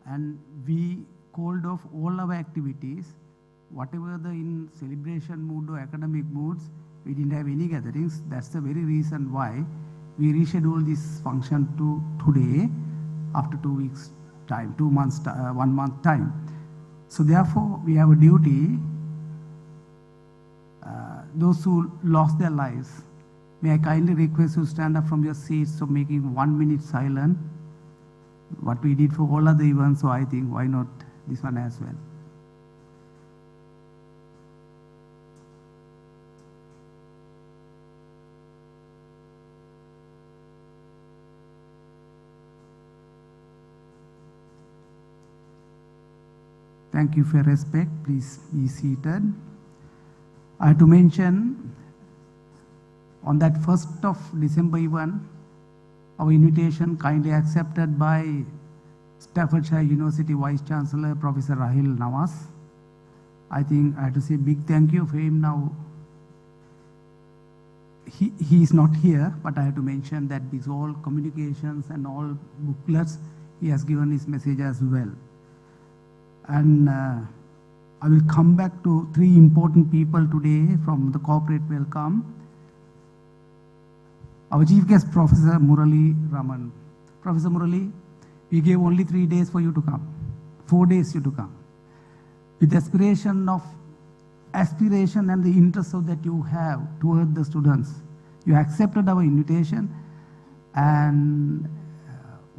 and we called off all our activities, whatever the in celebration mood or academic moods, we didn't have any gatherings. That's the very reason why we rescheduled this function to today after 2 weeks time, 2 months, 1 month time. So therefore, we have a duty, those who lost their lives, may I kindly request you to stand up from your seats, so making 1 minute silent, what we did for all other events, so I think why not this one as well. Thank you for your respect. Please be seated. I have to mention, on that 1st of December event, our invitation kindly accepted by Staffordshire University Vice Chancellor, Professor Rahil Nawaz. I think I have to say big thank you for him now. He is not here, but I have to mention that these all communications and all booklets, he has given his message as well. And I will come back to 3 important people today from the corporate welcome. Our chief guest, Professor Murali Raman. Professor Murali, we gave only 3 days for you to come, 4 days you to come. With aspiration and the interest of that you have toward the students, you accepted our invitation. And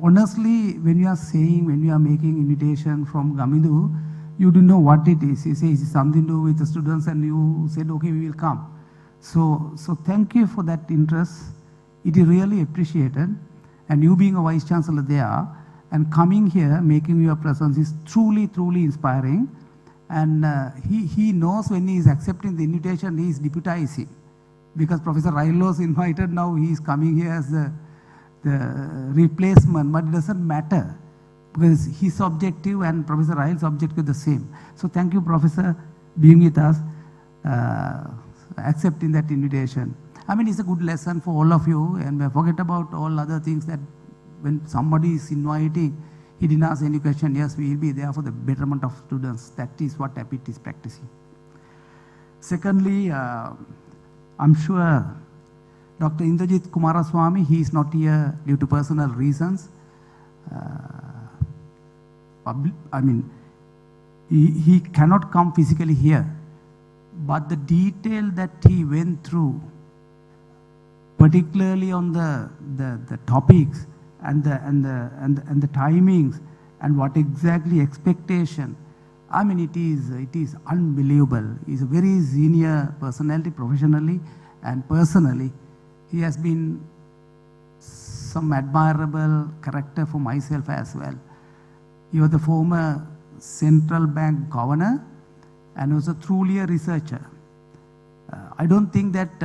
honestly, when you are making invitation from Gamidu, you don't know what it is. You say it's something to do with the students, and you said, okay, we will come. So thank you for that interest. It is really appreciated. And you being a vice chancellor there and coming here, making your presence is truly, truly inspiring. And he knows when he is accepting the invitation, he is deputizing. Because Professor Railo is invited now, he is coming here as the replacement, but it doesn't matter because his objective and Professor Rail's objective the same. So thank you, Professor, being with us, accepting that invitation. I mean, it's a good lesson for all of you, and forget about all other things that when somebody is inviting, he didn't ask any question. Yes, we will be there for the betterment of students. That is what APIIT is practicing. Secondly, I'm sure Dr. Indrajit Kumaraswamy, he is not here due to personal reasons. I mean, he cannot come physically here. But the detail that he went through, particularly on the topics and the timings and what exactly expectation, I mean, it is unbelievable. He's a very senior personality, professionally and personally. He has been some admirable character for myself as well. He was the former central bank governor and was truly a researcher. I don't think that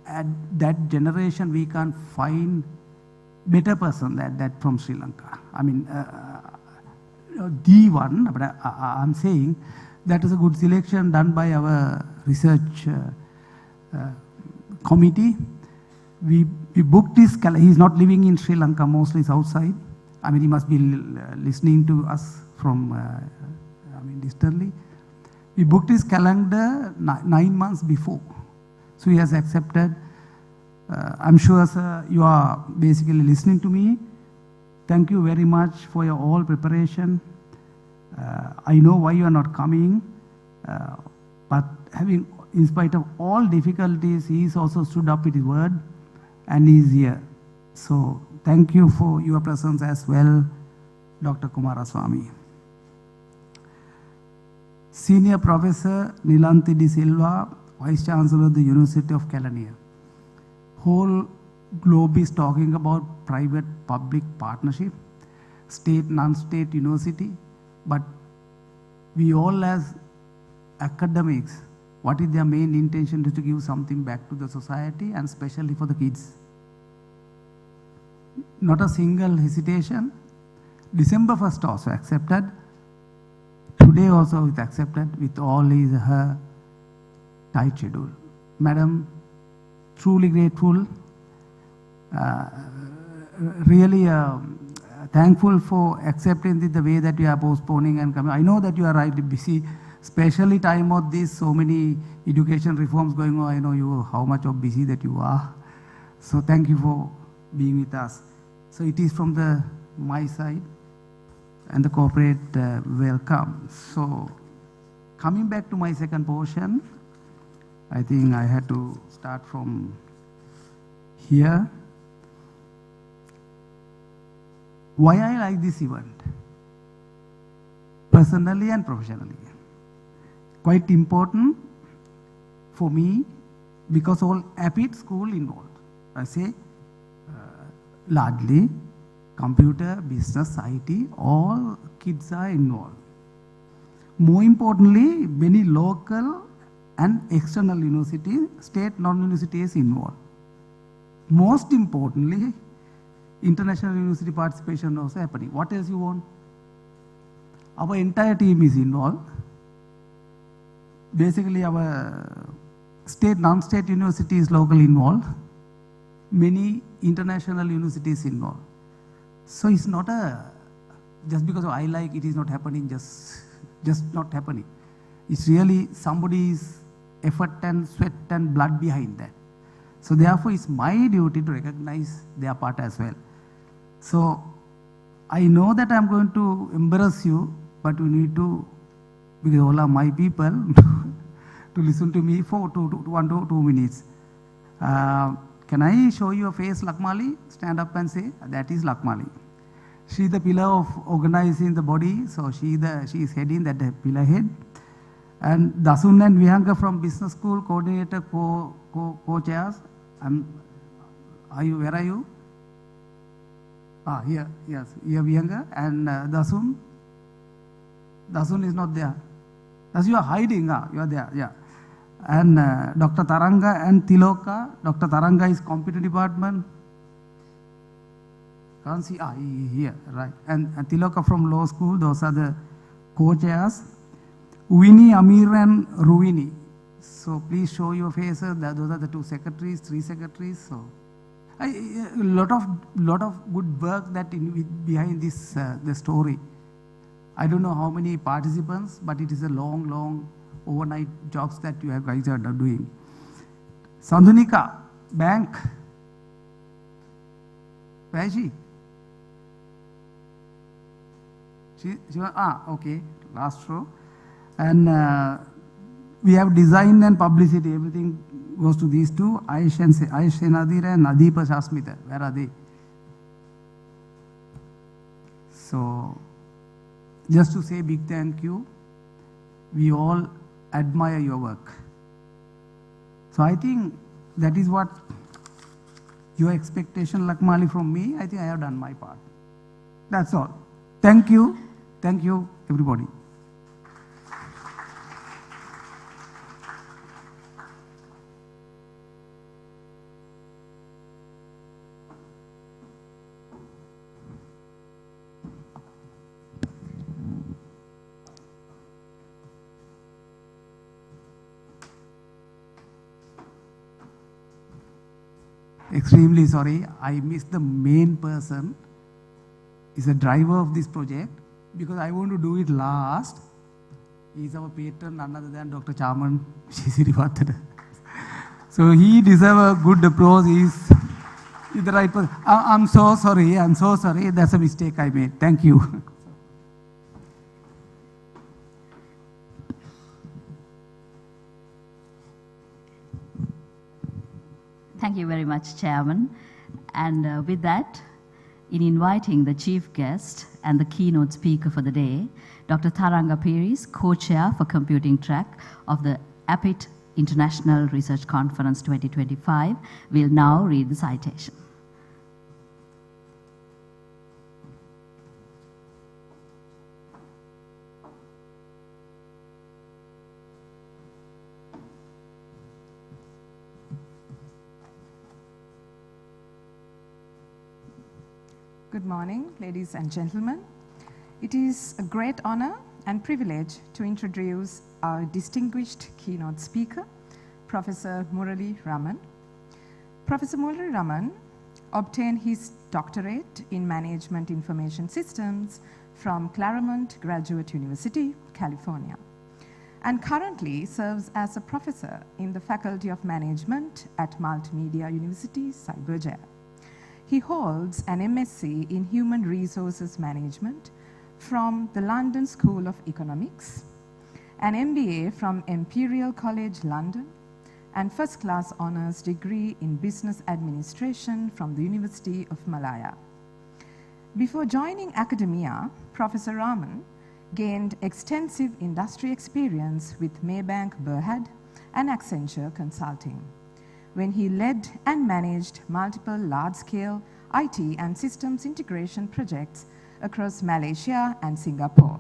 at that generation we can't find better person than that from Sri Lanka. I mean, the one, but I'm saying that is a good selection done by our research committee. We booked his calendar. He's not living in Sri Lanka, mostly he's outside. I mean, he must be listening to us from, distantly. We booked his calendar 9 months before. So he has accepted. I'm sure, sir, you are basically listening to me. Thank you very much for your all preparation. I know why you are not coming, but in spite of all difficulties, he is also stood up with his word and he is here. So thank you for your presence as well, Dr. Kumaraswamy. Senior Professor Nilanthi De Silva, Vice Chancellor of the University of Kelaniya. Whole globe is talking about private-public partnership, state, non-state university, but we all as academics, what is their main intention is to give something back to the society and especially for the kids. Not a single hesitation. December 1st also accepted. Today also it's accepted with all her tight schedule. Madam, truly grateful. Really, thankful for accepting the way that you are postponing and coming. I know that you are right busy, especially time of this, so many education reforms going on. I know you how much of busy that you are. So thank you for being with us. So it is from my side and the corporate welcome. So coming back to my second portion, I think I had to start from here. Why I like this event, personally and professionally. Quite important for me because all APIIT school involved. I say largely computer, business, IT, all kids are involved. More importantly, many local and external universities, state non-universities involved. Most importantly, international university participation also happening. What else you want? Our entire team is involved. Basically, our state, non-state universities locally involved. Many international universities involved. So it's not just because I like it is not happening, just not happening. It's really somebody's effort and sweat and blood behind that. So therefore, it's my duty to recognize their part as well. So I know that I'm going to embarrass you, but we need to, because all are my people, to listen to me for 1 to 2 minutes. Can I show you a face, Lakmali? Stand up and say, that is Lakmali. She is the pillar of organizing the body, so she is heading that pillar head. And Dasun and Vihanga from business school, coordinator, co-chairs. Where are you? Here, yes, here Vihanga. And Dasun is not there. As you are hiding, you are there, yeah. And Dr. Taranga and Tiloka. Dr. Taranga is computer department. Can't see, here, right. And Tiloka from law school, those are the co-chairs. Winnie, Amir and Ruini. So please show your faces. Those are the 2 secretaries, 3 secretaries. So a lot of good work that behind this the story. I don't know how many participants, but it is a long overnight jobs that you guys are doing. Sandhunika, bank. Where is she? Okay, last row. And we have design and publicity. Everything goes to these 2. Aish Nadira and Adipa Shasmita. Where are they? So, just to say big thank you. We all admire your work. So I think that is what your expectation, Lakmali, from me. I think I have done my part. That's all. Thank you. Thank you, everybody. Extremely sorry, I missed the main person. Is the driver of this project because I want to do it last. He is our patron, none other than Dr. Chaman Shisirivatana. So he deserves a good applause. He's the right person. I'm so sorry. That's a mistake I made. Thank you. Thank you very much, Chairman. And with that, in inviting the chief guest and the keynote speaker for the day, Dr. Taranga Piris, co-chair for computing track of the APIIT International Research Conference 2025, will now read the citation. Good morning, ladies and gentlemen. It is a great honor and privilege to introduce our distinguished keynote speaker, Professor Murali Raman. Professor Murali Raman obtained his doctorate in Management Information Systems from Claremont Graduate University, California, and currently serves as a professor in the Faculty of Management at Multimedia University, Cyberjaya. He holds an MSc in Human Resources Management from the London School of Economics, an MBA from Imperial College London, and first-class honours degree in Business Administration from the University of Malaya. Before joining academia, Professor Raman gained extensive industry experience with Maybank Berhad and Accenture Consulting, when he led and managed multiple large-scale IT and systems integration projects across Malaysia and Singapore.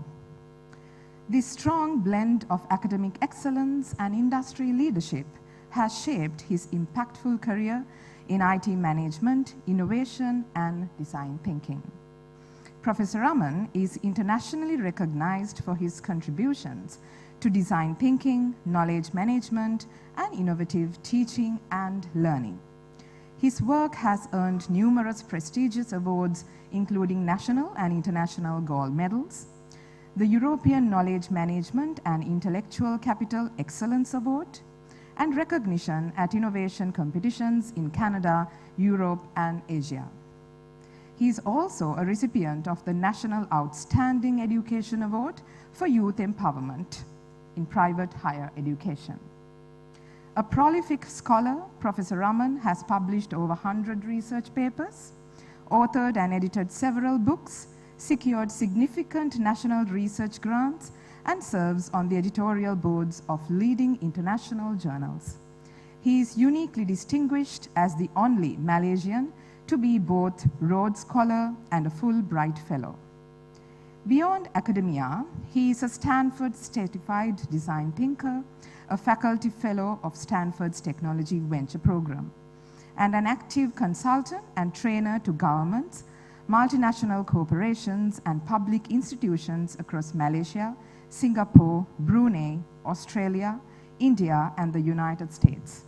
This strong blend of academic excellence and industry leadership has shaped his impactful career in IT management, innovation, and design thinking. Professor Raman is internationally recognized for his contributions to design thinking, knowledge management, and innovative teaching and learning. His work has earned numerous prestigious awards, including national and international gold medals, the European Knowledge Management and Intellectual Capital Excellence Award, and recognition at innovation competitions in Canada, Europe, and Asia. He is also a recipient of the National Outstanding Education Award for Youth Empowerment in Private Higher Education. A prolific scholar, Professor Raman has published over 100 research papers, authored and edited several books, secured significant national research grants, and serves on the editorial boards of leading international journals. He is uniquely distinguished as the only Malaysian to be both Rhodes Scholar and a Fulbright Fellow. Beyond academia, he is a Stanford certified design thinker, a faculty fellow of Stanford's Technology Venture Program, and an active consultant and trainer to governments, multinational corporations, and public institutions across Malaysia, Singapore, Brunei, Australia, India, and the United States.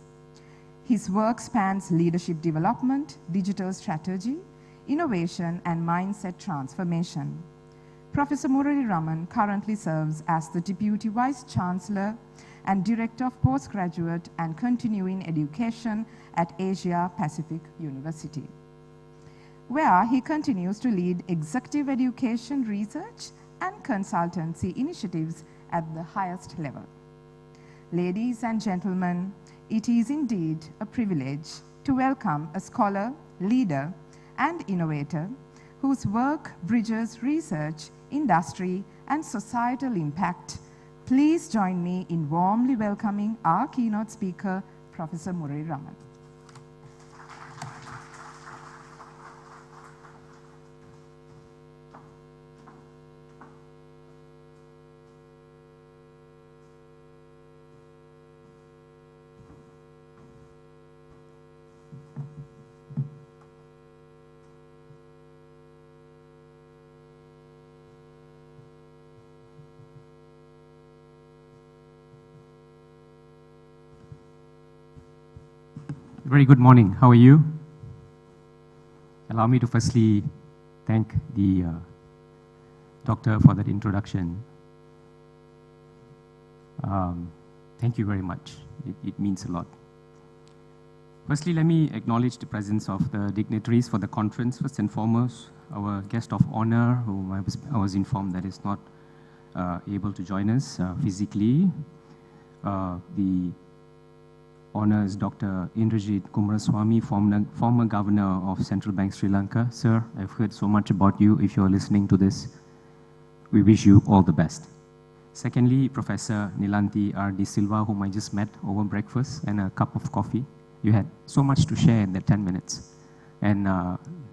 His work spans leadership development, digital strategy, innovation, and mindset transformation. Professor Murali Raman currently serves as the Deputy Vice Chancellor and Director of Postgraduate and Continuing Education at Asia Pacific University, where he continues to lead executive education research and consultancy initiatives at the highest level. Ladies and gentlemen, it is indeed a privilege to welcome a scholar, leader, and innovator whose work bridges research, industry, and societal impact. Please join me in warmly welcoming our keynote speaker, Professor Murali Raman. Very good morning. How are you? Allow me to firstly thank the doctor for that introduction. Thank you very much. It means a lot. Firstly, let me acknowledge the presence of the dignitaries for the conference. First and foremost, our guest of honor, whom I was informed that is not able to join us physically. The honor is Dr. Indrajit Kumaraswamy, former governor of Central Bank Sri Lanka. Sir, I've heard so much about you. If you're listening to this, we wish you all the best. Secondly, Professor Nilanthi R. De Silva, whom I just met over breakfast and a cup of coffee. You had so much to share in that 10 minutes. And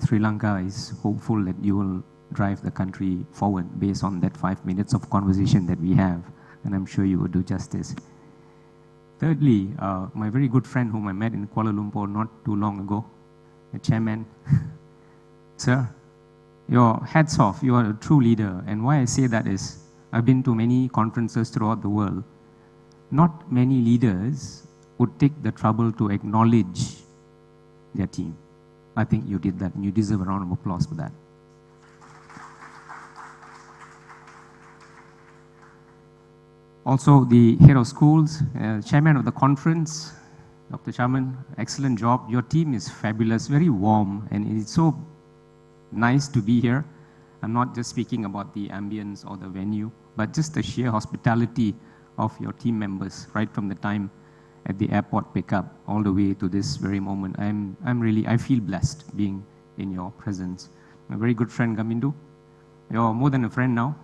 Sri Lanka is hopeful that you will drive the country forward based on that 5 minutes of conversation that we have. And I'm sure you will do justice. Thirdly, my very good friend whom I met in Kuala Lumpur not too long ago, the chairman. Sir, your hats off, you are a true leader. And why I say that is, I've been to many conferences throughout the world. Not many leaders would take the trouble to acknowledge their team. I think you did that, and you deserve a round of applause for that. Also, the head of schools, chairman of the conference, Dr. Chaman, excellent job. Your team is fabulous, very warm, and it's so nice to be here. I'm not just speaking about the ambience or the venue, but just the sheer hospitality of your team members, right from the time at the airport pickup all the way to this very moment. I feel blessed being in your presence. My very good friend Gamindu, you're more than a friend now.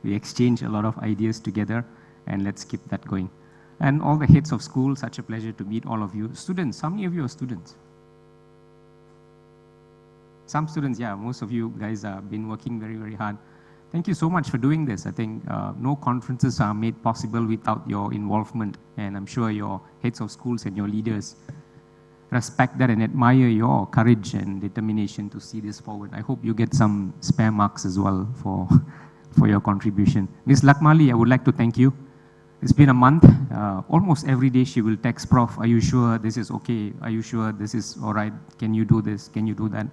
We exchange a lot of ideas together, and let's keep that going. And all the heads of school, such a pleasure to meet all of you. Students, how many of you are students? Some students, yeah, most of you guys have been working very, very hard. Thank you so much for doing this. I think no conferences are made possible without your involvement, and I'm sure your heads of schools and your leaders respect that and admire your courage and determination to see this forward. I hope you get some spare marks as well for your contribution. Ms. Lakmali, I would like to thank you. It's been a month. Almost every day she will text, Prof, are you sure this is okay? Are you sure this is all right? Can you do this? Can you do that?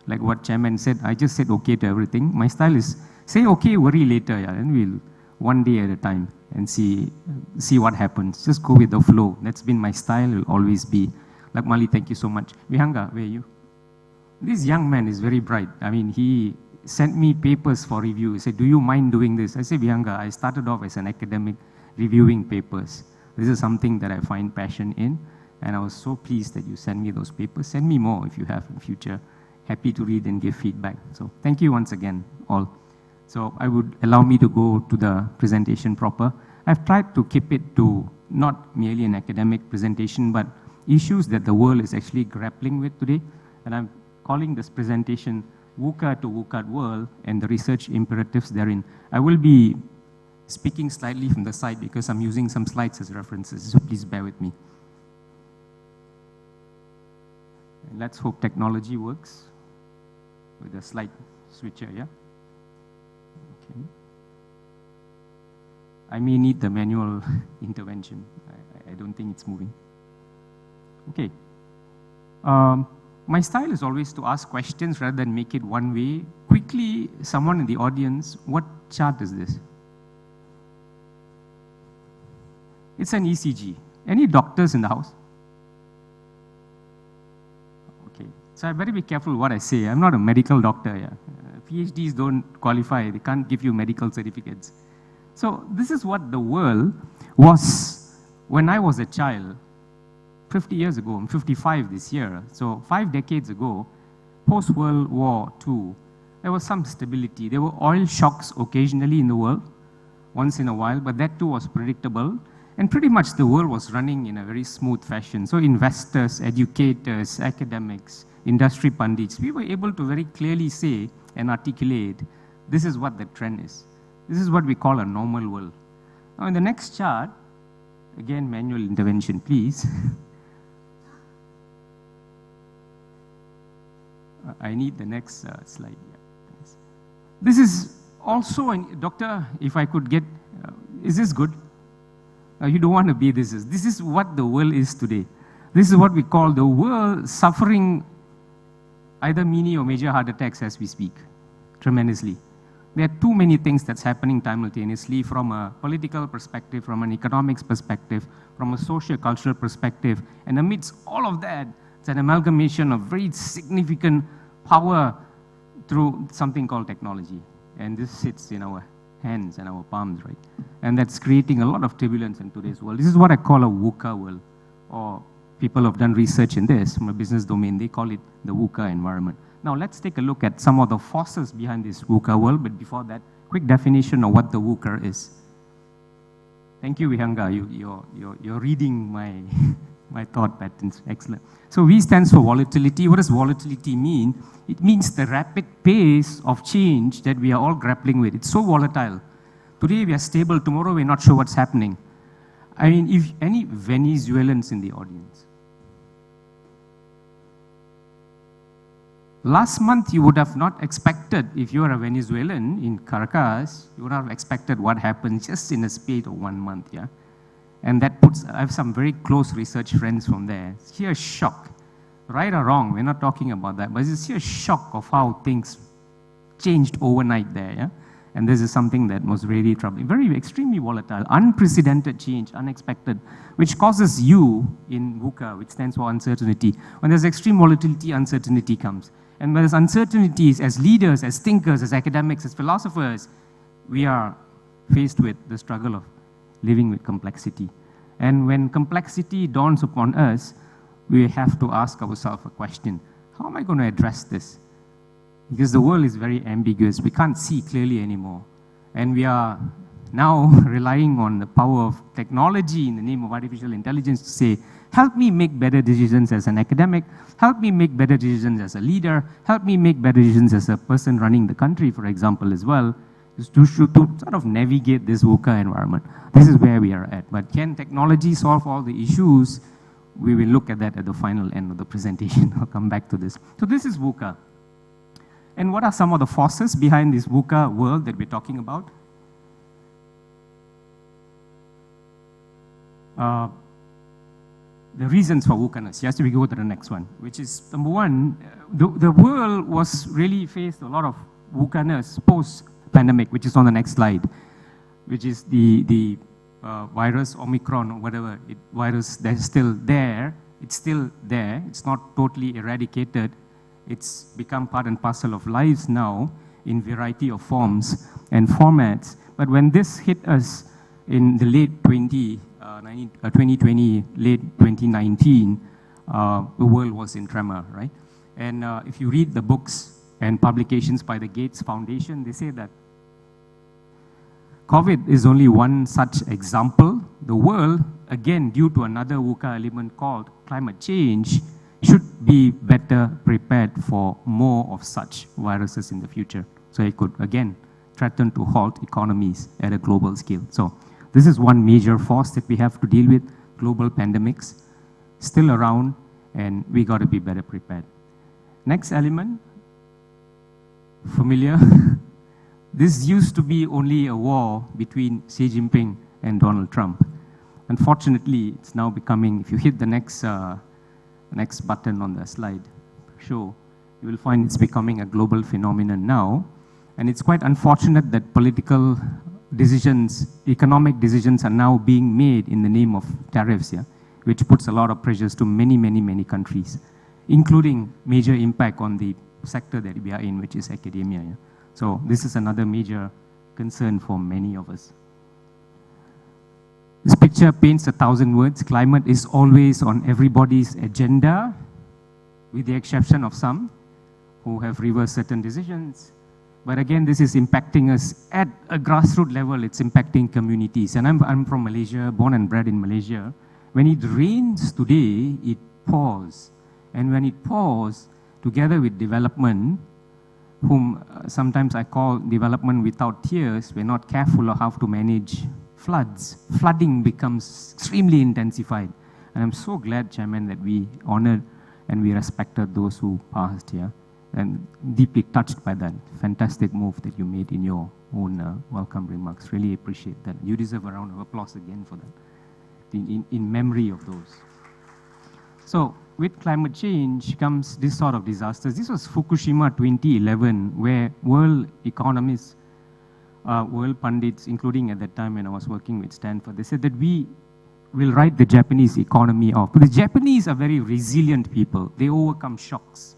Like what Chairman said, I just said okay to everything. My style is say okay, worry later, yeah, and we'll one day at a time and see what happens. Just go with the flow. That's been my style, will always be. Lakmali, thank you so much. Vihanga, where are you? This young man is very bright. I mean, he sent me papers for review. He said, do you mind doing this? I said, Vihanga, I started off as an academic reviewing papers. This is something that I find passion in, and I was so pleased that you sent me those papers. Send me more if you have in future. Happy to read and give feedback. So thank you once again, all. So I would allow me to go to the presentation proper. I've tried to keep it to not merely an academic presentation, but issues that the world is actually grappling with today. And I'm calling this presentation VUCA to VUCA World and the research imperatives therein. I will be speaking slightly from the side because I'm using some slides as references, so please bear with me. And let's hope technology works with a slide switcher, yeah? Okay. I may need the manual intervention. I don't think it's moving. Okay. My style is always to ask questions rather than make it one way. Quickly, someone in the audience, what chart is this? It's an ECG. Any doctors in the house? Okay. So I better be careful what I say. I'm not a medical doctor. Yeah. PhDs don't qualify. They can't give you medical certificates. So this is what the world was when I was a child. 50 years ago, I'm 55 this year, so 5 decades ago, post-World War II, there was some stability. There were oil shocks occasionally in the world, once in a while, but that too was predictable, and pretty much the world was running in a very smooth fashion. So investors, educators, academics, industry pundits, we were able to very clearly say and articulate, this is what the trend is. This is what we call a normal world. Now in the next chart, again manual intervention please. I need the next slide. Yeah, this is also, doctor, if I could get, is this good? You don't want to be this. This is what the world is today. This is what we call the world suffering either mini or major heart attacks as we speak, tremendously. There are too many things that's happening simultaneously from a political perspective, from an economics perspective, from a socio-cultural perspective. And amidst all of that, it's an amalgamation of very significant power through something called technology. And this sits in our hands and our palms, right? And that's creating a lot of turbulence in today's world. This is what I call a VUCA world, or people have done research in this from a business domain. They call it the VUCA environment. Now let's take a look at some of the forces behind this VUCA world, but before that, quick definition of what the VUCA is. Thank you, Vihanga. You're reading my thought patterns. Excellent. So V stands for volatility. What does volatility mean? It means the rapid pace of change that we are all grappling with. It's so volatile. Today we are stable, tomorrow we're not sure what's happening. I mean, if any Venezuelans in the audience. Last month you would have not expected, if you are a Venezuelan in Caracas, you would have expected what happened just in a space of 1 month, yeah? And that puts, I have some very close research friends from there. Sheer shock. right or wrong, we're not talking about that, but it's a sheer shock of how things changed overnight there, yeah? And this is something that was really troubling, very extremely volatile, unprecedented change, unexpected, which causes you in VUCA, which stands for uncertainty. When there's extreme volatility, uncertainty comes. And when there's uncertainties, as leaders, as thinkers, as academics, as philosophers, we are faced with the struggle of living with complexity. And when complexity dawns upon us, we have to ask ourselves a question. How am I going to address this? Because the world is very ambiguous. We can't see clearly anymore. And we are now relying on the power of technology in the name of artificial intelligence to say, help me make better decisions as an academic, help me make better decisions as a leader, help me make better decisions as a person running the country, for example, as well, to sort of navigate this VUCA environment. This is where we are at. But can technology solve all the issues? We will look at that at the final end of the presentation. I'll come back to this. So this is VUCA. And what are some of the forces behind this VUCA world that we're talking about? The reasons for VUCA-ness. Yes, we go to the next one, which is number one, the world was really faced a lot of VUCA-ness post-pandemic, which is on the next slide, which is the virus Omicron or whatever virus that's still there. It's still there. It's not totally eradicated. It's become part and parcel of lives now in variety of forms and formats. But when this hit us in the late 2020, late 2019, the world was in tremor, right? And if you read the books and publications by the Gates Foundation, they say that COVID is only one such example. The world, again, due to another VUCA element called climate change, should be better prepared for more of such viruses in the future. So it could, again, threaten to halt economies at a global scale. So this is one major force that we have to deal with, global pandemics, still around, and we got to be better prepared. Next element, familiar. This used to be only a war between Xi Jinping and Donald Trump. Unfortunately, it's now becoming, if you hit the next button on the slide, you will find it's becoming a global phenomenon now. And it's quite unfortunate that political decisions, economic decisions are now being made in the name of tariffs, yeah, which puts a lot of pressures to many, many, many countries, including major impact on the sector that we are in, which is academia. Yeah. So this is another major concern for many of us. This picture paints 1,000 words. Climate is always on everybody's agenda, with the exception of some who have reversed certain decisions. But again, this is impacting us at a grassroots level. It's impacting communities. And I'm from Malaysia, born and bred in Malaysia. When it rains today, it pours. And when it pours, together with development, whom sometimes I call development without tears, we're not careful of how to manage floods. Flooding becomes extremely intensified. And I'm so glad, Chairman, that we honored and we respected those who passed here. And deeply touched by that fantastic move that you made in your own welcome remarks. Really appreciate that. You deserve a round of applause again for that, in memory of those. So with climate change comes this sort of disasters. This was Fukushima 2011, where world economists, world pundits, including at that time when I was working with Stanford, they said that we will write the Japanese economy off. But the Japanese are very resilient people. They overcome shocks.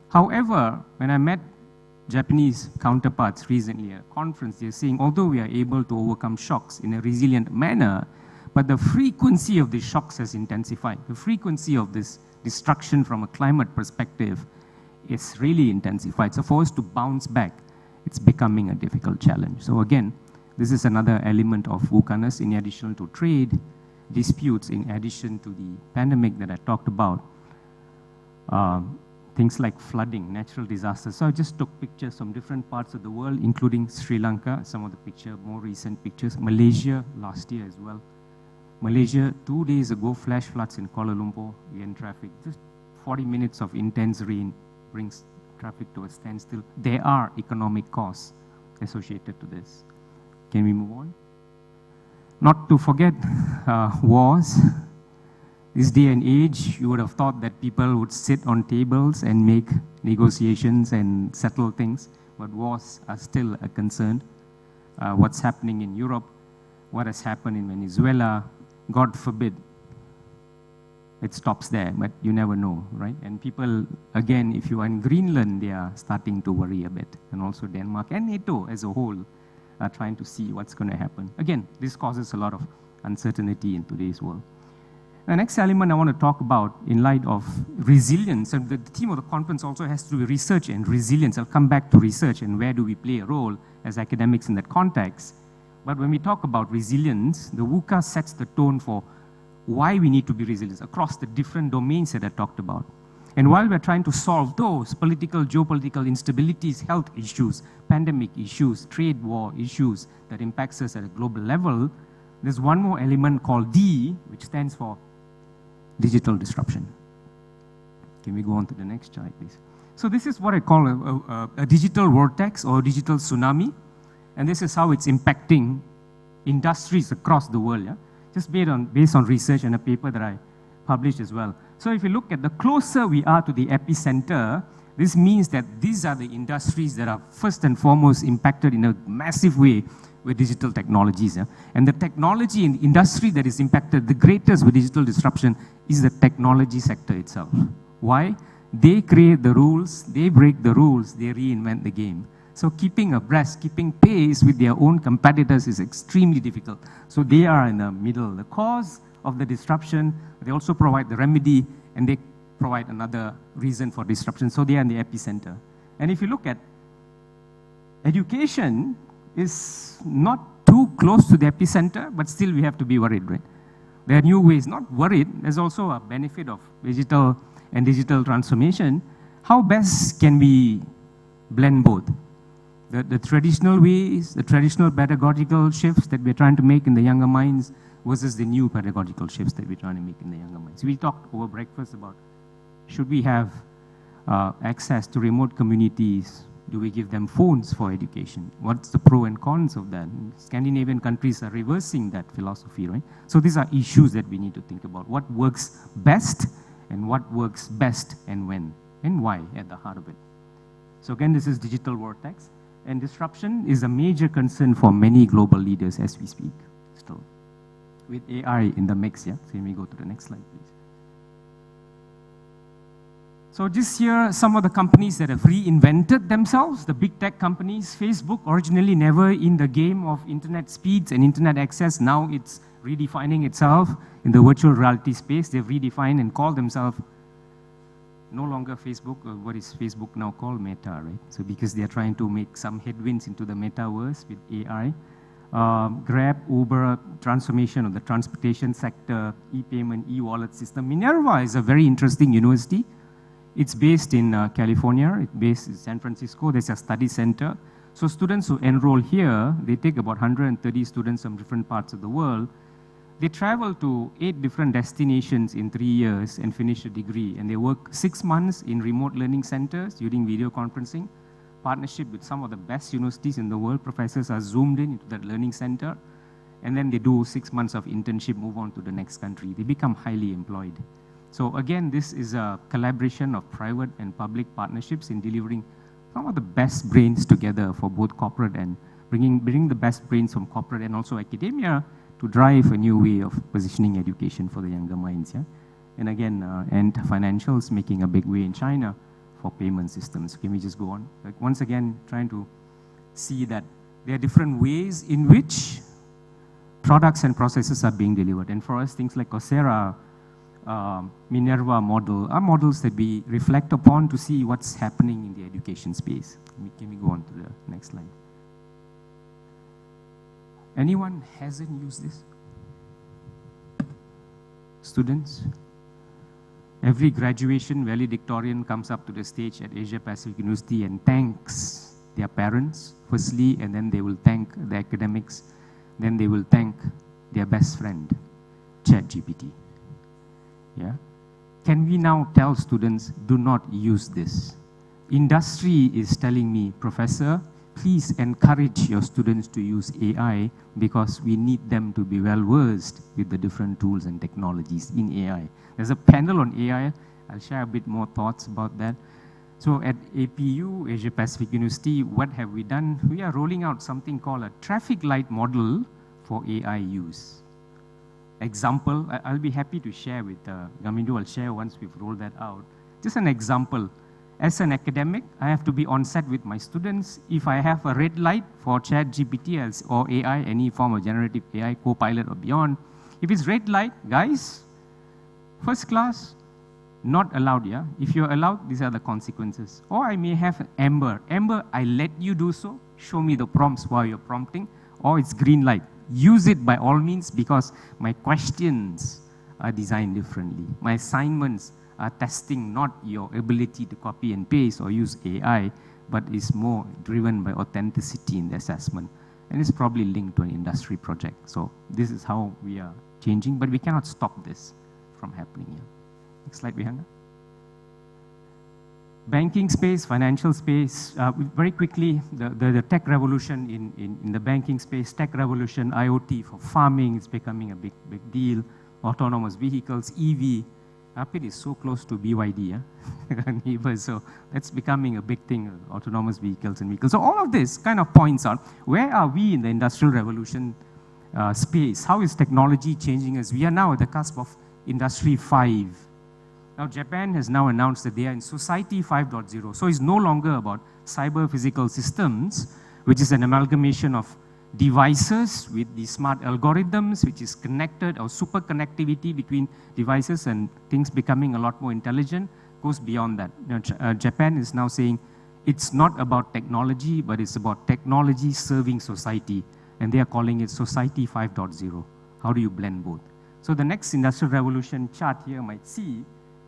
However, when I met Japanese counterparts recently at a conference, they're saying, although we are able to overcome shocks in a resilient manner, but the frequency of these shocks has intensified. The frequency of this destruction from a climate perspective is really intensified. So for us to bounce back, it's becoming a difficult challenge. So again, this is another element of VUCA-ness in addition to trade disputes, in addition to the pandemic that I talked about. Things like flooding, natural disasters. So I just took pictures from different parts of the world, including Sri Lanka, some of the pictures, more recent pictures. Malaysia last year as well. Malaysia, 2 days ago, flash floods in Kuala Lumpur, again traffic. Just 40 minutes of intense rain brings traffic to a standstill. There are economic costs associated to this. Can we move on? Not to forget wars. This day and age, you would have thought that people would sit on tables and make negotiations and settle things, but wars are still a concern. What's happening in Europe, what has happened in Venezuela, God forbid it stops there, but you never know, right? And people, again, if you are in Greenland, they are starting to worry a bit, and also Denmark and NATO as a whole are trying to see what's going to happen. Again, this causes a lot of uncertainty in today's world. The next element I want to talk about in light of resilience, and the theme of the conference also has to do with research and resilience. I'll come back to research and where do we play a role as academics in that context. But when we talk about resilience, the VUCA sets the tone for why we need to be resilient across the different domains that I talked about. And while we're trying to solve those political, geopolitical instabilities, health issues, pandemic issues, trade war issues that impacts us at a global level, there's one more element called D, which stands for digital disruption. Can we go on to the next chart, please? So this is what I call a digital vortex or digital tsunami. And this is how it's impacting industries across the world. Yeah? Just based on research and a paper that I published as well. So if you look at the closer we are to the epicenter, this means that these are the industries that are first and foremost impacted in a massive way with digital technologies. Yeah? And the technology and industry that is impacted the greatest with digital disruption is the technology sector itself. Why? They create the rules, they break the rules, they reinvent the game. So keeping abreast, keeping pace with their own competitors is extremely difficult. So they are in the middle, the cause of the disruption. They also provide the remedy, and they provide another reason for disruption. So they are in the epicenter. And if you look at education, is not too close to the epicenter, but still we have to be worried, right? There are new ways, not worried. There's also a benefit of digital and digital transformation. How best can we blend both? The traditional ways, the traditional pedagogical shifts that we're trying to make in the younger minds versus the new pedagogical shifts that we're trying to make in the younger minds. We talked over breakfast about should we have access to remote communities? Do we give them phones for education? What's the pro and cons of that? Scandinavian countries are reversing that philosophy, right? So these are issues that we need to think about. What works best and what works best and when and why at the heart of it. So again, this is digital vortex. And disruption is a major concern for many global leaders as we speak still. With AI in the mix, yeah? So let me go to the next slide, please. So just here, some of the companies that have reinvented themselves, the big tech companies. Facebook, originally never in the game of internet speeds and internet access. Now it's redefining itself in the virtual reality space. They've redefined and called themselves no longer Facebook, or what is Facebook now called Meta, right? So because they're trying to make some headwinds into the metaverse with AI. Grab, Uber, transformation of the transportation sector, e-payment, e-wallet system. Minerva is a very interesting university. It's based in California. It's based in San Francisco. There's a study center. So students who enroll here, they take about 130 students from different parts of the world. They travel to 8 different destinations in 3 years and finish a degree. And they work 6 months in remote learning centers using video conferencing, partnership with some of the best universities in the world. Professors are zoomed in into that learning center. And then they do 6 months of internship, move on to the next country. They become highly employed. So again, this is a collaboration of private and public partnerships in delivering some of the best brains together for both corporate and bringing the best brains from corporate and also academia to drive a new way of positioning education for the younger minds. Yeah? And again, and financials making a big way in China for payment systems. Can we just go on? Like once again, trying to see that there are different ways in which products and processes are being delivered. And for us, things like Coursera, Minerva model are models that we reflect upon to see what's happening in the education space. Can we go on to the next slide? Anyone hasn't used this? Students? Every graduation valedictorian comes up to the stage at Asia Pacific University and thanks their parents, firstly, and then they will thank the academics, then they will thank their best friend, ChatGPT. Yeah? Can we now tell students, do not use this? Industry is telling me, professor, please encourage your students to use AI because we need them to be well versed with the different tools and technologies in AI. There's a panel on AI. I'll share a bit more thoughts about that. So at APU, Asia Pacific University, what have we done? We are rolling out something called a traffic light model for AI use. Example, I'll be happy to share with Gamindu. I'll share once we've rolled that out. Just an example. As an academic, I have to be on set with my students. If I have a red light for ChatGPT or AI, any form of generative AI, Copilot or beyond, if it's red light, guys, first class, not allowed, yeah? If you're allowed, these are the consequences. Or I may have amber. Amber, I let you do so. Show me the prompts while you're prompting. Or it's green light. Use it by all means because my questions are designed differently. My assignments are testing not your ability to copy and paste or use AI, but is more driven by authenticity in the assessment. And it's probably linked to an industry project. So this is how we are changing, but we cannot stop this from happening here. Next slide, Vihanga. Banking space, financial space, very quickly, the tech revolution in the banking space, tech revolution, IoT for farming is becoming a big deal. Autonomous vehicles, EV. APIIT is so close to BYD, yeah? Neighbors, so that's becoming a big thing, autonomous vehicles and vehicles. So all of this kind of points out, where are we in the industrial revolution space? How is technology changing us? We are now at the cusp of Industry 5. Now, Japan has now announced that they are in Society 5.0. So it's no longer about cyber physical systems, which is an amalgamation of devices with the smart algorithms, which is connected, or super connectivity between devices and things becoming a lot more intelligent, goes beyond that. You know, Japan is now saying it's not about technology, but it's about technology serving society. And they are calling it Society 5.0. How do you blend both? So the next industrial revolution chart here might see,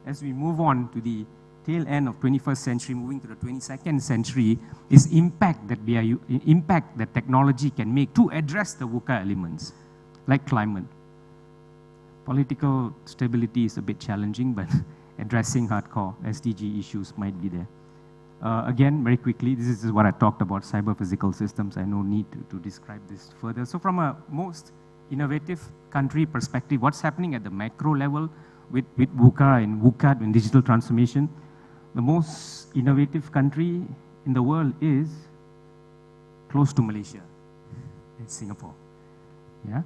as we move on to the tail end of 21st century, moving to the 22nd century, is impact that technology can make to address the VUCA elements, like climate. Political stability is a bit challenging, but addressing hardcore SDG issues might be there. Again, very quickly, this is what I talked about, cyber physical systems. I no need to describe this further. So from a most innovative country perspective, what's happening at the macro level with VUCA and VUCAT and digital transformation? The most innovative country in the world is close to Malaysia. It's Singapore. Yeah?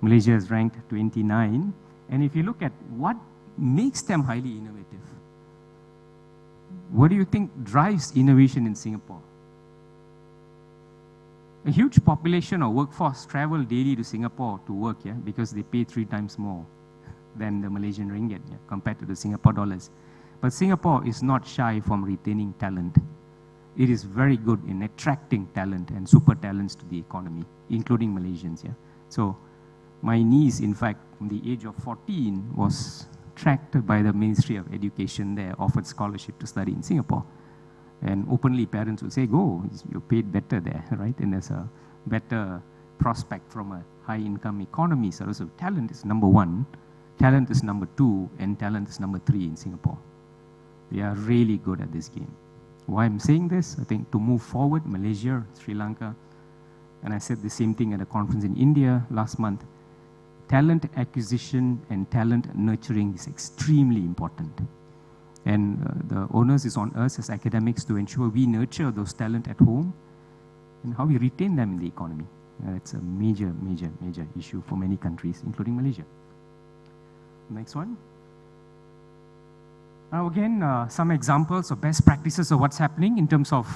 Malaysia is ranked 29. And if you look at what makes them highly innovative, what do you think drives innovation in Singapore? A huge population of workforce travel daily to Singapore to work, yeah, because they pay 3 times more than the Malaysian ringgit, yeah, compared to the Singapore dollars. But Singapore is not shy from retaining talent. It is very good in attracting talent and super talents to the economy, including Malaysians. Yeah? So my niece, in fact, from the age of 14, was tracked by the Ministry of Education there, offered scholarship to study in Singapore. And openly parents would say, go, you're paid better there, right? And there's a better prospect from a high-income economy. So talent is number 1, talent is number 2, and talent is number 3 in Singapore. They are really good at this game. Why I'm saying this? I think to move forward, Malaysia, Sri Lanka, and I said the same thing at a conference in India last month, talent acquisition and talent nurturing is extremely important. And the onus is on us as academics to ensure we nurture those talent at home and how we retain them in the economy. It's a major, major, major issue for many countries, including Malaysia. Next one. Now again, some examples of best practices of what's happening in terms of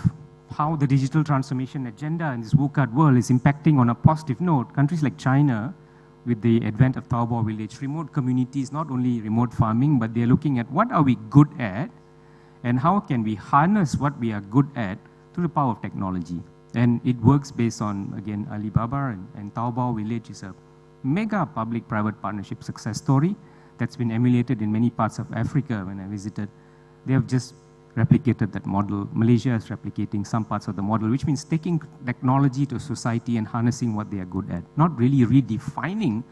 how the digital transformation agenda in this VUCA world is impacting on a positive note. Countries like China, with the advent of Taobao Village, remote communities, not only remote farming, but they're looking at what are we good at and how can we harness what we are good at through the power of technology. And it works based on, again, Alibaba and Taobao Village is a mega public-private partnership success story that's been emulated in many parts of Africa when I visited. They have just replicated that model. Malaysia is replicating some parts of the model, which means taking technology to society and harnessing what they are good at. Not really redefining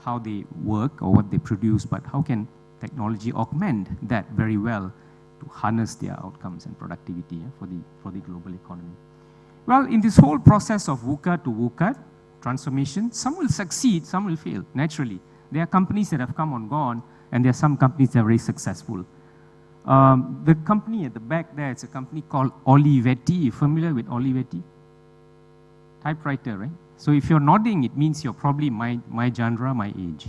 how they work or what they produce, but how can technology augment that very well to harness their outcomes and productivity, yeah, for the global economy. Well, in this whole process of VUCA to VUCA transformation, some will succeed, some will fail, naturally. There are companies that have come and gone, and there are some companies that are very successful. The company at the back there, it's a company called Olivetti. You familiar with Olivetti? Typewriter, right? So if you're nodding, it means you're probably my genre, my age.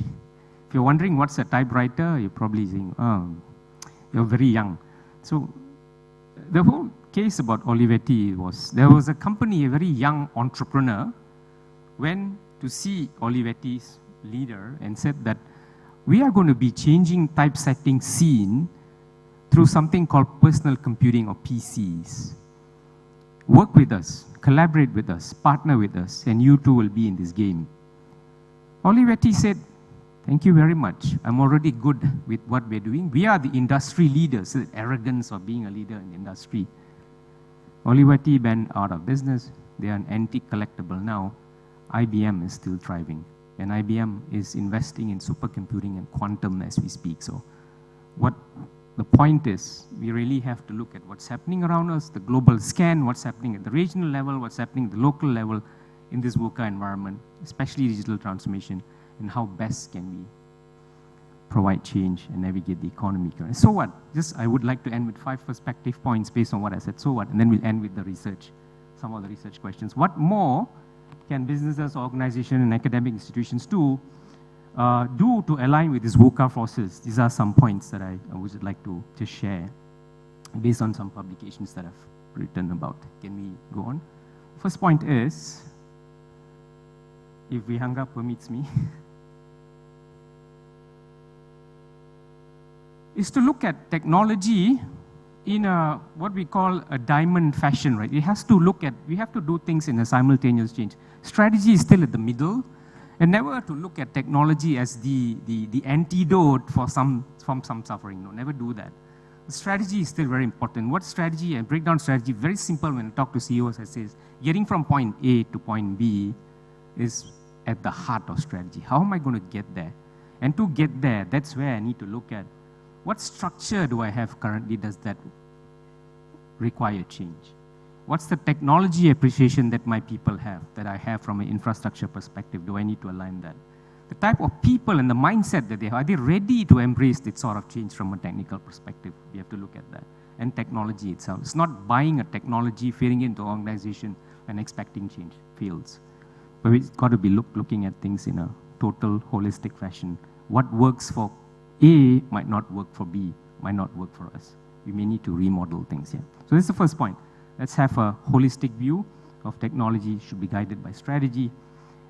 If you're wondering what's a typewriter, you're probably saying, oh, you're very young. So the whole case about Olivetti was, there was a company, a very young entrepreneur, went to see Olivetti's leader and said that we are going to be changing typesetting scene through something called personal computing or PCs. Work with us, collaborate with us, partner with us, and you too will be in this game. Olivetti said, thank you very much. I'm already good with what we're doing. We are the industry leaders, the arrogance of being a leader in the industry. Olivetti went out of business. They are an antique collectible now. IBM is still thriving. And IBM is investing in supercomputing and quantum as we speak. So what the point is, we really have to look at what's happening around us, the global scan, what's happening at the regional level, what's happening at the local level in this VUCA environment, especially digital transformation, and how best can we provide change and navigate the economy. So what? Just I would like to end with 5 perspective points based on what I said. So what? And then we'll end with the research, some of the research questions. What more can businesses, organizations, and academic institutions do to align with these VUCA forces? These are some points that I would like to just share based on some publications that I've written about. Can we go on? First point is, if Vihanga permits me, is to look at technology in a, what we call a diamond fashion, right? It has to look at, we have to do things in a simultaneous change. Strategy is still at the middle, and never to look at technology as the antidote for some suffering. No, never do that. The strategy is still very important. What strategy? And breakdown strategy, very simple when I talk to CEOs, I say, getting from point A to point B is at the heart of strategy. How am I going to get there? And to get there, that's where I need to look at what structure do I have currently, does that require change? What's the technology appreciation that my people have, that I have from an infrastructure perspective? Do I need to align that? The type of people and the mindset that they have, are they ready to embrace this sort of change from a technical perspective? We have to look at that. And technology itself. It's not buying a technology, fitting into an organization and expecting change. Fails. But we've got to be looking at things in a total holistic fashion. What works for A might not work for B, might not work for us. We may need to remodel things here. So this is the first point. Let's have a holistic view of technology, should be guided by strategy.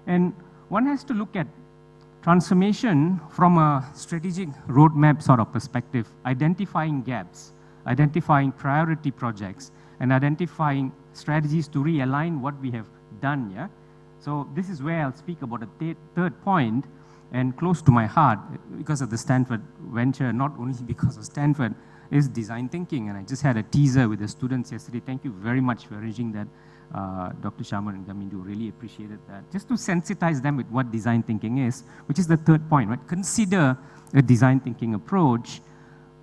And one has to look at transformation from a strategic roadmap sort of perspective, identifying gaps, identifying priority projects, and identifying strategies to realign what we have done, yeah? So this is where I'll speak about a third point, and close to my heart, because of the Stanford venture, not only because of Stanford, is design thinking. And I just had a teaser with the students yesterday. Thank you very much for arranging that, Dr. Sharma and Gamindu. Really appreciated that. Just to sensitize them with what design thinking is, which is the third point, right? Consider a design thinking approach,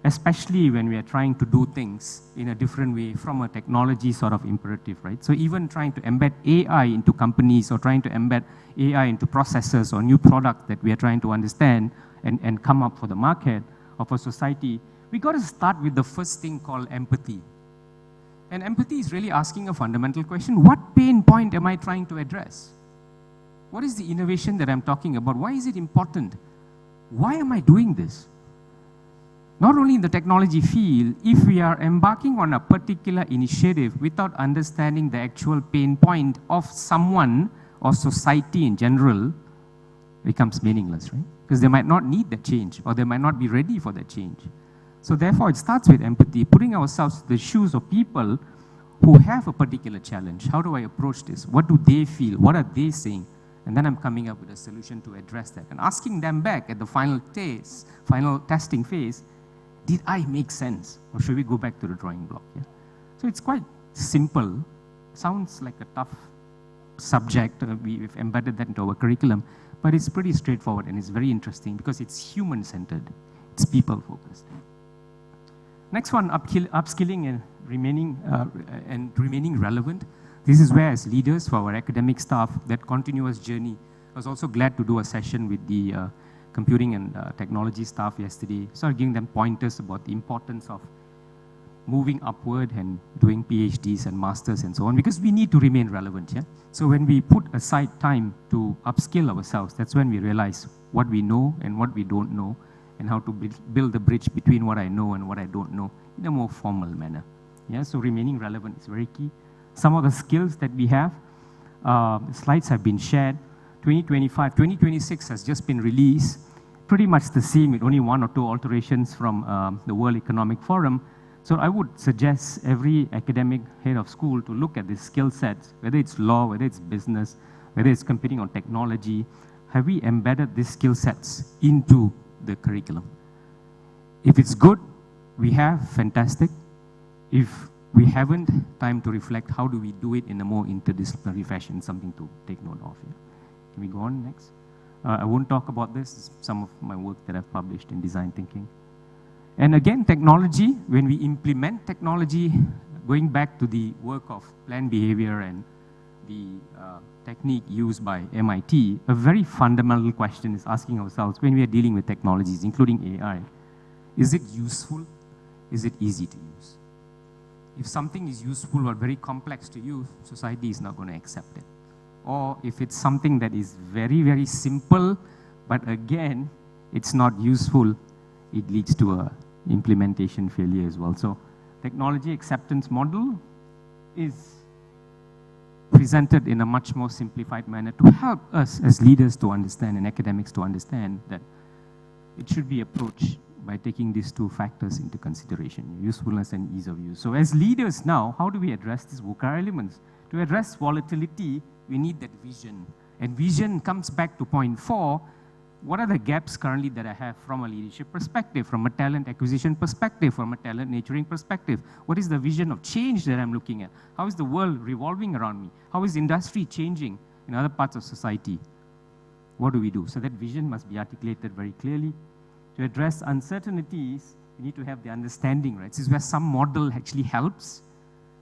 especially when we are trying to do things in a different way from a technology sort of imperative, right? So even trying to embed AI into companies or trying to embed AI into processes or new products that we are trying to understand and come up for the market or for society, we got to start with the first thing called empathy. And empathy is really asking a fundamental question. What pain point am I trying to address? What is the innovation that I'm talking about? Why is it important? Why am I doing this? Not only in the technology field, if we are embarking on a particular initiative without understanding the actual pain point of someone or society in general, it becomes meaningless, right? Because they might not need that change, or they might not be ready for that change. So therefore, it starts with empathy, putting ourselves in the shoes of people who have a particular challenge. How do I approach this? What do they feel? What are they saying? And then I'm coming up with a solution to address that. And asking them back at the final testing phase, did I make sense? Or should we go back to the drawing block? Yeah? So it's quite simple. Sounds like a tough subject. We've embedded that into our curriculum. But it's pretty straightforward, and it's very interesting because it's human-centered. It's people-focused. Next one, upskilling and remaining relevant. This is where, as leaders, for our academic staff, that continuous journey. I was also glad to do a session with the computing and technology staff yesterday, started giving them pointers about the importance of moving upward and doing PhDs and masters and so on, because we need to remain relevant. Yeah? So when we put aside time to upskill ourselves, that's when we realize what we know and what we don't know, and how to build the bridge between what I know and what I don't know in a more formal manner. Yeah? So remaining relevant is very key. Some of the skills that we have, slides have been shared. 2026 has just been released, pretty much the same, with only 1 or 2 alterations from the World Economic Forum. So I would suggest every academic head of school to look at these skill sets, whether it's law, whether it's business, whether it's computing or technology. Have we embedded these skill sets into the curriculum? If it's good, we have, fantastic. If we haven't, time to reflect, how do we do it in a more interdisciplinary fashion, something to take note of. Yeah? Can we go on next? I won't talk about this. It's some of my work that I've published in design thinking. And again, technology, when we implement technology, going back to the work of planned behavior and the technique used by MIT, a very fundamental question is asking ourselves when we are dealing with technologies, including AI, is it useful? Is it easy to use? If something is useful or very complex to use, society is not going to accept it. Or if it's something that is very, very simple, but again, it's not useful, it leads to a implementation failure as well. So technology acceptance model is presented in a much more simplified manner to help us as leaders to understand and academics to understand that it should be approached by taking these 2 factors into consideration, usefulness and ease of use. So as leaders now, how do we address these VUCA elements? To address volatility, we need that vision. And vision comes back to point 4. What are the gaps currently that I have from a leadership perspective, from a talent acquisition perspective, from a talent nurturing perspective? What is the vision of change that I'm looking at? How is the world revolving around me? How is industry changing in other parts of society? What do we do? So that vision must be articulated very clearly. To address uncertainties, we need to have the understanding, right? This is where some model actually helps.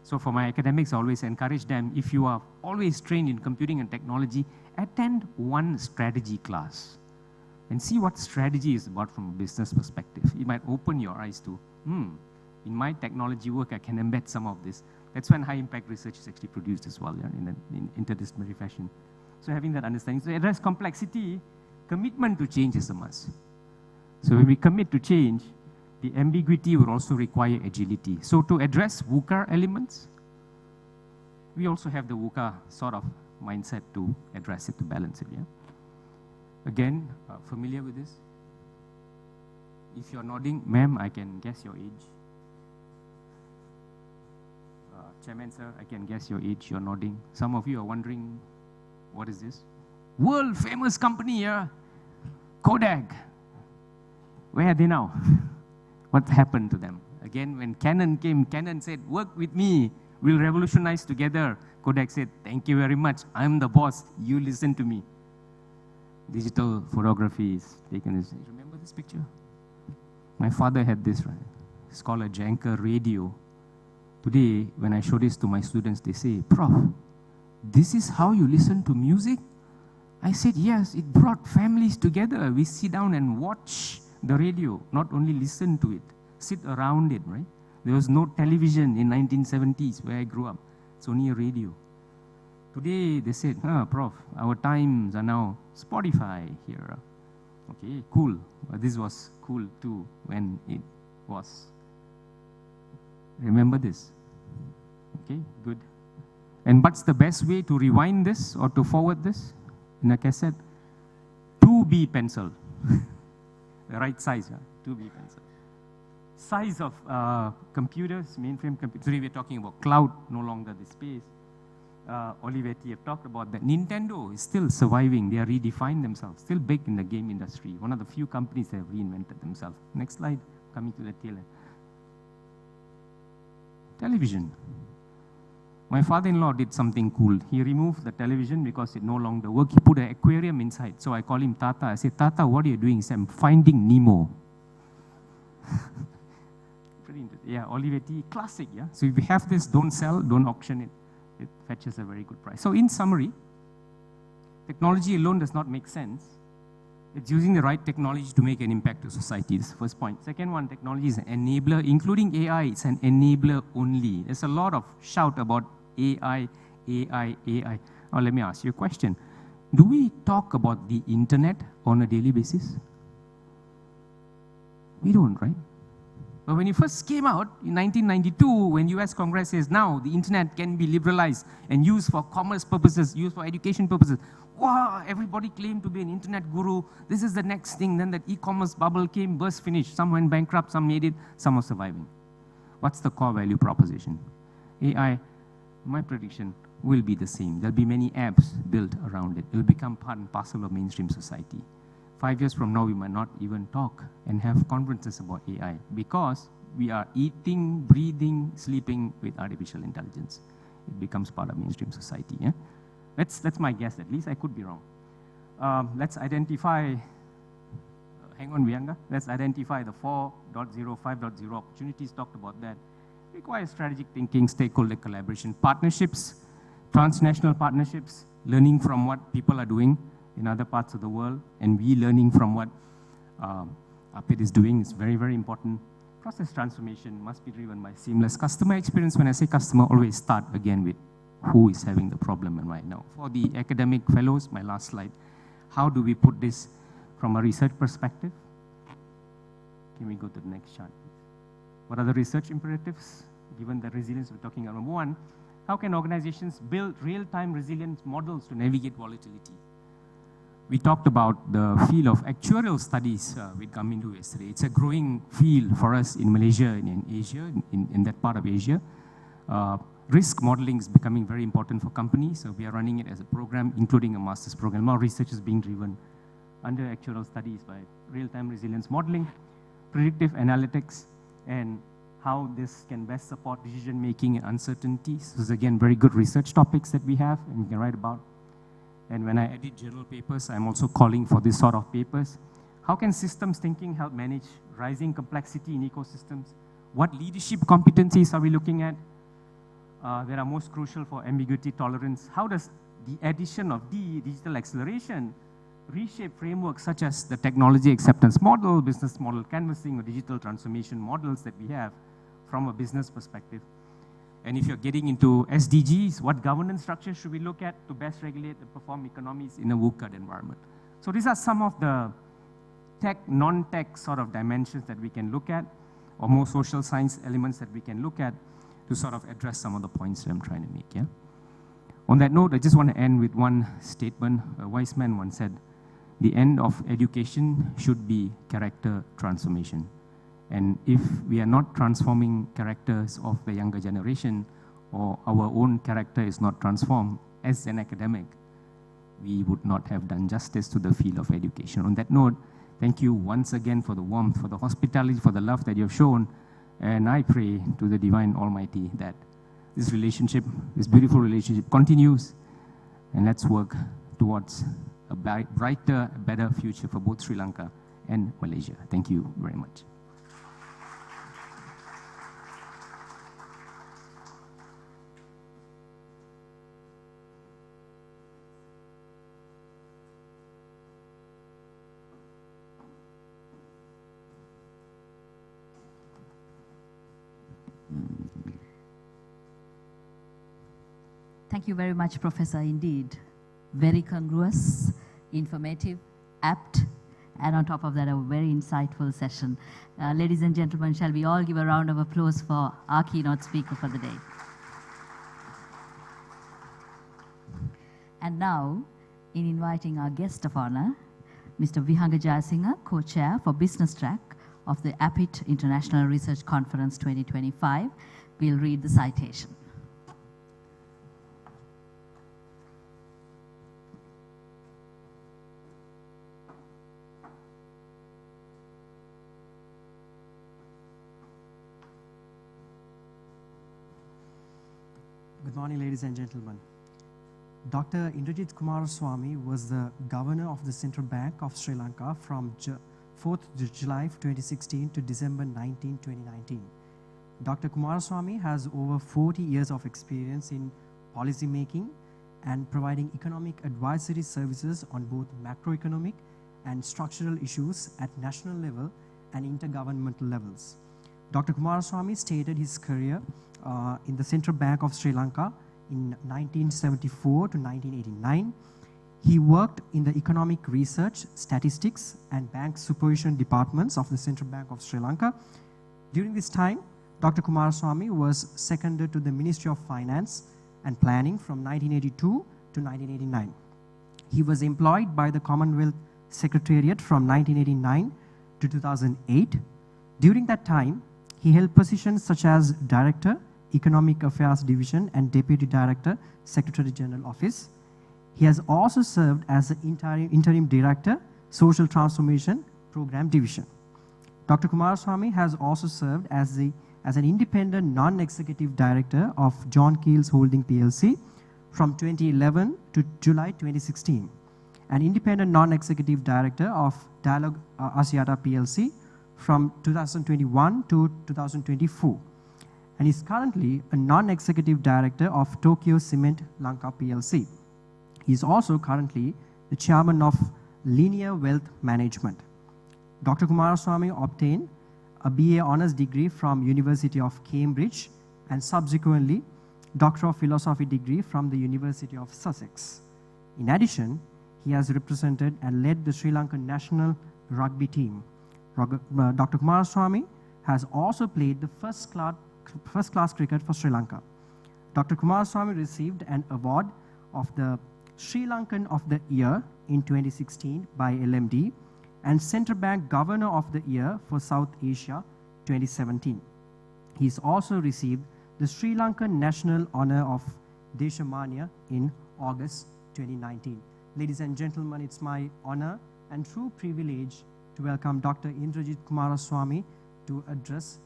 So for my academics, I always encourage them, if you are always trained in computing and technology, attend one strategy class and see what strategy is about from a business perspective. It might open your eyes to, in my technology work, I can embed some of this. That's when high impact research is actually produced as well, yeah, in interdisciplinary fashion. So having that understanding. So address complexity, commitment to change is a must. So when we commit to change, the ambiguity will also require agility. So to address VUCA elements, we also have the VUCA sort of mindset to address it, to balance it, yeah? Again, familiar with this? If you're nodding, ma'am, I can guess your age. Chairman, sir, I can guess your age, you're nodding. Some of you are wondering, what is this? World famous company here, Kodak. Where are they now? What happened to them? Again, when Canon came, Canon said, work with me, we'll revolutionize together. Kodak said, thank you very much, I'm the boss, you listen to me. Digital photography is taken as, remember this picture? My father had this, right? It's called a Janker radio. Today, when I show this to my students, they say, Prof, this is how you listen to music? I said, yes, it brought families together. We sit down and watch the radio, not only listen to it, sit around it, right? There was no television in 1970s where I grew up. It's only a radio. Today, they said, Prof, our times are now Spotify here. Okay, cool. But this was cool too when it was. Remember this. Okay, good. And what's the best way to rewind this or to forward this in a cassette? 2B pencil. The right size, 2B pencil. Size of computers, mainframe computers. Today we're talking about cloud, no longer the space. Olivetti have talked about that. Nintendo is still surviving. They are redefined themselves, still big in the game industry. One of the few companies that have reinvented themselves. Next slide, coming to the tail end. Television. My father-in-law did something cool. He removed the television because it no longer worked. He put an aquarium inside. So I call him Tata. I said, Tata, what are you doing? He said, I'm finding Nemo. Pretty interesting. Yeah, Olivetti, classic, yeah? So if you have this, don't sell, don't auction it. it fetches a very good price. So in summary, technology alone does not make sense. It's using the right technology to make an impact to society. This is the first point. Second one, technology is an enabler, including AI. It's an enabler only. There's a lot of shout about AI, AI, AI. Now let me ask you a question. Do we talk about the internet on a daily basis? We don't, right? But when it first came out in 1992, when US Congress says now the internet can be liberalized and used for commerce purposes, used for education purposes, wow, everybody claimed to be an internet guru. This is the next thing. Then that e-commerce bubble came, burst, finished. Some went bankrupt, some made it, some are surviving. What's the core value proposition? AI, my prediction, will be the same. There'll be many apps built around it. It will become part and parcel of mainstream society. 5 years from now, we might not even talk and have conferences about AI because we are eating, breathing, sleeping with artificial intelligence. It becomes part of mainstream society. Yeah? That's my guess, at least. I could be wrong. Let's identify, hang on, Viyanga. Let's identify the 4.0, 5.0 opportunities. Talked about that. Requires strategic thinking, stakeholder collaboration, partnerships, transnational partnerships, learning from what people are doing in other parts of the world, and we learning from what APIIT is doing is very, very important. Process transformation must be driven by seamless customer experience. When I say customer, always start again with who is having the problem and right now. For the academic fellows, my last slide, how do we put this from a research perspective? Can we go to the next chart, please? What are the research imperatives? Given the resilience we're talking about. Number one, how can organizations build real-time resilience models to navigate volatility? We talked about the field of actuarial studies with Gamindu yesterday. It's a growing field for us in Malaysia and in Asia, in that part of Asia. Risk modeling is becoming very important for companies, so we are running it as a program, including a master's program. More research is being driven under actuarial studies by real-time resilience modeling, predictive analytics, and how this can best support decision-making and uncertainties. This is, again, very good research topics that we have and we can write about. And when I edit journal papers, I'm also calling for this sort of papers. How can systems thinking help manage rising complexity in ecosystems? What leadership competencies are we looking at that are most crucial for ambiguity tolerance? How does the addition of digital acceleration reshape frameworks such as the technology acceptance model, business model canvassing, or digital transformation models that we have from a business perspective? And if you're getting into SDGs, what governance structure should we look at to best regulate and perform economies in a VUCA environment? So these are some of the tech, non-tech sort of dimensions that we can look at, or more social science elements that we can look at to sort of address some of the points that I'm trying to make, yeah? On that note, I just want to end with one statement. A wise man once said, the end of education should be character transformation. And if we are not transforming characters of the younger generation, or our own character is not transformed as an academic, we would not have done justice to the field of education. On that note, thank you once again for the warmth, for the hospitality, for the love that you have shown. And I pray to the Divine Almighty that this relationship, this beautiful relationship continues, and let's work towards a brighter, better future for both Sri Lanka and Malaysia. Thank you very much. Thank you very much, Professor. Indeed, very congruous, informative, apt, and on top of that, a very insightful session. Ladies and gentlemen, shall we all give a round of applause for our keynote speaker for the day? And now, in inviting our guest of honor, Mr. Vihanga Jayasinghe, co-chair for Business Track of the APIIT International Research Conference 2025, will read the citation. Good morning, ladies and gentlemen. Dr. Indrajit Kumaraswamy was the governor of the Central Bank of Sri Lanka from 4th July 2016 to December 19, 2019. Dr. Kumaraswamy has over 40 years of experience in policy making and providing economic advisory services on both macroeconomic and structural issues at national level and intergovernmental levels. Dr. Kumaraswamy started his career in the Central Bank of Sri Lanka in 1974 to 1989. He worked in the economic research, statistics, and bank supervision departments of the Central Bank of Sri Lanka. During this time, Dr. Kumaraswamy was seconded to the Ministry of Finance and Planning from 1982 to 1989. He was employed by the Commonwealth Secretariat from 1989 to 2008. During that time, he held positions such as Director, Economic Affairs Division, and Deputy Director, Secretary General Office. He has also served as the interim Director, Social Transformation Program Division. Dr. Kumaraswamy has also served as an independent non-executive director of John Keells Holding PLC from 2011 to July 2016, an independent non-executive director of Dialogue Asiata PLC from 2021 to 2024, and is currently a non-executive director of Tokyo Cement Lanka PLC. He is also currently the chairman of Linear Wealth Management. Dr. Kumaraswamy obtained a BA Honours degree from University of Cambridge and subsequently Doctor of Philosophy degree from the University of Sussex. In addition, he has represented and led the Sri Lankan national rugby team. Dr. Kumaraswamy has also played the first class cricket for Sri Lanka. Dr. Kumaraswamy received an award of the Sri Lankan of the Year in 2016 by LMD and Central Bank Governor of the Year for South Asia 2017. He's also received the Sri Lankan National Honour of Deshamania in August 2019. Ladies and gentlemen, it's my honor and true privilege to welcome Dr. Indrajit Kumaraswamy to address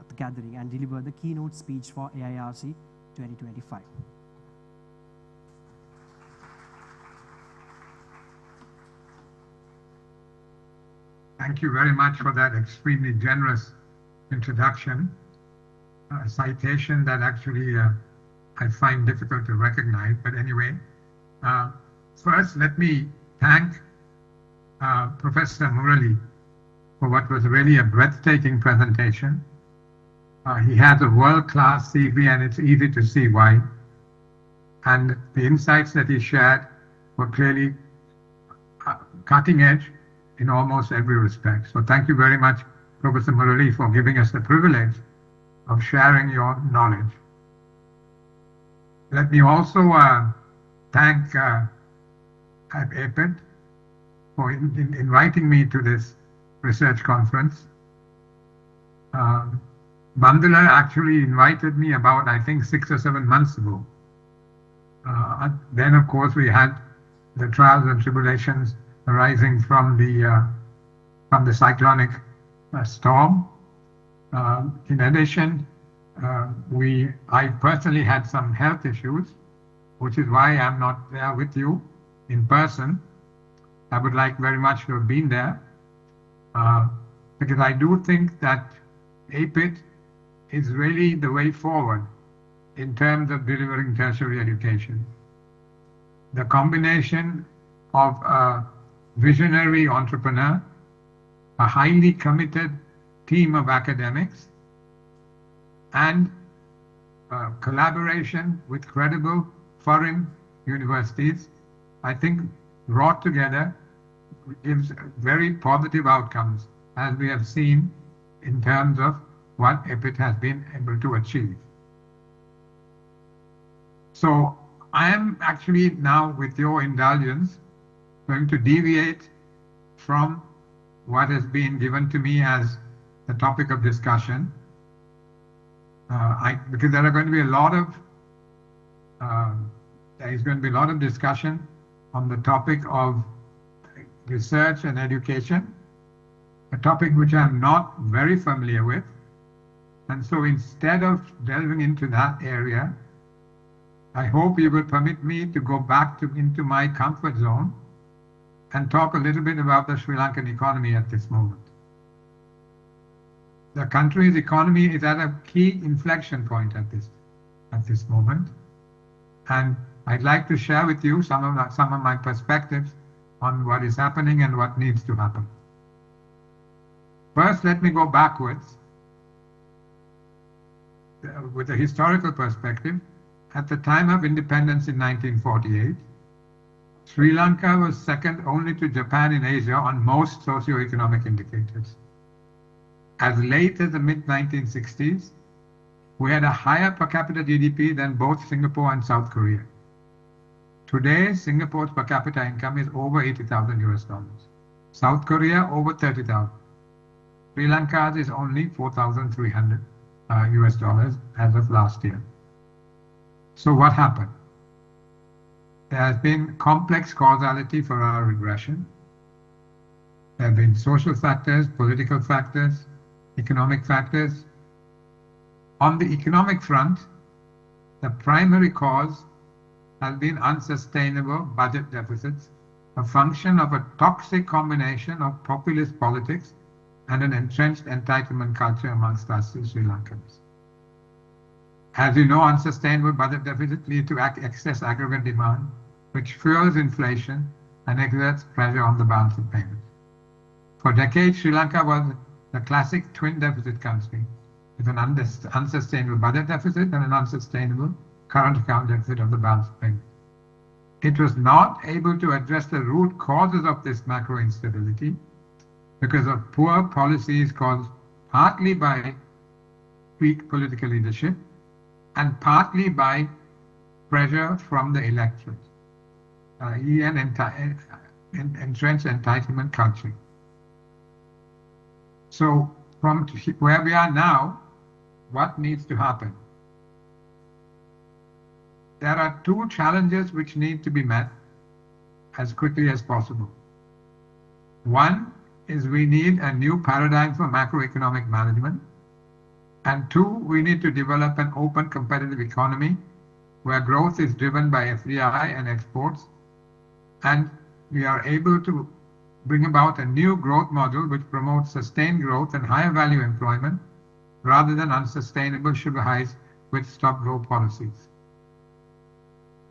the gathering and deliver the keynote speech for AIRC 2025. Thank you very much for that extremely generous introduction, a citation that actually I find difficult to recognize. But anyway, first let me thank Professor Murali for what was really a breathtaking presentation. He has a world-class CV and it's easy to see why. And the insights that he shared were clearly cutting edge in almost every respect. So thank you very much, Professor Murali, for giving us the privilege of sharing your knowledge. Let me also thank APIIT for inviting me to this research conference. Bandula actually invited me about, I think, 6 or 7 months ago. Then, of course, we had the trials and tribulations arising from the cyclonic storm. In addition, I personally had some health issues, which is why I'm not there with you in person. I would like very much to have been there, because I do think that APIIT is really the way forward in terms of delivering tertiary education. The combination of a visionary entrepreneur, a highly committed team of academics, and collaboration with credible foreign universities, I think brought together gives very positive outcomes, as we have seen in terms of what APIIT has been able to achieve. So I am actually now, with your indulgence, going to deviate from what has been given to me as the topic of discussion, because there are going to be a lot of discussion on the topic of research and education, a topic which I'm not very familiar with. And so instead of delving into that area, I hope you will permit me to go back into my comfort zone and talk a little bit about the Sri Lankan economy at this moment. The country's economy is at a key inflection point at this moment. And I'd like to share with you some of my perspectives on what is happening and what needs to happen. First, let me go backwards with a historical perspective. At the time of independence in 1948, Sri Lanka was second only to Japan in Asia on most socio-economic indicators. As late as the mid-1960s, we had a higher per capita GDP than both Singapore and South Korea. Today, Singapore's per capita income is over 80,000 US dollars. South Korea over 30,000. Sri Lanka's is only 4,300 US dollars as of last year. So what happened? There has been complex causality for our regression. There have been social factors, political factors, economic factors. On the economic front, the primary cause has been unsustainable budget deficits, a function of a toxic combination of populist politics and an entrenched entitlement culture amongst us Sri Lankans. As you know, unsustainable budget deficits lead to excess aggregate demand, which fuels inflation and exerts pressure on the balance of payments. For decades, Sri Lanka was the classic twin deficit country, with an unsustainable budget deficit and an unsustainable current account deficit of the balance of payments. It was not able to address the root causes of this macro instability because of poor policies caused partly by weak political leadership and partly by pressure from the electorate, an entrenched entitlement culture. So from where we are now, what needs to happen? There are two challenges which need to be met as quickly as possible. One is we need a new paradigm for macroeconomic management. And two, we need to develop an open competitive economy where growth is driven by FDI and exports, and we are able to bring about a new growth model which promotes sustained growth and higher value employment rather than unsustainable sugar highs with stop-go policies.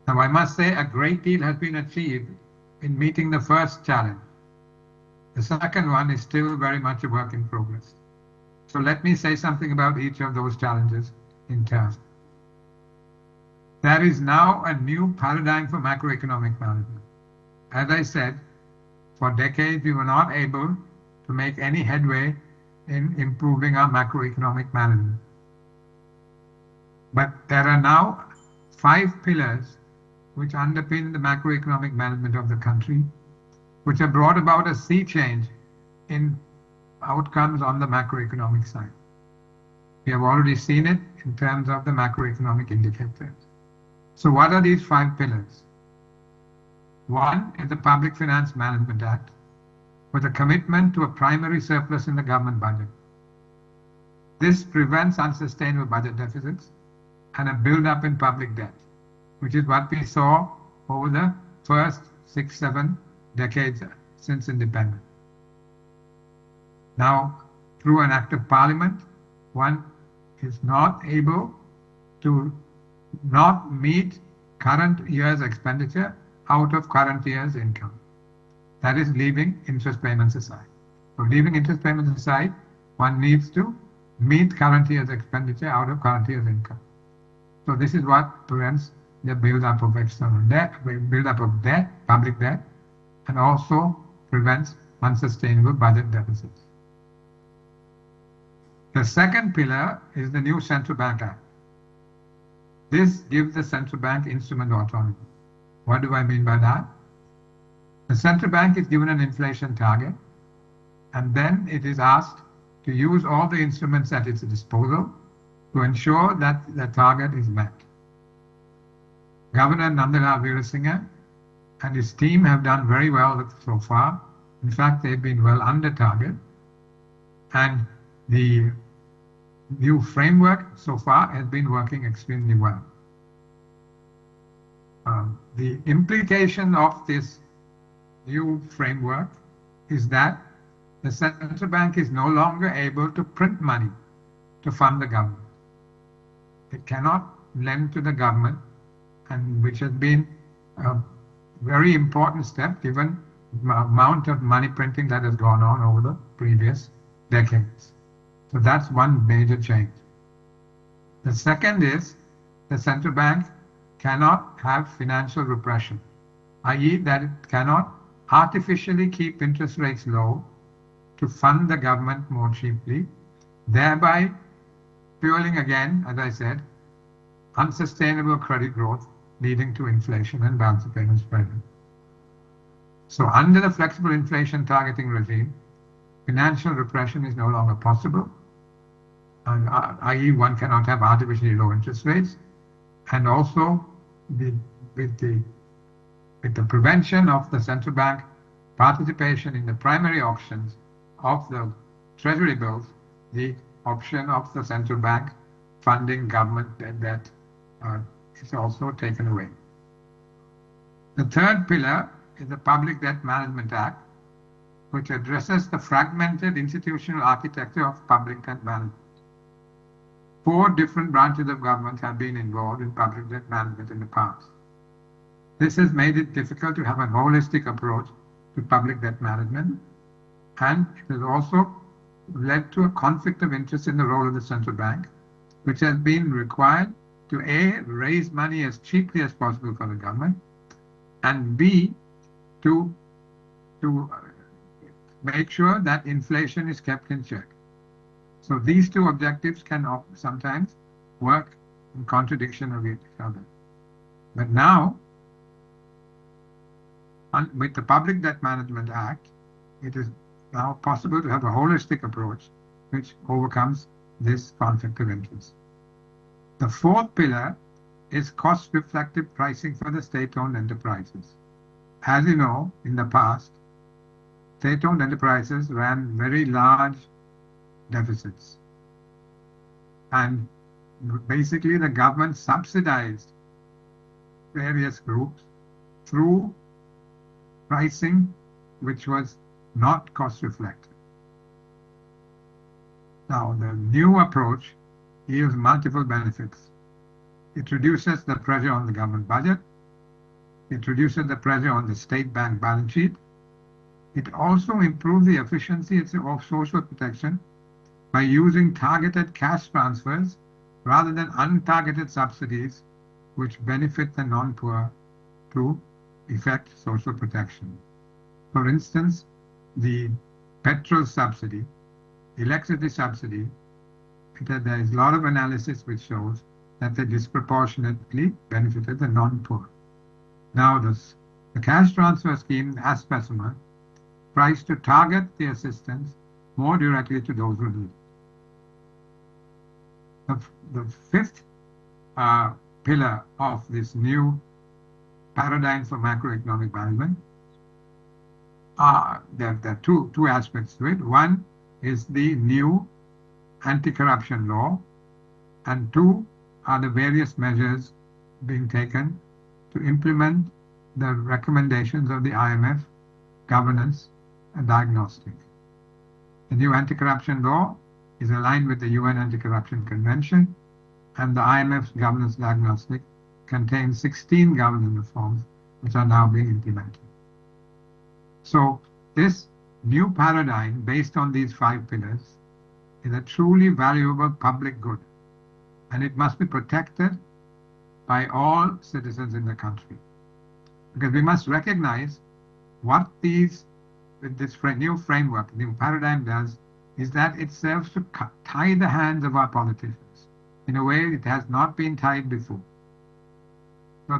Now, I must say a great deal has been achieved in meeting the first challenge. The second one is still very much a work in progress. So let me say something about each of those challenges in turn. There is now a new paradigm for macroeconomic management. As I said, for decades we were not able to make any headway in improving our macroeconomic management. But there are now 5 pillars which underpin the macroeconomic management of the country, which have brought about a sea change in outcomes on the macroeconomic side. We have already seen it in terms of the macroeconomic indicators. So what are these 5 pillars? One is the Public Finance Management Act, with a commitment to a primary surplus in the government budget. This prevents unsustainable budget deficits and a build-up in public debt, which is what we saw over the first 6-7 decades since independence. Now, through an act of parliament, one is not able to not meet current year's expenditure out of current year's income. That is leaving interest payments aside. So leaving interest payments aside, one needs to meet current year's expenditure out of current year's income. So this is what prevents the build-up of external debt, build-up of debt, public debt, and also prevents unsustainable budget deficits. The second pillar is the new Central Bank Act. This gives the central bank instrument autonomy. What do I mean by that? The central bank is given an inflation target, and then it is asked to use all the instruments at its disposal to ensure that the target is met. Governor Nandalal Veerasinghe and his team have done very well so far. In fact, they've been well under target, and the new framework so far has been working extremely well. The implication of this new framework is that the central bank is no longer able to print money to fund the government. It cannot lend to the government and which has been a very important step given the amount of money printing that has gone on over the previous decades. So that's one major change. The second is the central bank cannot have financial repression, i.e. that it cannot artificially keep interest rates low to fund the government more cheaply, thereby fueling again, as I said, unsustainable credit growth leading to inflation and balance of payments pressure. So under the flexible inflation targeting regime, financial repression is no longer possible, and, i.e. one cannot have artificially low interest rates, and also with the prevention of the central bank participation in the primary auctions of the treasury bills, the option of the central bank funding government debt is also taken away. The third pillar is the Public Debt Management Act, which addresses the fragmented institutional architecture of public debt management. 4 different branches of government have been involved in public debt management in the past. This has made it difficult to have a holistic approach to public debt management, and it has also led to a conflict of interest in the role of the central bank, which has been required to A, raise money as cheaply as possible for the government, and B, to make sure that inflation is kept in check. So these 2 objectives can sometimes work in contradiction of each other. But now, with the Public Debt Management Act, it is now possible to have a holistic approach which overcomes this conflict of interest. The 4th pillar is cost-reflective pricing for the state-owned enterprises. As you know, in the past, state-owned enterprises ran very large deficits. And basically the government subsidized various groups through pricing which was not cost-reflective. Now, the new approach yields multiple benefits. It reduces the pressure on the government budget. It reduces the pressure on the state bank balance sheet. It also improves the efficiency of social protection by using targeted cash transfers rather than untargeted subsidies which benefit the non-poor to effect social protection. For instance, the petrol subsidy, electricity subsidy, there is a lot of analysis which shows that they disproportionately benefited the non-poor. Now the cash transfer scheme, as specified, tries to target the assistance more directly to those who need it. The 5th pillar of this new paradigm for macroeconomic management, there are two aspects to it. One is the new anti-corruption law, and 2 are the various measures being taken to implement the recommendations of the IMF governance and diagnostic. The new anti-corruption law is aligned with the UN Anti-Corruption Convention, and the IMF's governance diagnostic contains 16 governance reforms which are now being implemented. So this new paradigm based on these 5 pillars is a truly valuable public good, and it must be protected by all citizens in the country. Because we must recognize what this new framework, new paradigm does, is that it serves to tie the hands of our politicians in a way it has not been tied before. So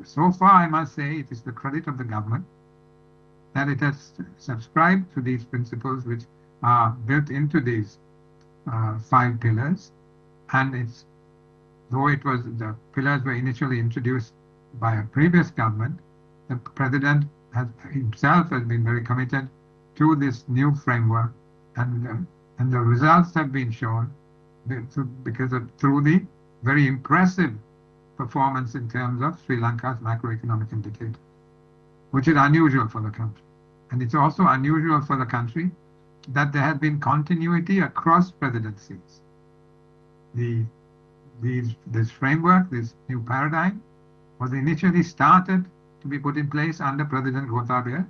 so far I must say it is the credit of the government that it has subscribed to these principles which are built into these 5 pillars, and though the pillars were initially introduced by a previous government, the president himself has been very committed to this new framework, and the results have been shown through the very impressive performance in terms of Sri Lanka's macroeconomic indicators, which is unusual for the country. And it's also unusual for the country that there has been continuity across presidencies. This framework, this new paradigm, was initially started to be put in place under President Gotabaya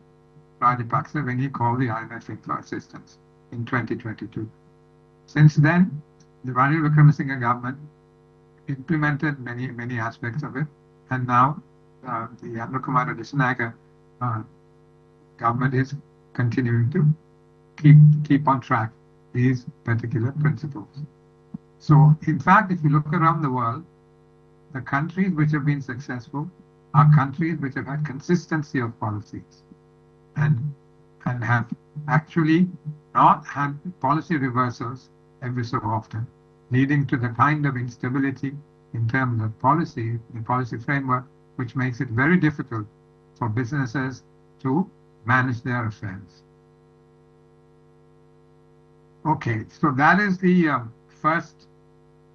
Rajapaksa when he called the IMF for assistance in 2022. Since then, the Ranil Wickremesinghe government implemented many aspects of it, and now the Anukumara Dissanayake government is continuing to keep on track these particular principles. So, in fact, if you look around the world, the countries which have been successful are countries which have had consistency of policies and have actually not had policy reversals every so often, leading to the kind of instability in terms of policy, the policy framework, which makes it very difficult for businesses to manage their affairs. Okay, so that is the first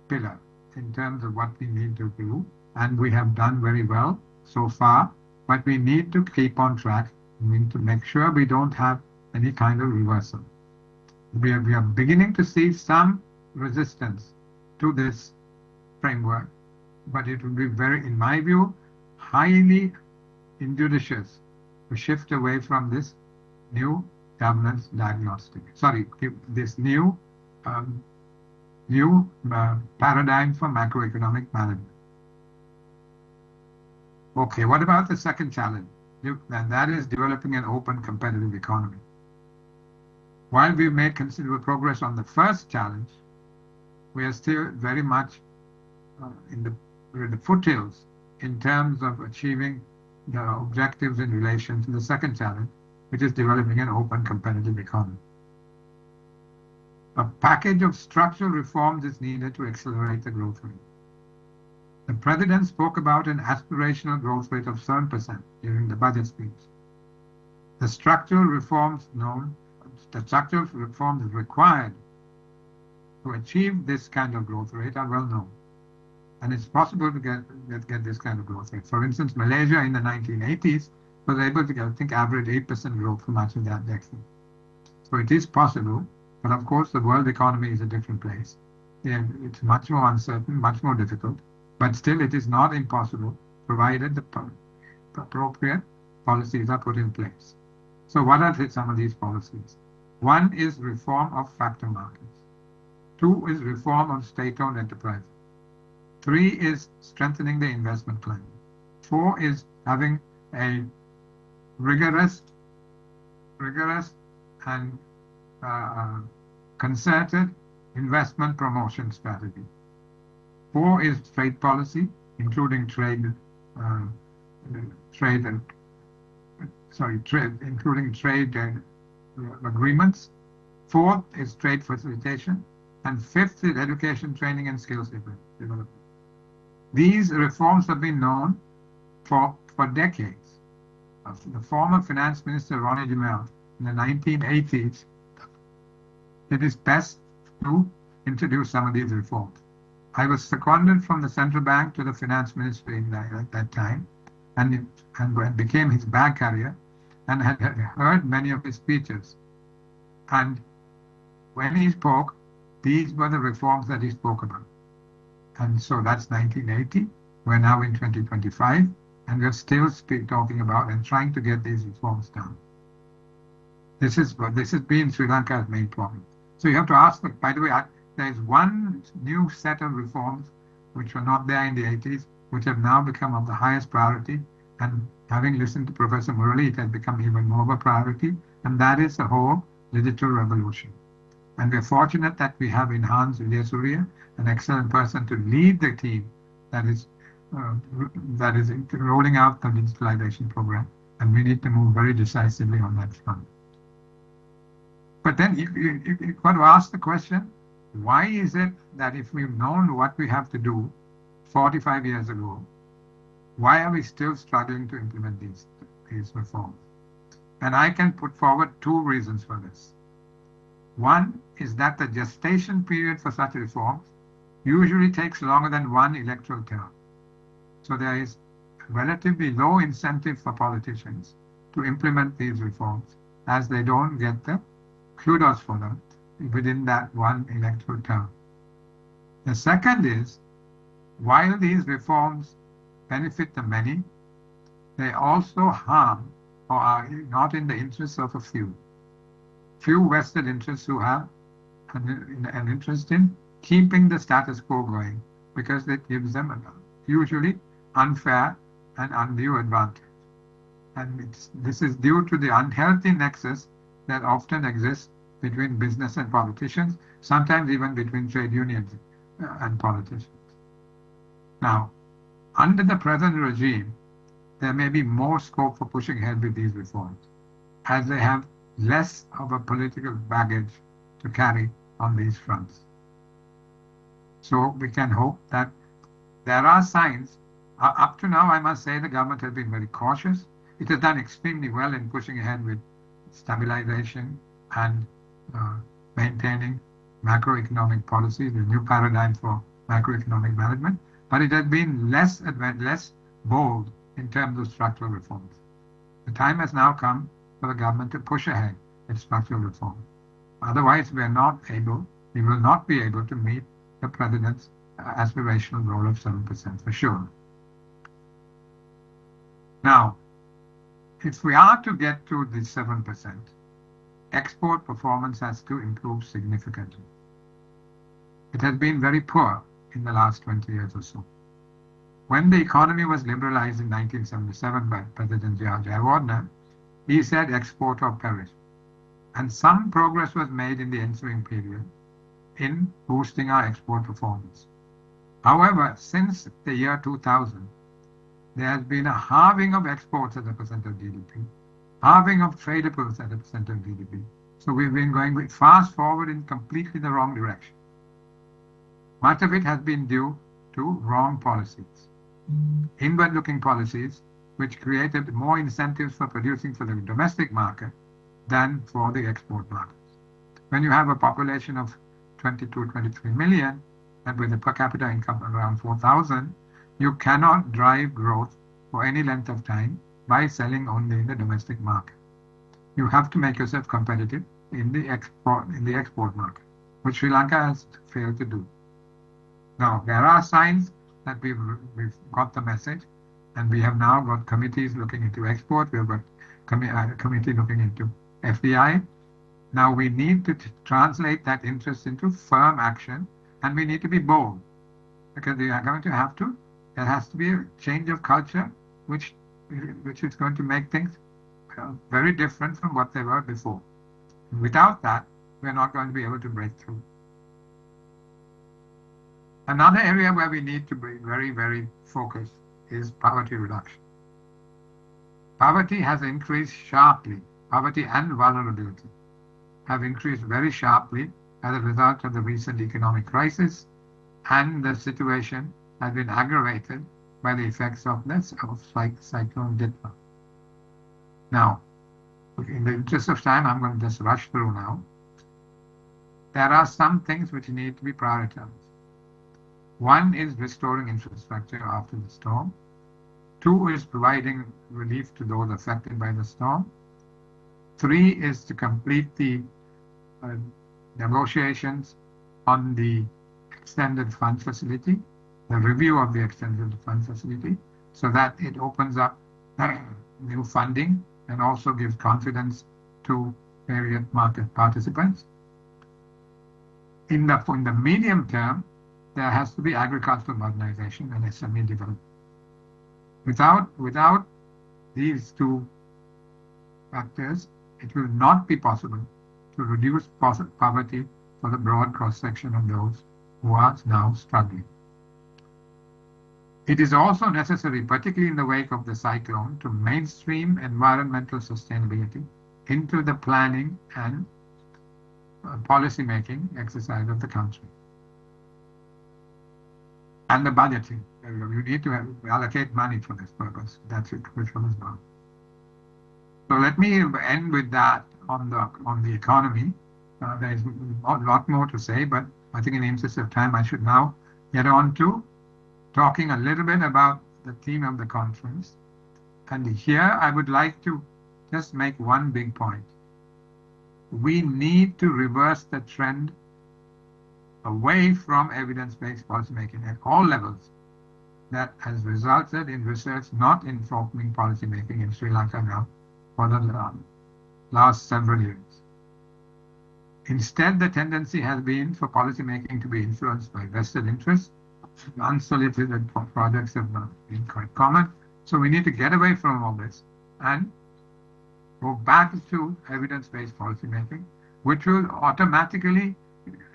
pillar in terms of what we need to do, and we have done very well so far, but we need to keep on track. We need to make sure we don't have any kind of reversal. We are beginning to see some resistance to this framework, but it would be in my view, highly injudicious to shift away from this new governance diagnostic. Sorry, this new paradigm for macroeconomic management. Okay, what about the second challenge? And that is developing an open competitive economy. While we've made considerable progress on the first challenge, we are still very much in the foothills in terms of achieving the objectives in relation to the second challenge, which is developing an open competitive economy. A package of structural reforms is needed to accelerate the growth rate. The President spoke about an aspirational growth rate of 7% during the budget speech. The structural reforms required to achieve this kind of growth rate are well known. And it's possible to get this kind of growth rate. For instance, Malaysia in the 1980s was able to get, I think, average 8% growth for much of that decade. So it is possible, but of course the world economy is a different place. And it's much more uncertain, much more difficult, but still it is not impossible, provided the appropriate policies are put in place. So what are some of these policies? One is reform of factor markets. Two is reform of state-owned enterprises. Three is strengthening the investment climate. Four is having a rigorous and concerted investment promotion strategy. Four is trade policy, including trade agreements. Fourth is trade facilitation, and fifth is education, training, and skills development. These reforms have been known for decades. The former Finance Minister Ronnie Jamel in the 1980s did his best to introduce some of these reforms. I was seconded from the central bank to the finance ministry at that time, and became his bag carrier, and had heard many of his speeches. And when he spoke, these were the reforms that he spoke about. And so that's 1980. We're now in 2025, and we're still talking about and trying to get these reforms done. This has been Sri Lanka's main problem. So you have to ask, by the way, there is one new set of reforms which were not there in the 80s, which have now become of the highest priority. And having listened to Professor Murali, it has become even more of a priority, and that is the whole digital revolution. And we're fortunate that we have in Hans Vijayasuriya, an excellent person to lead the team that is rolling out the digitalization program, and we need to move very decisively on that front. But then you've got to ask the question, why is it that if we've known what we have to do 45 years ago, why are we still struggling to implement these reforms? And I can put forward two reasons for this. One is that the gestation period for such reforms usually takes longer than one electoral term. So there is relatively low incentive for politicians to implement these reforms, as they don't get the kudos for them within that one electoral term. The second is, while these reforms benefit the many, they also harm or are not in the interests of a few. Few vested interests who have an interest in keeping the status quo going because it gives them a usually unfair and undue advantage. And this is due to the unhealthy nexus that often exists between business and politicians, sometimes even between trade unions and politicians. Now, under the present regime, there may be more scope for pushing ahead with these reforms, as they have less of a political baggage to carry on these fronts. So we can hope that there are signs. Up to now, I must say the government has been very cautious. It has done extremely well in pushing ahead with stabilization and maintaining macroeconomic policies, the new paradigm for macroeconomic management, but it has been less bold in terms of structural reforms. The time has now come for the government to push ahead in structural reform. Otherwise, we will not be able to meet the President's aspirational goal of 7% for sure. Now, if we are to get to the 7%, export performance has to improve significantly. It has been very poor in the last 20 years or so. When the economy was liberalized in 1977 by President Jayawardena, he said export or perish. And some progress was made in the ensuing period in boosting our export performance. However, since the year 2000, there has been a halving of exports as a percent of GDP, halving of tradables as a percent of GDP. So we've been going fast forward in completely the wrong direction. Much of it has been due to wrong policies, inward-looking policies, which created more incentives for producing for the domestic market than for the export markets. When you have a population of 22, 23 million, and with a per capita income around 4,000, you cannot drive growth for any length of time by selling only in the domestic market. You have to make yourself competitive in the export market, which Sri Lanka has failed to do. Now, there are signs that we've got the message, and we have now got committees looking into export. We have got a committee looking into FDI. Now we need to translate that interest into firm action, and we need to be bold, because we are going to have to. There has to be a change of culture, which is going to make things very different from what they were before. Without that, we are not going to be able to break through. Another area where we need to be very, very focused is poverty reduction. Poverty has increased sharply. Poverty and vulnerability have increased very sharply as a result of the recent economic crisis, and the situation has been aggravated by the effects of Cyclone Ditma. Now, in the interest of time, I'm going to just rush through now. There are some things which need to be prioritized. One is restoring infrastructure after the storm. Two is providing relief to those affected by the storm. Three is to complete the negotiations on the extended fund facility, the review of the extended fund facility, so that it opens up new funding and also gives confidence to various market participants. In the medium term, there has to be agricultural modernization and SME development. Without these two factors, it will not be possible to reduce poverty for the broad cross-section of those who are now struggling. It is also necessary, particularly in the wake of the cyclone, to mainstream environmental sustainability into the planning and policy-making exercise of the country. And the budgeting. You need to allocate money for this purpose. That's it, which one is done. So let me end with that on the economy. There is a lot more to say, but I think in the interest of time, I should now get on to talking a little bit about the theme of the conference. And here I would like to just make one big point. We need to reverse the trend away from evidence-based policymaking at all levels that has resulted in research not informing policy making in Sri Lanka now for the last several years. Instead, the tendency has been for policy making to be influenced by vested interests. Unsolicited projects have been quite common. So we need to get away from all this and go back to evidence-based policy making, which will automatically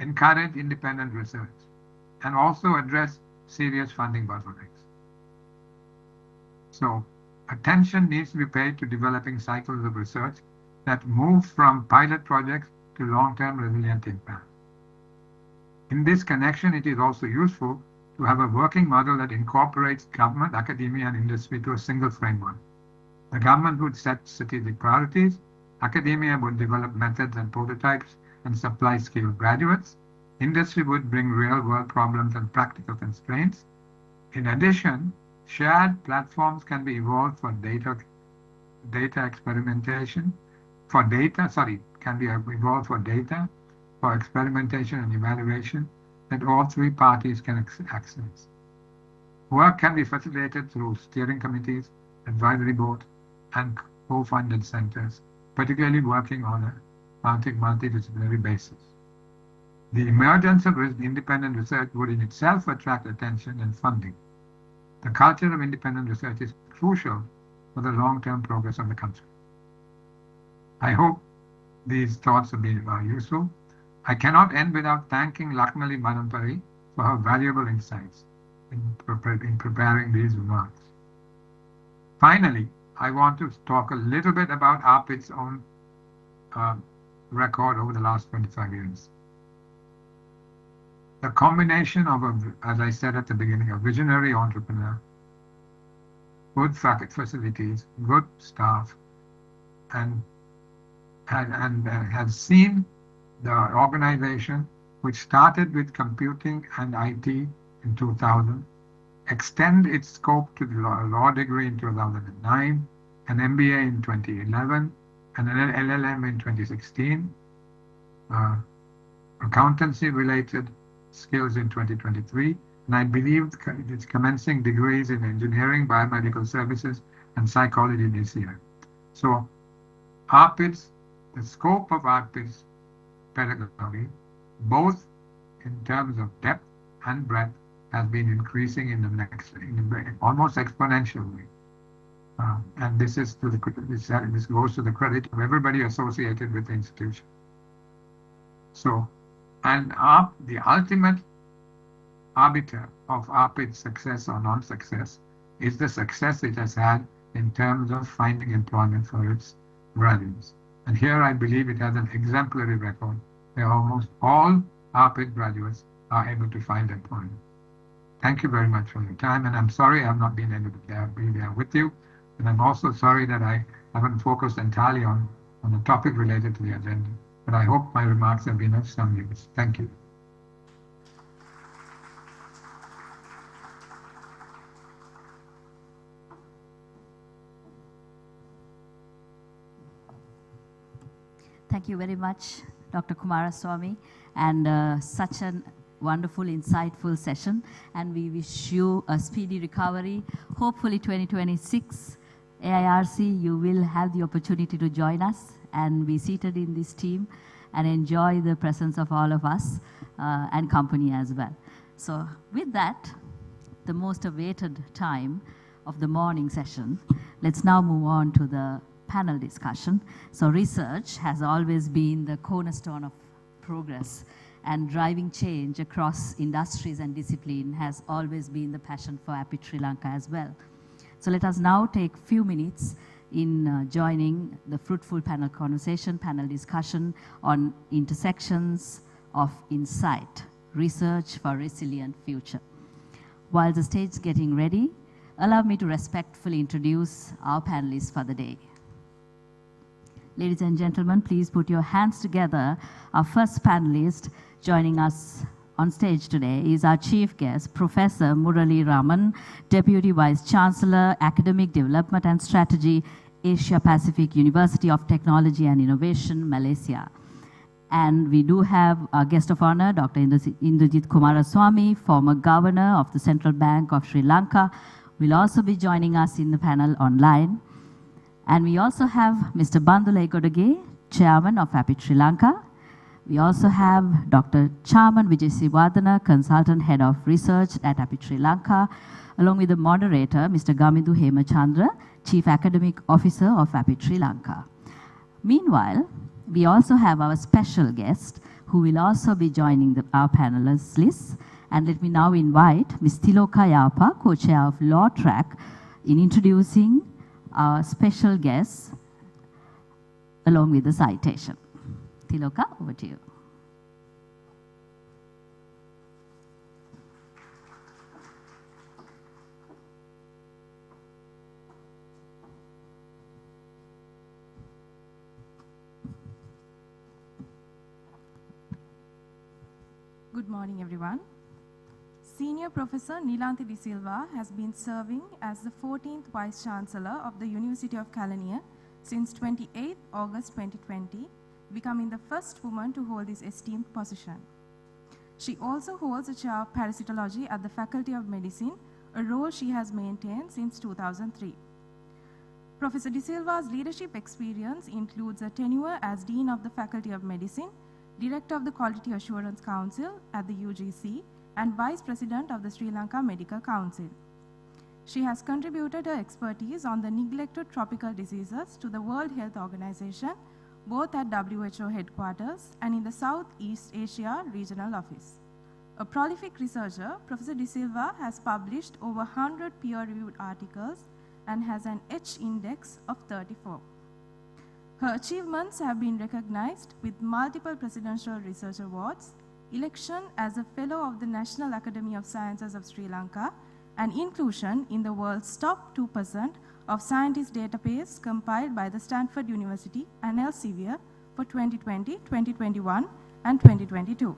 encourage independent research and also address serious funding bottlenecks. So attention needs to be paid to developing cycles of research that move from pilot projects to long-term resilient impact. In this connection, it is also useful to have a working model that incorporates government, academia, and industry to a single framework. The government would set strategic priorities, academia would develop methods and prototypes and supply skilled graduates, industry would bring real-world problems and practical constraints. In addition, shared platforms can be evolved for data experimentation, for experimentation and evaluation that all three parties can access. Work can be facilitated through steering committees, advisory board, and co-funded centers, particularly working on a multidisciplinary basis. The emergence of independent research would in itself attract attention and funding. The culture of independent research is crucial for the long-term progress of the country. I hope these thoughts have been useful. I cannot end without thanking Lakshmali Manampari for her valuable insights in preparing these remarks. Finally, I want to talk a little bit about APIIT's own record over the last 25 years. The combination of, as I said at the beginning, a visionary entrepreneur, good faculty facilities, good staff, and has seen the organization, which started with computing and IT in 2000, extend its scope to the law degree in 2009, an MBA in 2011, and an LLM in 2016, accountancy-related skills in 2023, and I believe it's commencing degrees in engineering, biomedical services, and psychology this year. So APIIT's, the scope of APIIT's pedagogy, both in terms of depth and breadth, has been increasing in almost exponentially. And this is this goes to the credit of everybody associated with the institution. So, and the ultimate arbiter of APIIT's success or non-success is the success it has had in terms of finding employment for its graduates. And here I believe it has an exemplary record where almost all APIIT graduates are able to find employment. Thank you very much for your time, and I'm sorry I've not been able to be there with you. And I'm also sorry that I haven't focused entirely on the topic related to the agenda. But I hope my remarks have been of some use. Thank you. Thank you very much, Dr. Kumaraswamy, and such a wonderful, insightful session. And we wish you a speedy recovery. Hopefully 2026, AIRC, you will have the opportunity to join us and be seated in this team and enjoy the presence of all of us and company as well. So with that, the most awaited time of the morning session, let's now move on to the panel discussion. So research has always been the cornerstone of progress, and driving change across industries and discipline has always been the passion for APIIT Sri Lanka as well. So let us now take a few minutes in joining the fruitful panel discussion on intersections of insight, research for resilient future. While the stage is getting ready, allow me to respectfully introduce our panelists for the day. Ladies and gentlemen, please put your hands together. Our first panelist joining us on stage today is our chief guest, Professor Murali Raman, Deputy Vice Chancellor, Academic Development and Strategy, Asia Pacific University of Technology and Innovation, Malaysia. And we do have our guest of honor, Dr. Indrajit Kumaraswamy, former governor of the Central Bank of Sri Lanka, will also be joining us in the panel online. And we also have Mr. Bandula Ekodage, chairman of APIIT Sri Lanka. We also have Dr. Chaman Vijayasivardhana, consultant head of research at APIIT Sri Lanka, along with the moderator, Mr. Gamindu Hemachandra, chief academic officer of APIIT Sri Lanka. Meanwhile, we also have our special guest who will also be joining our panelists list. And let me now invite Ms. Tiloka Yapa, co-chair of Law Track, in introducing our special guests along with the citation. Tiloka, over to you. Good morning, everyone. Senior Professor Nilanthi De Silva has been serving as the 14th Vice Chancellor of the University of Kelaniya since 28 August 2020, becoming the first woman to hold this esteemed position. She also holds a chair of parasitology at the Faculty of Medicine, a role she has maintained since 2003. Professor De Silva's leadership experience includes a tenure as Dean of the Faculty of Medicine, Director of the Quality Assurance Council at the UGC, and Vice President of the Sri Lanka Medical Council. She has contributed her expertise on the neglected tropical diseases to the World Health Organization, both at WHO headquarters and in the Southeast Asia Regional Office. A prolific researcher, Professor De Silva has published over 100 peer-reviewed articles and has an H index of 34. Her achievements have been recognized with multiple Presidential Research Awards, election as a Fellow of the National Academy of Sciences of Sri Lanka, and inclusion in the world's top 2% of scientists database compiled by the Stanford University and Elsevier for 2020, 2021, and 2022.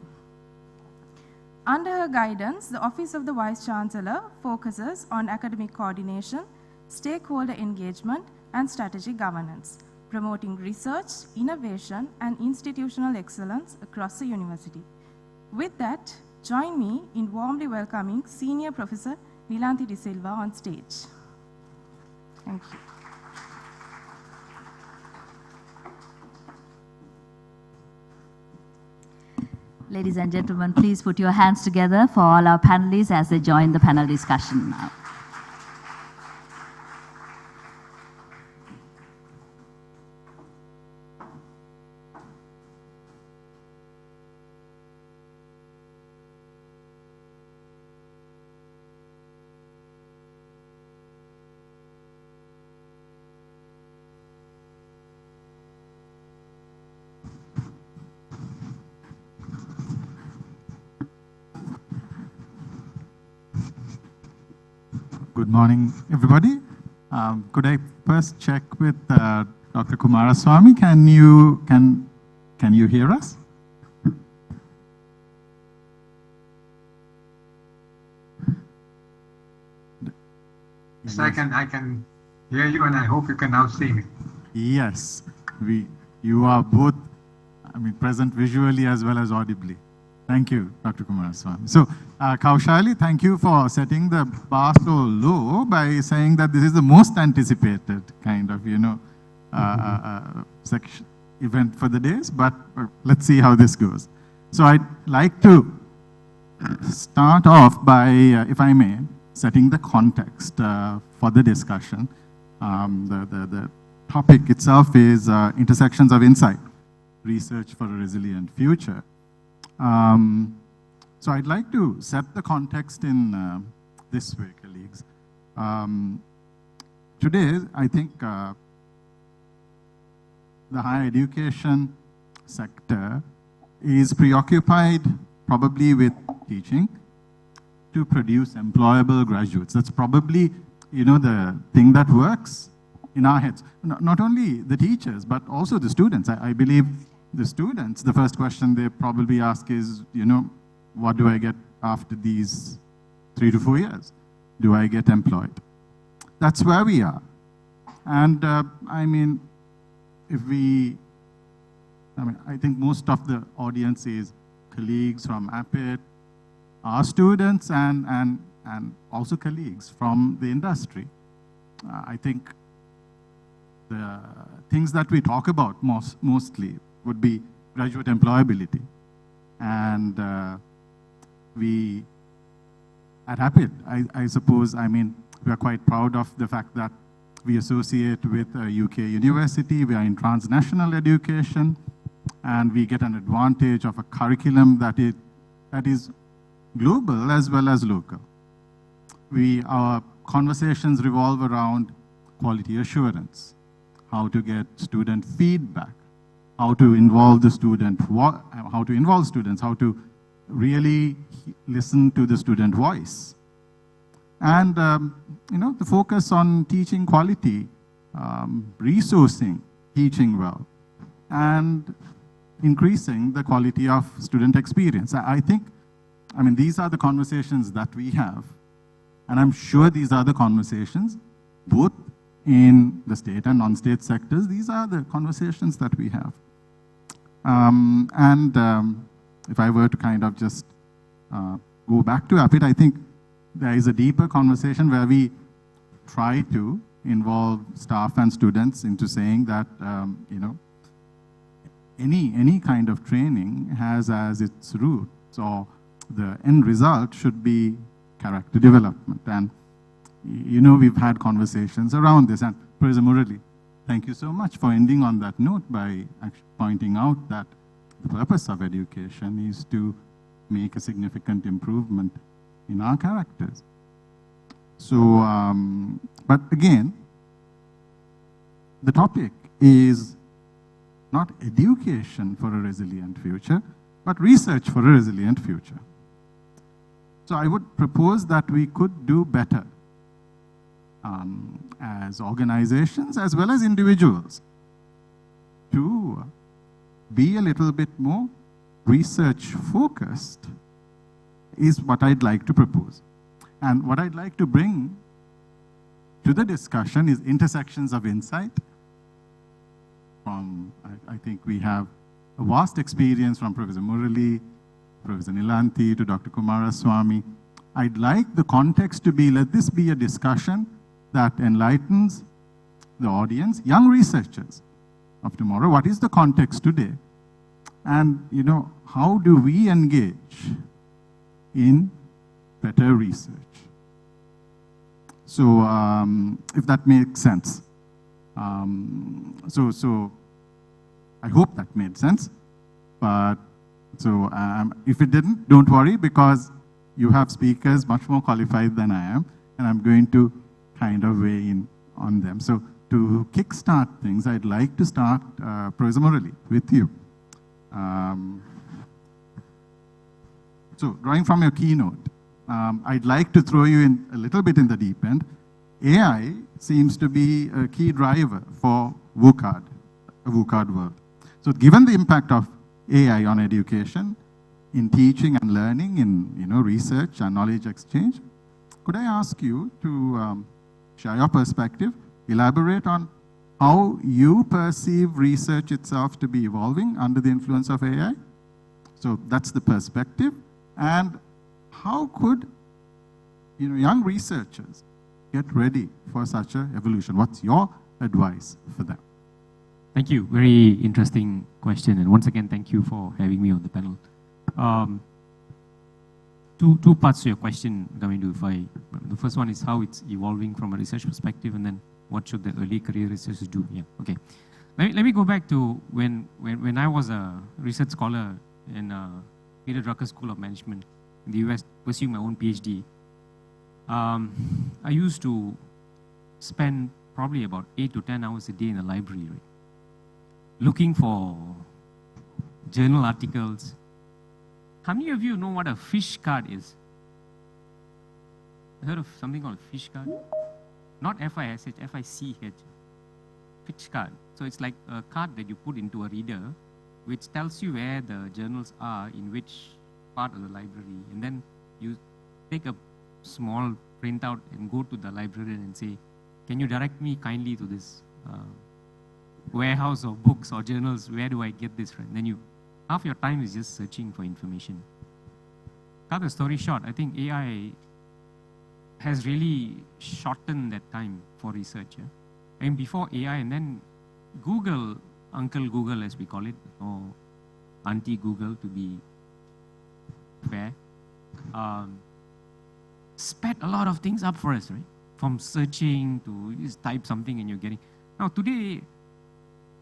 Under her guidance, the Office of the Vice Chancellor focuses on academic coordination, stakeholder engagement, and strategic governance, promoting research, innovation, and institutional excellence across the university. With that, join me in warmly welcoming Senior Professor Nilanthi De Silva on stage. Thank you. Ladies and gentlemen, please put your hands together for all our panelists as they join the panel discussion now. Good morning, everybody. Could I first check with Dr. Kumaraswamy? Can you hear us? Yes, I can hear you, and I hope you can now see me. Yes, you are both, present visually as well as audibly. Thank you, Dr. Kumaraswamy. So, Kaushali, thank you for setting the bar so low by saying that this is the most anticipated kind of, section event for the days, but let's see how this goes. So I'd like to start off by, if I may, setting the context for the discussion. The topic itself is intersections of insight, research for a resilient future. So I'd like to set the context in this way, colleagues. Today, I think the higher education sector is preoccupied probably with teaching to produce employable graduates. That's probably, the thing that works in our heads. Not only the teachers, but also the students. I believe the students, the first question they probably ask is, what do I get after these 3 to 4 years? Do I get employed? That's where we are. And if we I mean, I think most of the audience is colleagues from APIIT, our students, and also colleagues from the industry. I think the things that we talk about mostly would be graduate employability. And we, at APIIT, I suppose, I mean, we are quite proud of the fact that we associate with a UK university, we are in transnational education, and we get an advantage of a curriculum that is global as well as local. Our conversations revolve around quality assurance, how to get student feedback, how to involve the student, how to involve students, how to really listen to the student voice. And, you know, the focus on teaching quality, resourcing, teaching well, and increasing the quality of student experience. I think, I mean, these are the conversations that we have. And I'm sure these are the conversations, both in the state and non-state sectors, these are the conversations that we have. If I were to kind of just go back to APIIT, I think there is a deeper conversation where we try to involve staff and students into saying that, you know, any kind of training has as its root, or the end result should be character development. And, you know, we've had conversations around this. And Professor Murali, thank you so much for ending on that note by actually pointing out that the purpose of education is to make a significant improvement in our characters. So, but again, the topic is not education for a resilient future, but research for a resilient future. So I would propose that we could do better as organizations as well as individuals to be a little bit more research focused is what I'd like to propose. And what I'd like to bring to the discussion is intersections of insight. I think we have a vast experience from Professor Murali, Professor Nilanthi to Dr. Kumaraswamy. I'd like the context to be, let this be a discussion that enlightens the audience, young researchers of tomorrow. What is the context today? And, you know, how do we engage in better research? So, if that makes sense. So I hope that made sense. But so if it didn't, don't worry, because you have speakers much more qualified than I am, and I'm going to kind of weigh in on them. So to kickstart things, I'd like to start, Professor Murali, with you. So drawing from your keynote, I'd like to throw you in a little bit in the deep end. AI seems to be a key driver for VUCAD, a VUCAD world. So given the impact of AI on education, in teaching and learning, in research and knowledge exchange, could I ask you to share your perspective, elaborate on how you perceive research itself to be evolving under the influence of AI? So that's the perspective. And how could young researchers get ready for such an evolution? What's your advice for them? Thank you. Very interesting question. And once again, thank you for having me on the panel. Two parts to your question, Gavindu. The first one is how it's evolving from a research perspective, and then what should the early career researchers do? Yeah, okay. Let me go back to when I was a research scholar in Peter Drucker School of Management in the US, pursuing my own PhD. I used to spend probably about 8 to 10 hours a day in the library, right? Looking for journal articles. How many of you know what a fish card is? Heard of something called a fish card? Not F-I-S-H, F-I-C-H. Fish card. So it's like a card that you put into a reader, which tells you where the journals are in which part of the library. And then you take a small printout and go to the librarian and say, can you direct me kindly to this warehouse of books or journals. Where do I get this from? Then half your time is just searching for information. Cut the story short, I think AI has really shortened that time for research. Yeah? And before AI, and then Google, Uncle Google as we call it, or Auntie Google to be fair, sped a lot of things up for us, right? From searching to just type something and you're getting. Now today,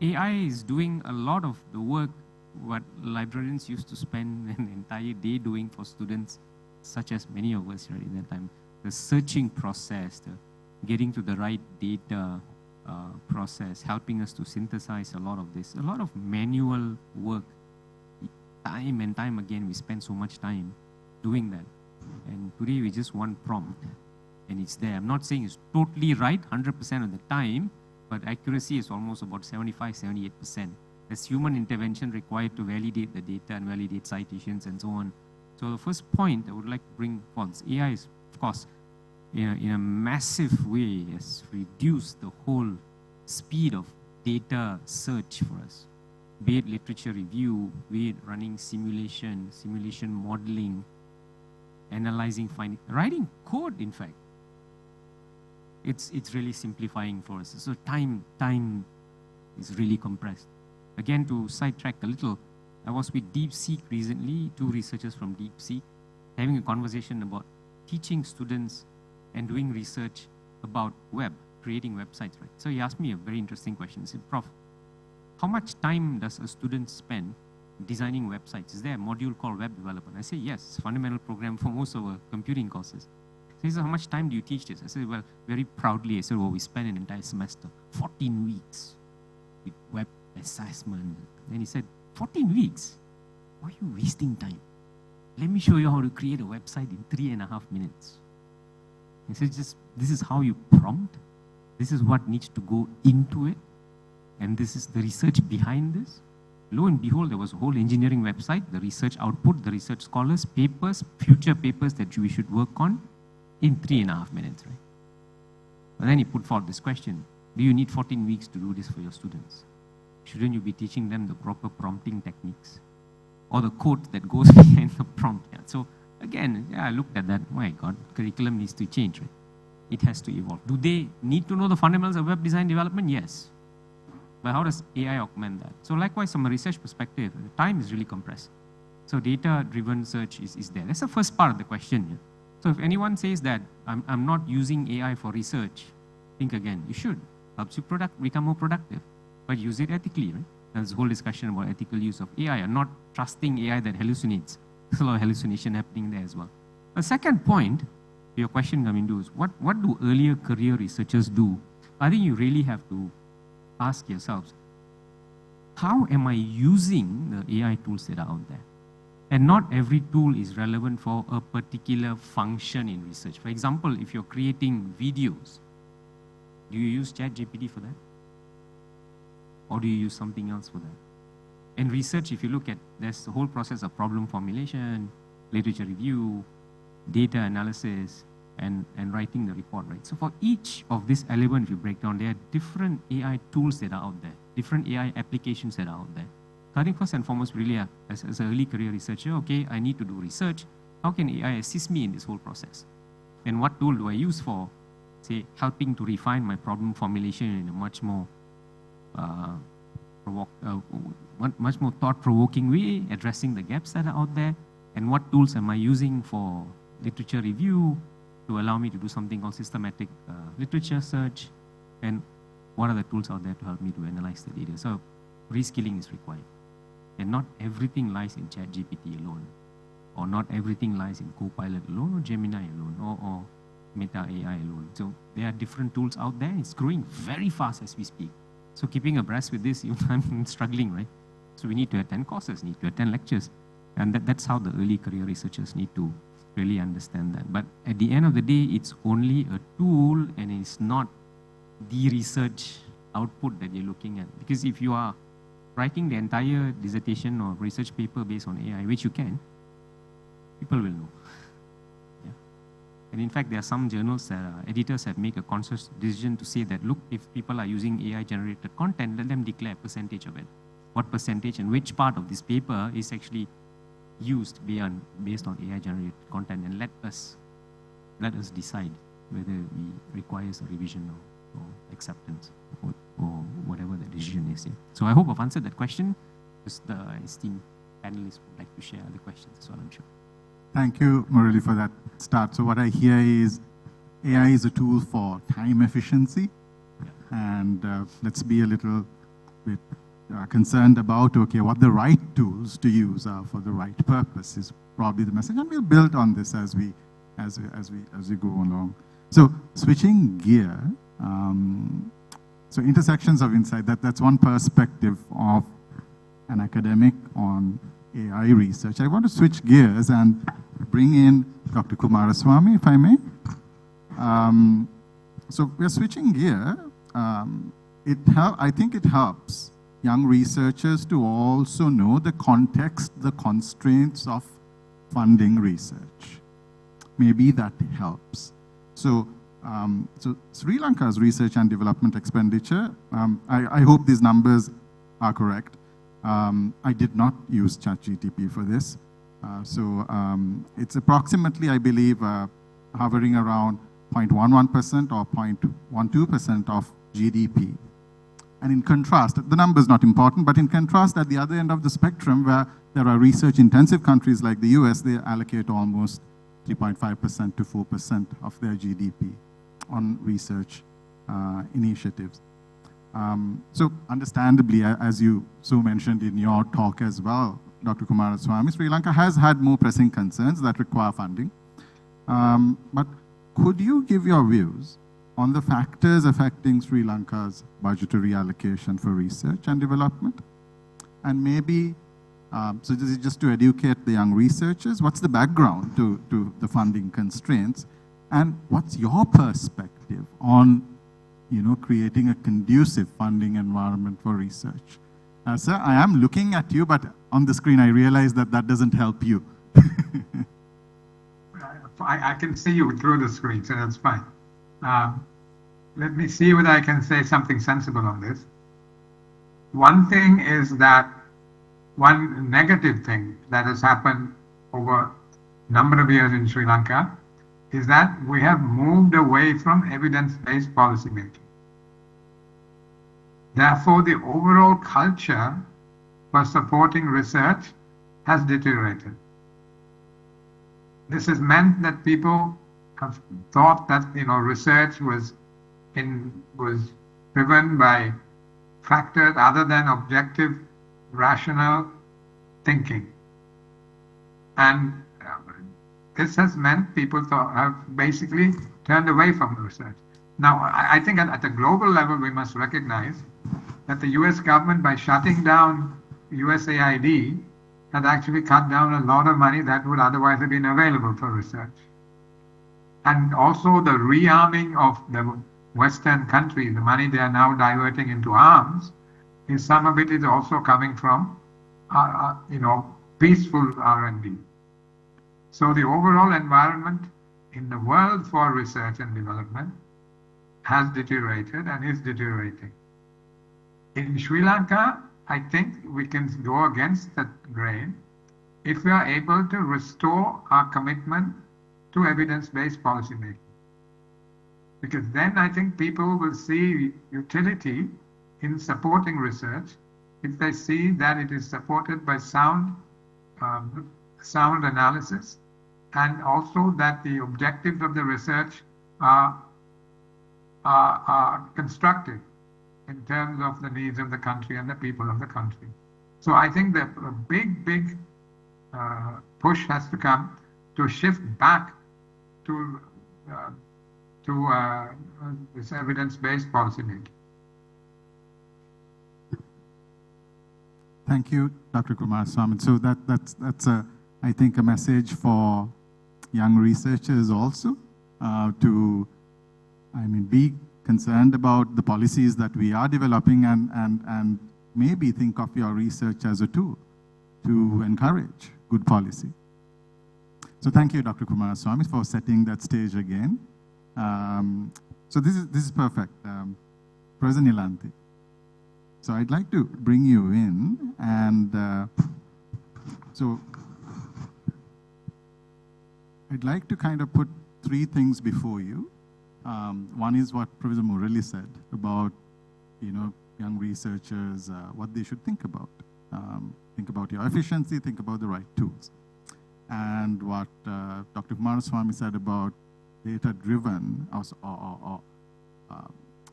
AI is doing a lot of the work what librarians used to spend an entire day doing for students, such as many of us right in that time. The searching process, the getting to the right data process, helping us to synthesize a lot of this, a lot of manual work. Time and time again, we spend so much time doing that. And today we just want prompt and it's there. I'm not saying it's totally right 100% of the time, but accuracy is almost about 75, 78%. There's human intervention required to validate the data and validate citations and so on. So the first point I would like to bring forth, AI is, of course, in a massive way has reduced the whole speed of data search for us. Be it literature review, be it running simulation modeling, analyzing, finding, writing code, in fact. It's really simplifying for us. So time is really compressed. Again, to sidetrack a little, I was with DeepSeek recently, 2 researchers from DeepSeek, having a conversation about teaching students and doing research about web, creating websites, right? So he asked me a very interesting question. He said, Prof, how much time does a student spend designing websites? Is there a module called web development? I say, yes, it's a fundamental program for most of our computing courses. So he said, how much time do you teach this? I said, well, very proudly, I said, well, we spend an entire semester, 14 weeks with web assessment. Then he said, 14 weeks? Why are you wasting time? Let me show you how to create a website in 3.5 minutes. He said, this is how you prompt. This is what needs to go into it. And this is the research behind this. Lo and behold, there was a whole engineering website, the research output, the research scholars, papers, future papers that we should work on in 3.5 minutes, right? And then he put forth this question, do you need 14 weeks to do this for your students? Shouldn't you be teaching them the proper prompting techniques? Or the code that goes behind the prompt? Yeah. So again, yeah, I looked at that, my God, curriculum needs to change, right? It has to evolve. Do they need to know the fundamentals of web design development? Yes. But how does AI augment that? So likewise, from a research perspective, the time is really compressed. So data-driven search is there. That's the first part of the question. Yeah? So if anyone says that I'm not using AI for research, think again. You should. Helps you become more productive. But use it ethically, right? There's a whole discussion about ethical use of AI and not trusting AI that hallucinates. There's a lot of hallucination happening there as well. The second point, your question coming to is, what do earlier career researchers do? I think you really have to ask yourselves, how am I using the AI tools that are out there? And not every tool is relevant for a particular function in research. For example, if you're creating videos, do you use ChatGPT for that? Or do you use something else for that? In research, if you look at, there's the whole process of problem formulation, literature review, data analysis, and writing the report, right? So for each of these elements, if you break down, there are different AI tools that are out there, different AI applications that are out there. So I think first and foremost, really, as an early career researcher, okay, I need to do research. How can AI assist me in this whole process? And what tool do I use for, say, helping to refine my problem formulation in a much more much more thought-provoking way, addressing the gaps that are out there, and what tools am I using for literature review to allow me to do something called systematic literature search, and what are the tools out there to help me to analyze the data. So reskilling is required. And not everything lies in ChatGPT alone, or not everything lies in Copilot alone, or Gemini alone, or Meta AI alone. So there are different tools out there. It's growing very fast as we speak. So keeping abreast with this, I'm struggling, right? So we need to attend courses, need to attend lectures. And that's how the early career researchers need to really understand that. But at the end of the day, it's only a tool and it's not the research output that you're looking at. Because if you are writing the entire dissertation or research paper based on AI, which you can, people will know. Yeah. And in fact, there are some journals that editors have made a conscious decision to say that, look, if people are using AI-generated content, let them declare a percentage of it. What percentage and which part of this paper is actually used based on AI-generated content, and let us decide whether we requires a revision or acceptance or whatever the decision is. Yeah. So I hope I've answered that question. Just the esteemed panelists would like to share other questions as well, I'm sure. Thank you, Murali, for that start. So what I hear is AI is a tool for time efficiency, and let's be a little bit concerned about, okay, what the right tools to use are for the right purpose is probably the message, and we'll build on this as we go along. So switching gear, so intersections of insight, that's one perspective of an academic on AI research. I want to switch gears and bring in Dr. Kumaraswamy, if I may. So we're switching gear. I think it helps young researchers to also know the context, the constraints of funding research. Maybe that helps. So, so Sri Lanka's research and development expenditure, I hope these numbers are correct. I did not use ChatGPT for this. So it's approximately, I believe, hovering around 0.11% or 0.12% of GDP. And in contrast, the number is not important, but in contrast, at the other end of the spectrum, where there are research-intensive countries like the US, they allocate almost 3.5% to 4% of their GDP on research initiatives. So understandably, as you so mentioned in your talk as well, Dr. Kumaraswamy, Sri Lanka has had more pressing concerns that require funding. But could you give your views on the factors affecting Sri Lanka's budgetary allocation for research and development? And maybe, so this is just to educate the young researchers, what's the background to the funding constraints? And what's your perspective on creating a conducive funding environment for research? Sir, I am looking at you, but on the screen I realize that doesn't help you. I can see you through the screen, so that's fine. Let me see whether I can say something sensible on this. One thing is that one negative thing that has happened over a number of years in Sri Lanka is that we have moved away from evidence-based policymaking. Therefore, the overall culture for supporting research has deteriorated. This has meant that people have thought that research was driven by factors other than objective, rational thinking, and this has meant people have basically turned away from research. Now, I think at a global level, we must recognize that the US government, by shutting down USAID, had actually cut down a lot of money that would otherwise have been available for research. And also the rearming of the Western countries, the money they are now diverting into arms, some of it is also coming from, peaceful R&D. So the overall environment in the world for research and development has deteriorated and is deteriorating. In Sri Lanka, I think we can go against that grain if we are able to restore our commitment to evidence-based policymaking. Because then I think people will see utility in supporting research if they see that it is supported by sound analysis, and also that the objectives of the research are constructive in terms of the needs of the country and the people of the country. So I think that a big push has to come to shift back to this evidence-based policymaking. Thank you, Dr. Kumaraswamy. So that's I think a message for young researchers also to, be concerned about the policies that we are developing and maybe think of your research as a tool to encourage good policy. So thank you, Dr. Kumaraswamy, for setting that stage again. So this is perfect. Professor Nilanthi. So I'd like to bring you in, and so I'd like to kind of put three things before you. One is what Professor Murali said about, young researchers, what they should think about. Think about your efficiency, think about the right tools. And what Dr. Kumaraswamy said about data-driven or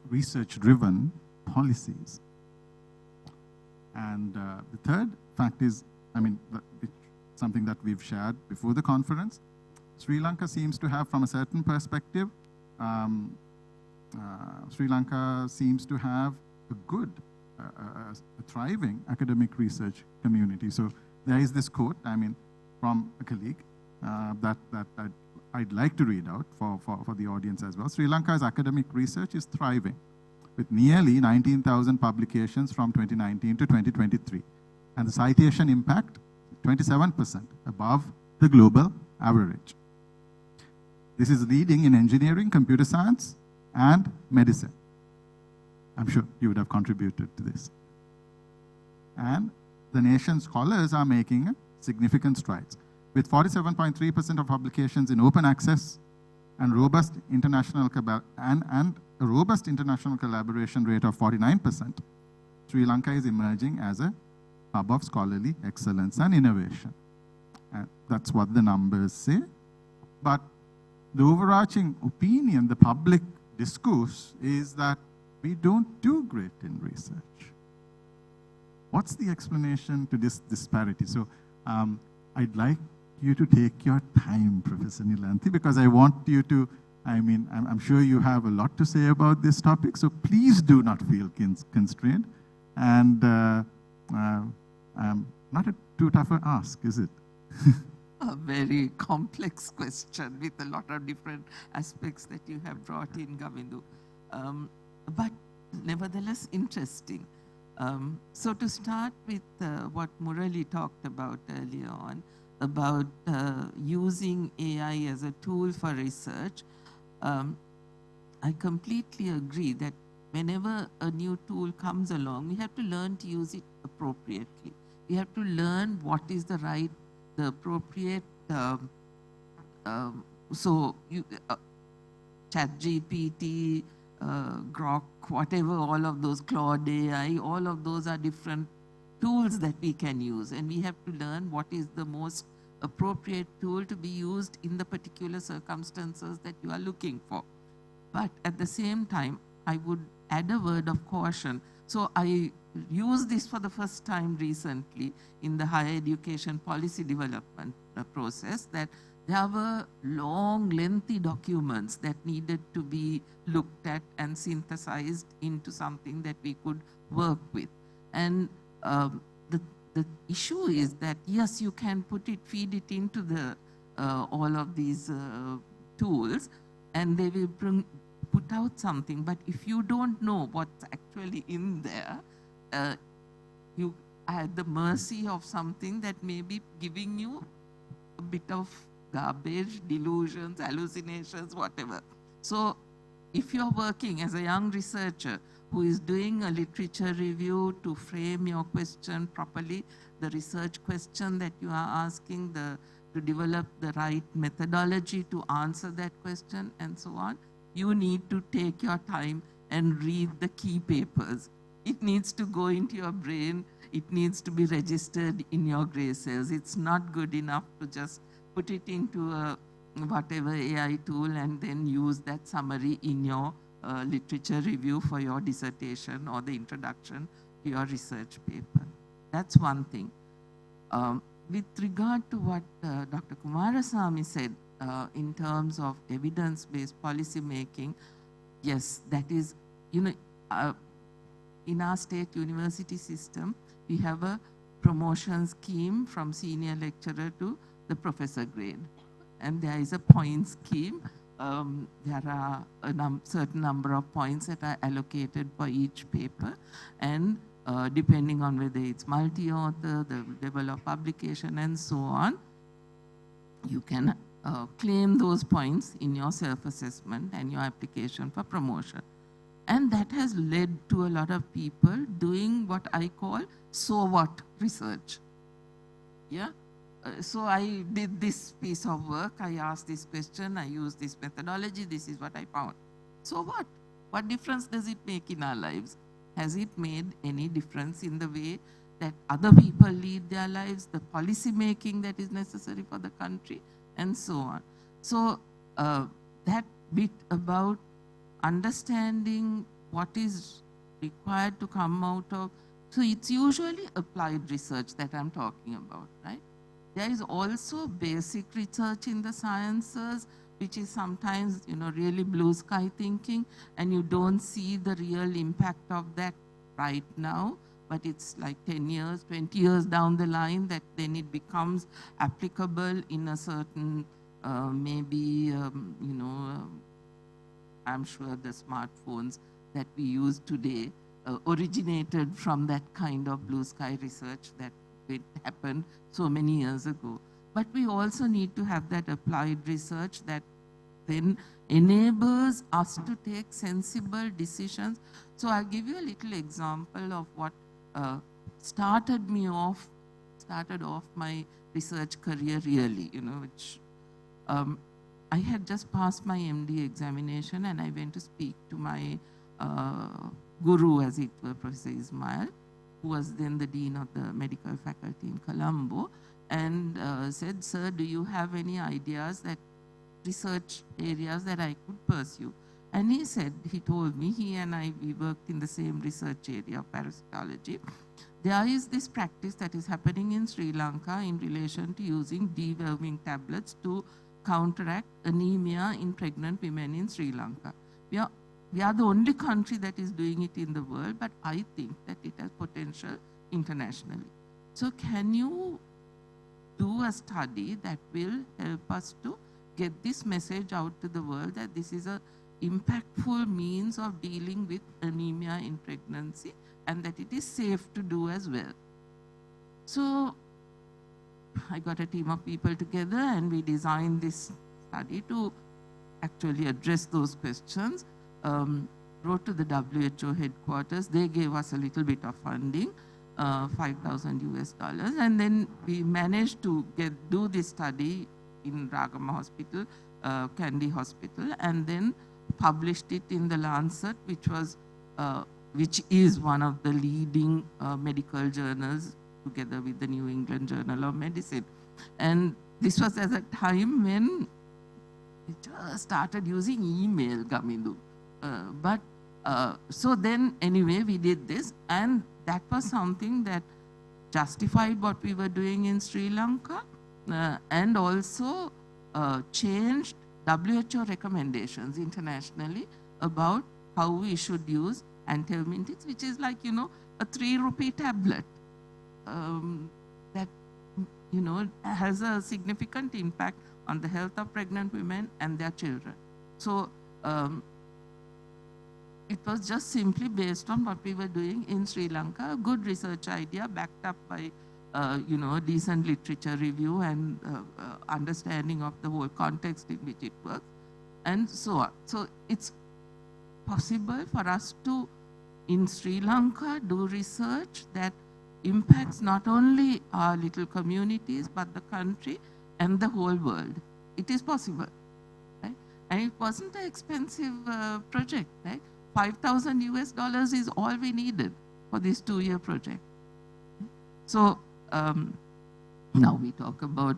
research-driven policies. And the third fact is, something that we've shared before the conference, Sri Lanka seems to have, from a certain perspective, Sri Lanka seems to have a good, a thriving academic research community. So there is this quote, from a colleague that I'd like to read out for the audience as well. Sri Lanka's academic research is thriving, with nearly 19,000 publications from 2019 to 2023. And the citation impact, 27% above the global average. This is leading in engineering, computer science, and medicine. I'm sure you would have contributed to this. And the nation's scholars are making significant strides, with 47.3% of publications in open access and robust international a robust international collaboration rate of 49%. Sri Lanka is emerging as a hub of scholarly excellence and innovation. And that's what the numbers say. But the overarching opinion, the public discourse, is that we don't do great in research. What's the explanation to this disparity? So I'd like you to take your time, Professor Nilanthi, because I want you to, I'm sure you have a lot to say about this topic, so please do not feel constrained. And not a too tough an ask, is it? A very complex question with a lot of different aspects that you have brought in, Govindu. But nevertheless interesting. So to start with what Murali talked about earlier on, about using AI as a tool for research, I completely agree that whenever a new tool comes along, we have to learn to use it appropriately. We have to learn what is the appropriate, ChatGPT, Grok, whatever, all of those, Claude AI, all of those are different tools that we can use, and we have to learn what is the most appropriate tool to be used in the particular circumstances that you are looking for. But at the same time, I would add a word of caution. So I used this for the first time recently in the higher education policy development process, that there were long, lengthy documents that needed to be looked at and synthesized into something that we could work with. And the issue is that, yes, you can feed it into the all of these tools, and they will put out something. But if you don't know what's actually in there, you are at the mercy of something that may be giving you a bit of garbage, delusions, hallucinations, whatever. So if you're working as a young researcher who is doing a literature review to frame your question properly, the research question that you are asking, to develop the right methodology to answer that question, and so on, you need to take your time and read the key papers. It needs to go into your brain. It needs to be registered in your gray cells. It's not good enough to just put it into a whatever AI tool and then use that summary in your literature review for your dissertation or the introduction to your research paper. That's one thing. With regard to what Dr. Kumaraswamy said in terms of evidence-based policy making, yes, that is, in our state university system, we have a promotion scheme from senior lecturer to the professor grade. And there is a point scheme. There are a certain number of points that are allocated for each paper. And depending on whether it's multi-author, the level of publication, and so on, you can claim those points in your self-assessment and your application for promotion. And that has led to a lot of people doing what I call so what research. Yeah. So I did this piece of work, I asked this question, I used this methodology, this is what I found. So what? What difference does it make in our lives? Has it made any difference in the way that other people lead their lives, the policy making that is necessary for the country, and so on? So that bit about understanding what is required to come out of, so it's usually applied research that I'm talking about, right? There is also basic research in the sciences, which is sometimes, really blue sky thinking, and you don't see the real impact of that right now, but it's like 10 years, 20 years down the line that then it becomes applicable in a certain, maybe, I'm sure the smartphones that we use today originated from that kind of blue sky research that it happened so many years ago. But we also need to have that applied research that then enables us to take sensible decisions. So I'll give you a little example of what started off my research career really, which I had just passed my MD examination and I went to speak to my guru, as it were, Professor Ismail, who was then the Dean of the Medical Faculty in Colombo, and said, "Sir, do you have any ideas that research areas that I could pursue?" And he said, he told me, he and I, we worked in the same research area of parasitology. There is this practice that is happening in Sri Lanka in relation to using deworming tablets to counteract anemia in pregnant women in Sri Lanka. We are the only country that is doing it in the world, but I think that it has potential internationally. So can you do a study that will help us to get this message out to the world that this is a impactful means of dealing with anemia in pregnancy and that it is safe to do as well? So I got a team of people together and we designed this study to actually address those questions. Wrote to the WHO headquarters. They gave us a little bit of funding, $5,000 US, and then we managed to do this study in Ragama Hospital, Kandy Hospital, and then published it in the Lancet, which is one of the leading medical journals, together with the New England Journal of Medicine. And this was at a time when we just started using email, Gamindu. So then anyway, we did this, and that was something that justified what we were doing in Sri Lanka, and also changed WHO recommendations internationally about how we should use antelmintics, which is like, a 3 rupee tablet that, has a significant impact on the health of pregnant women and their children. So it was just simply based on what we were doing in Sri Lanka, a good research idea backed up by, decent literature review and understanding of the whole context in which it works, and so on. So it's possible for us to, in Sri Lanka, do research that impacts not only our little communities, but the country and the whole world. It is possible, right? And it wasn't an expensive project, right? $5,000 US is all we needed for this 2-year project. So now we talk about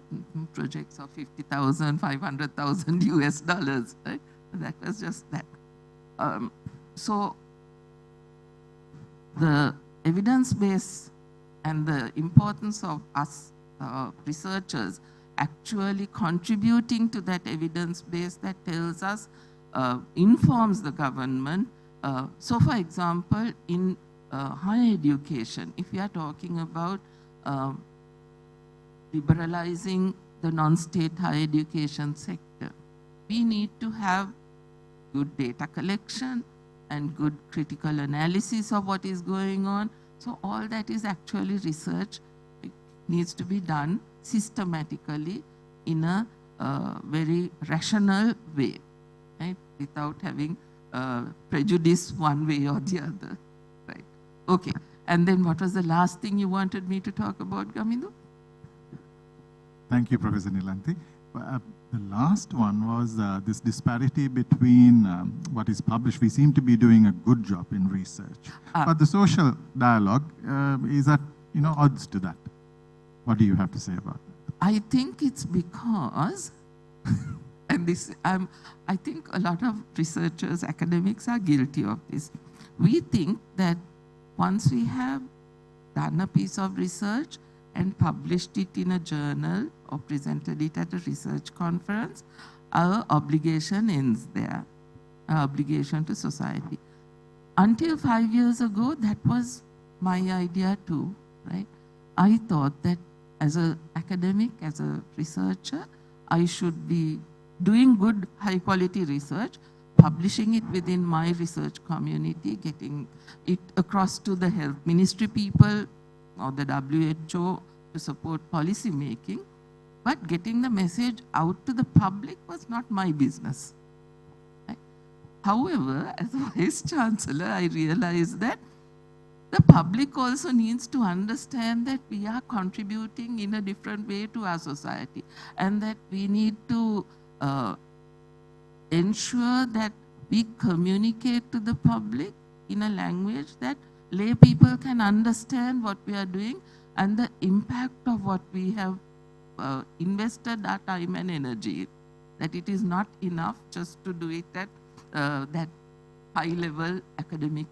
projects of $50,000, $500,000 US, right? That was just that. So the evidence base and the importance of us researchers actually contributing to that evidence base that tells us, informs the government. So for example, in higher education, if we are talking about liberalizing the non-state higher education sector, we need to have good data collection and good critical analysis of what is going on. So all that is actually research. It needs to be done systematically in a very rational way, right? Without having prejudice one way or the other, right? Okay. And then what was the last thing you wanted me to talk about, Gamindu? Thank you, Professor Nilanthi. The last one was this disparity between what is published. We seem to be doing a good job in research. But the social dialogue is at odds to that. What do you have to say about that? I think it's because, and this, I think a lot of researchers, academics are guilty of this. We think that once we have done a piece of research and published it in a journal or presented it at a research conference, our obligation ends there, our obligation to society. Until 5 years ago, that was my idea too, right? I thought that as an academic, as a researcher, I should be doing good, high-quality research, publishing it within my research community, getting it across to the health ministry people or the WHO to support policy making, but getting the message out to the public was not my business. Right? However, as a Vice Chancellor, I realized that the public also needs to understand that we are contributing in a different way to our society, and that we need to ensure that we communicate to the public in a language that lay people can understand what we are doing and the impact of what we have invested our time and energy in. That it is not enough just to do it at that high-level academic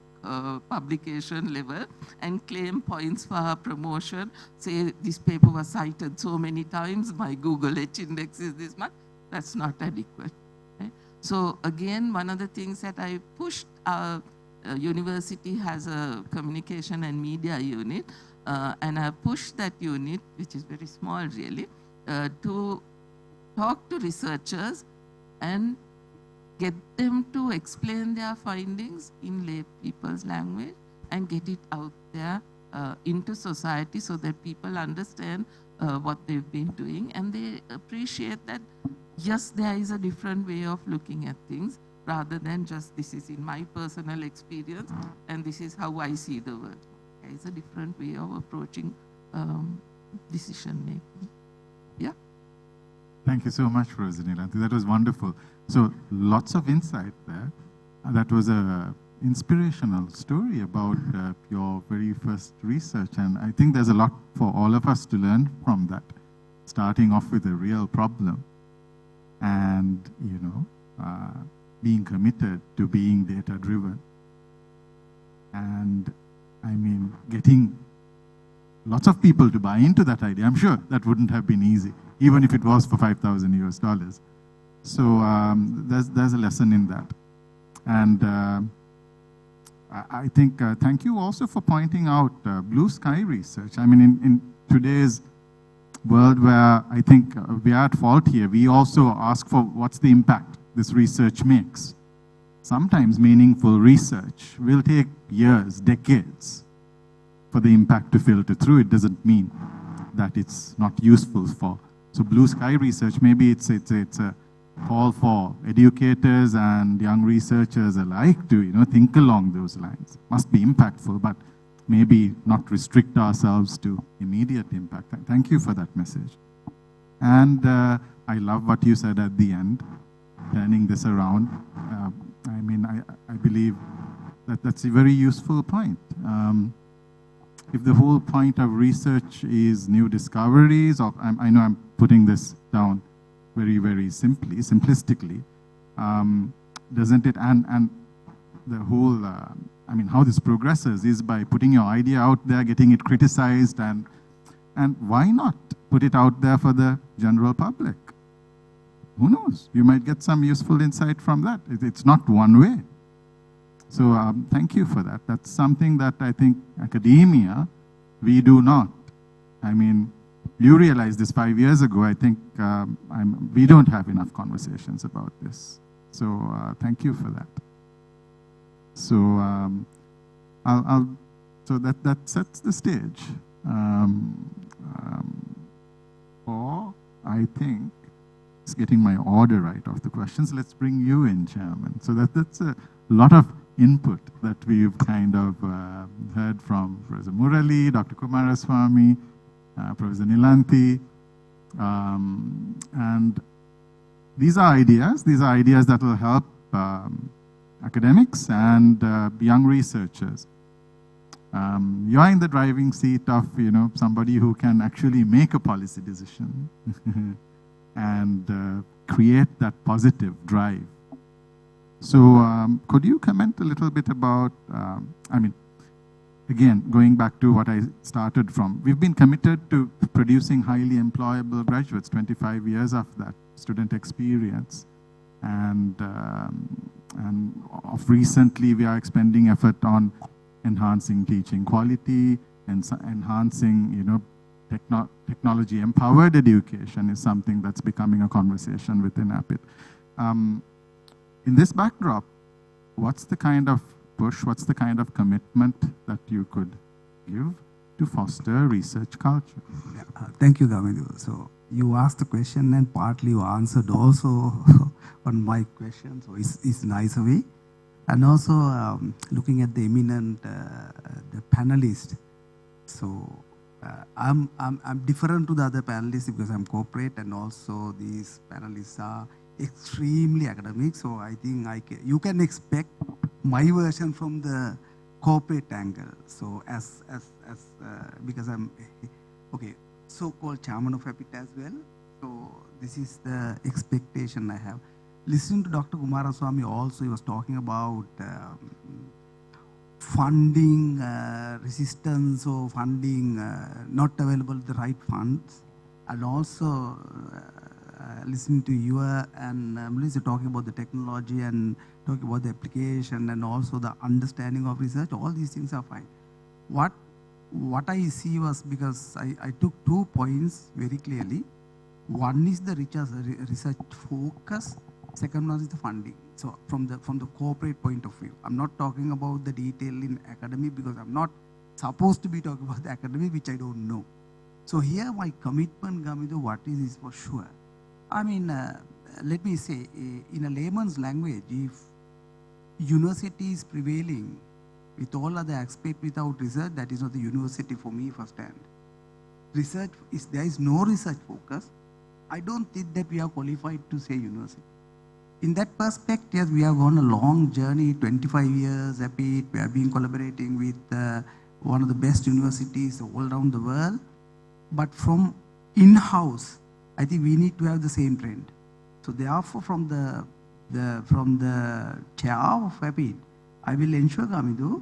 publication level and claim points for our promotion, say this paper was cited so many times, my Google H index is this much. That's not adequate. Right? So again, one of the things that I pushed, our university has a communication and media unit, and I pushed that unit, which is very small really, to talk to researchers and get them to explain their findings in lay people's language and get it out there into society so that people understand what they've been doing, and they appreciate that, yes, there is a different way of looking at things rather than just this is in my personal experience and this is how I see the world. There is a different way of approaching decision making. Yeah. Thank you so much, Professor Nilanthi. That was wonderful. So lots of insight there. That was a inspirational story about your very first research, and I think there's a lot for all of us to learn from that, starting off with a real problem and, being committed to being data-driven. And, I mean, getting lots of people to buy into that idea. I'm sure that wouldn't have been easy, even if it was for $5,000 US. So there's a lesson in that. And I think, thank you also for pointing out blue sky research. I mean, in today's world where I think we are at fault here, we also ask for what's the impact this research makes. Sometimes meaningful research will take years, decades for the impact to filter through. It doesn't mean that it's not useful for. So blue sky research, maybe it's a call for educators and young researchers alike to think along those lines. Must be impactful, but maybe not restrict ourselves to immediate impact. Thank you for that message. And I love what you said at the end, turning this around. I mean, I believe that that's a very useful point. If the whole point of research is new discoveries, I know I'm putting this down very, very simplistically, doesn't it? And the whole, I mean, how this progresses is by putting your idea out there, getting it criticized, and why not put it out there for the general public? Who knows? You might get some useful insight from that. It's not one way. So thank you for that. That's something that I think academia, we do not. I mean, you realized this 5 years ago. I think we don't have enough conversations about this. So thank you for that. So so that sets the stage for, I think, getting my order right of the questions. Let's bring you in, Chairman. So that's a lot of input that we've kind of heard from Professor Murali, Dr. Kumaraswamy, Professor Nilanthi. And these are ideas that will help academics and young researchers. You're in the driving seat of, somebody who can actually make a policy decision and create that positive drive. So could you comment a little bit about, again, going back to what I started from, we've been committed to producing highly employable graduates, 25 years of that student experience. And of recently, we are expending effort on enhancing teaching quality and enhancing, technology-empowered education is something that's becoming a conversation within APIIT. In this backdrop, what's the kind of push, what's the kind of commitment that you could give to foster research culture? Thank you, Gamidu. So you asked the question and partly you answered also on my question, so it's nice of me. And also looking at the eminent the panelists. So I'm different to the other panelists because I'm corporate, and also these panelists are extremely academic. So I think you can expect my version from the corporate angle. So because I'm so-called chairman of APIIT as well. So this is the expectation I have. Listening to Dr. Kumaraswamy also, he was talking about funding resistance or funding not available the right funds, and also listening to you and Melissa talking about the technology and talking about the application and also the understanding of research. All these things are fine. What I see was, because I took 2 points very clearly. One is the research focus. Second one is the funding. So from the corporate point of view, I'm not talking about the detail in academy because I'm not supposed to be talking about the academy, which I don't know. So here my commitment, Gamidu, what is for sure. I mean, let me say, in a layman's language, if university is prevailing with all other aspects without research, that is not the university for me firsthand. Research, if there is no research focus, I don't think that we are qualified to say university. In that perspective, we have gone a long journey, 25 years, APIIT. We have been collaborating with one of the best universities all around the world. But from in-house, I think we need to have the same trend. So therefore, from the chair of APIIT, I will ensure, Gamidu,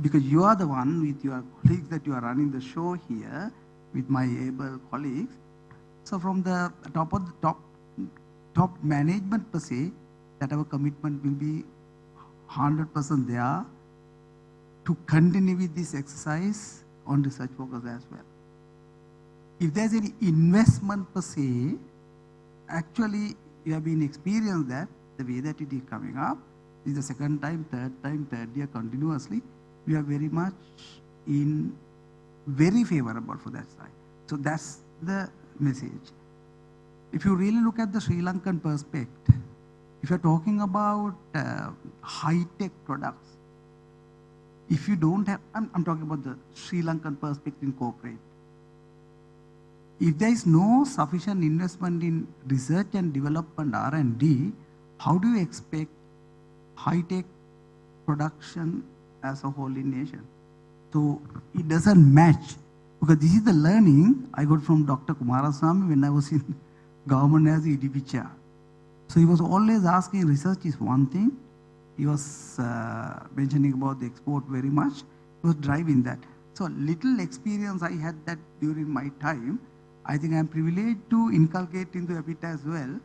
because you are the one with your colleagues that you are running the show here with my able colleagues. So from the top management per se, that our commitment will be 100% there to continue with this exercise on research focus as well. If there's any investment per se, actually you have been experienced that the way that it is coming up is the second time, third year continuously, we are very much very favorable for that side. So that's the message. If you really look at the Sri Lankan perspective, if you're talking about high-tech products, if you don't have, I'm talking about the Sri Lankan perspective in corporate. If there is no sufficient investment in research and development, R&D, how do you expect high-tech production as a whole in nation? So it doesn't match, because this is the learning I got from Dr. Kumaraswamy when I was in government as EDP chair. So he was always asking, research is one thing. He was mentioning about the export very much. He was driving that. So little experience I had that during my time. I think I'm privileged to inculcate into APIIT as well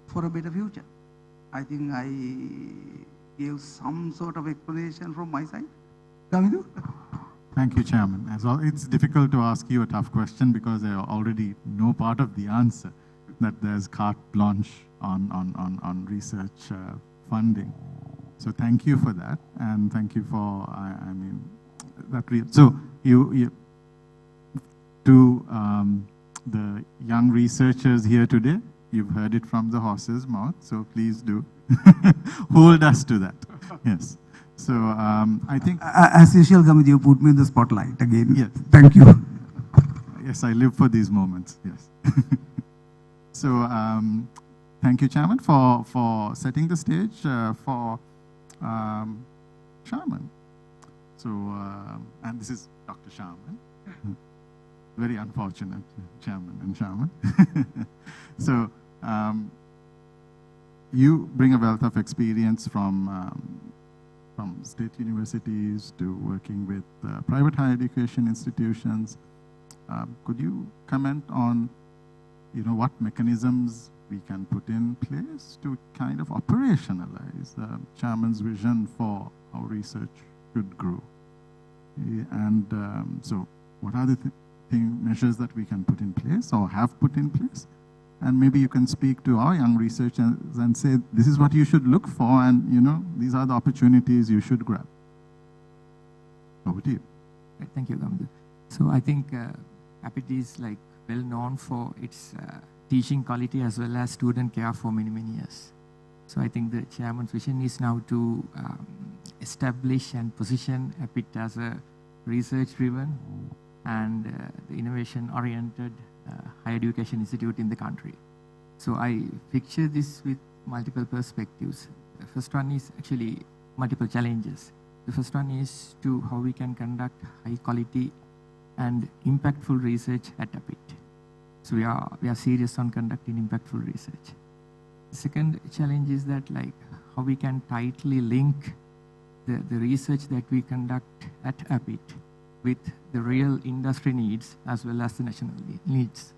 for a better future. I think I gave some sort of explanation from my side. Gamidu? Thank you, Chairman. As well, it's difficult to ask you a tough question because I already know part of the answer, that there's carte blanche on research funding. So thank you for that, and thank you for, so to the young researchers here today, You've heard it from the horse's mouth, so please do hold us to that. Yes. So I think... As usual, Gamit, you put me in the spotlight again. Yes. Thank you. Yes, I live for these moments. Yes. So thank you, Chairman, for setting the stage for Sharman. So, and this is Dr. Sharman. Very unfortunate, Chairman and Sharman. So, you bring a wealth of experience from state universities to working with private higher education institutions. Could you comment on, what mechanisms we can put in place to kind of operationalize the Chairman's vision for how research should grow? And so, what are the measures that we can put in place or have put in place? And maybe you can speak to our young researchers and say, this is what you should look for, and these are the opportunities you should grab. Over to you. Right, thank you, Gamdu. So I think APIIT is well known for its teaching quality as well as student care for many, many years. So I think the Chairman's vision is now to establish and position APIIT as a research-driven and the innovation-oriented higher education institute in the country. So I picture this with multiple perspectives. The first one is actually multiple challenges. The first one is to how we can conduct high-quality and impactful research at APIIT. So we are serious on conducting impactful research. The second challenge is that how we can tightly link the research that we conduct at APIIT with the real industry needs as well as the national needs.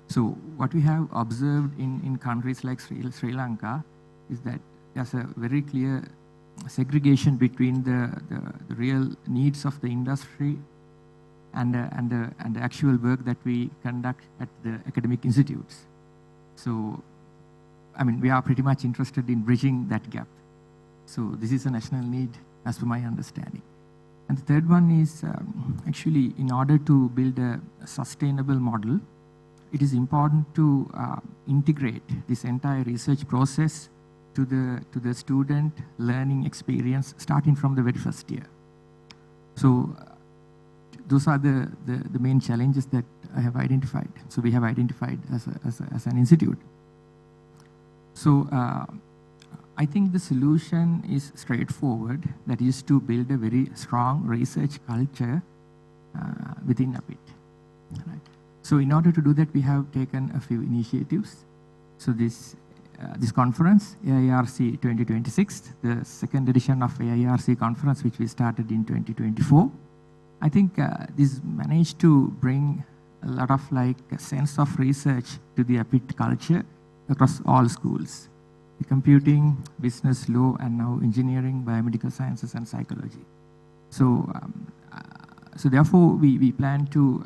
So what we have observed in countries like Sri Lanka is that there's a very clear segregation between the real needs of the industry and the actual work that we conduct at the academic institutes. So, we are pretty much interested in bridging that gap. So this is a national need as per my understanding. And the third one is actually in order to build a sustainable model, it is important to integrate this entire research process to the student learning experience starting from the very first year. So those are the main challenges that I have identified. So we have identified as an institute. So I think the solution is straightforward, that is to build a very strong research culture within APIIT. Right. So in order to do that, we have taken a few initiatives. So this conference, AIRC 2026, the second edition of AIRC conference, which we started in 2024, I think this managed to bring a lot of a sense of research to the APIIT culture across all schools. The computing, business, law, and now engineering, biomedical sciences, and psychology. So, so therefore, we plan to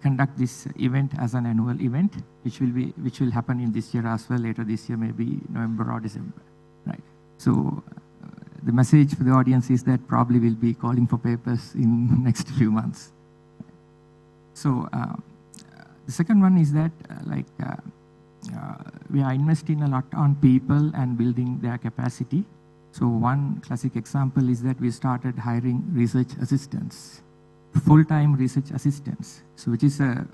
conduct this event as an annual event, which will happen in this year as well. Later this year, maybe November or December, right? So, the message for the audience is that probably we'll be calling for papers in next few months. So, the second one is that we are investing a lot on people and building their capacity. So one classic example is that we started hiring research assistants, full-time research assistants, so which is a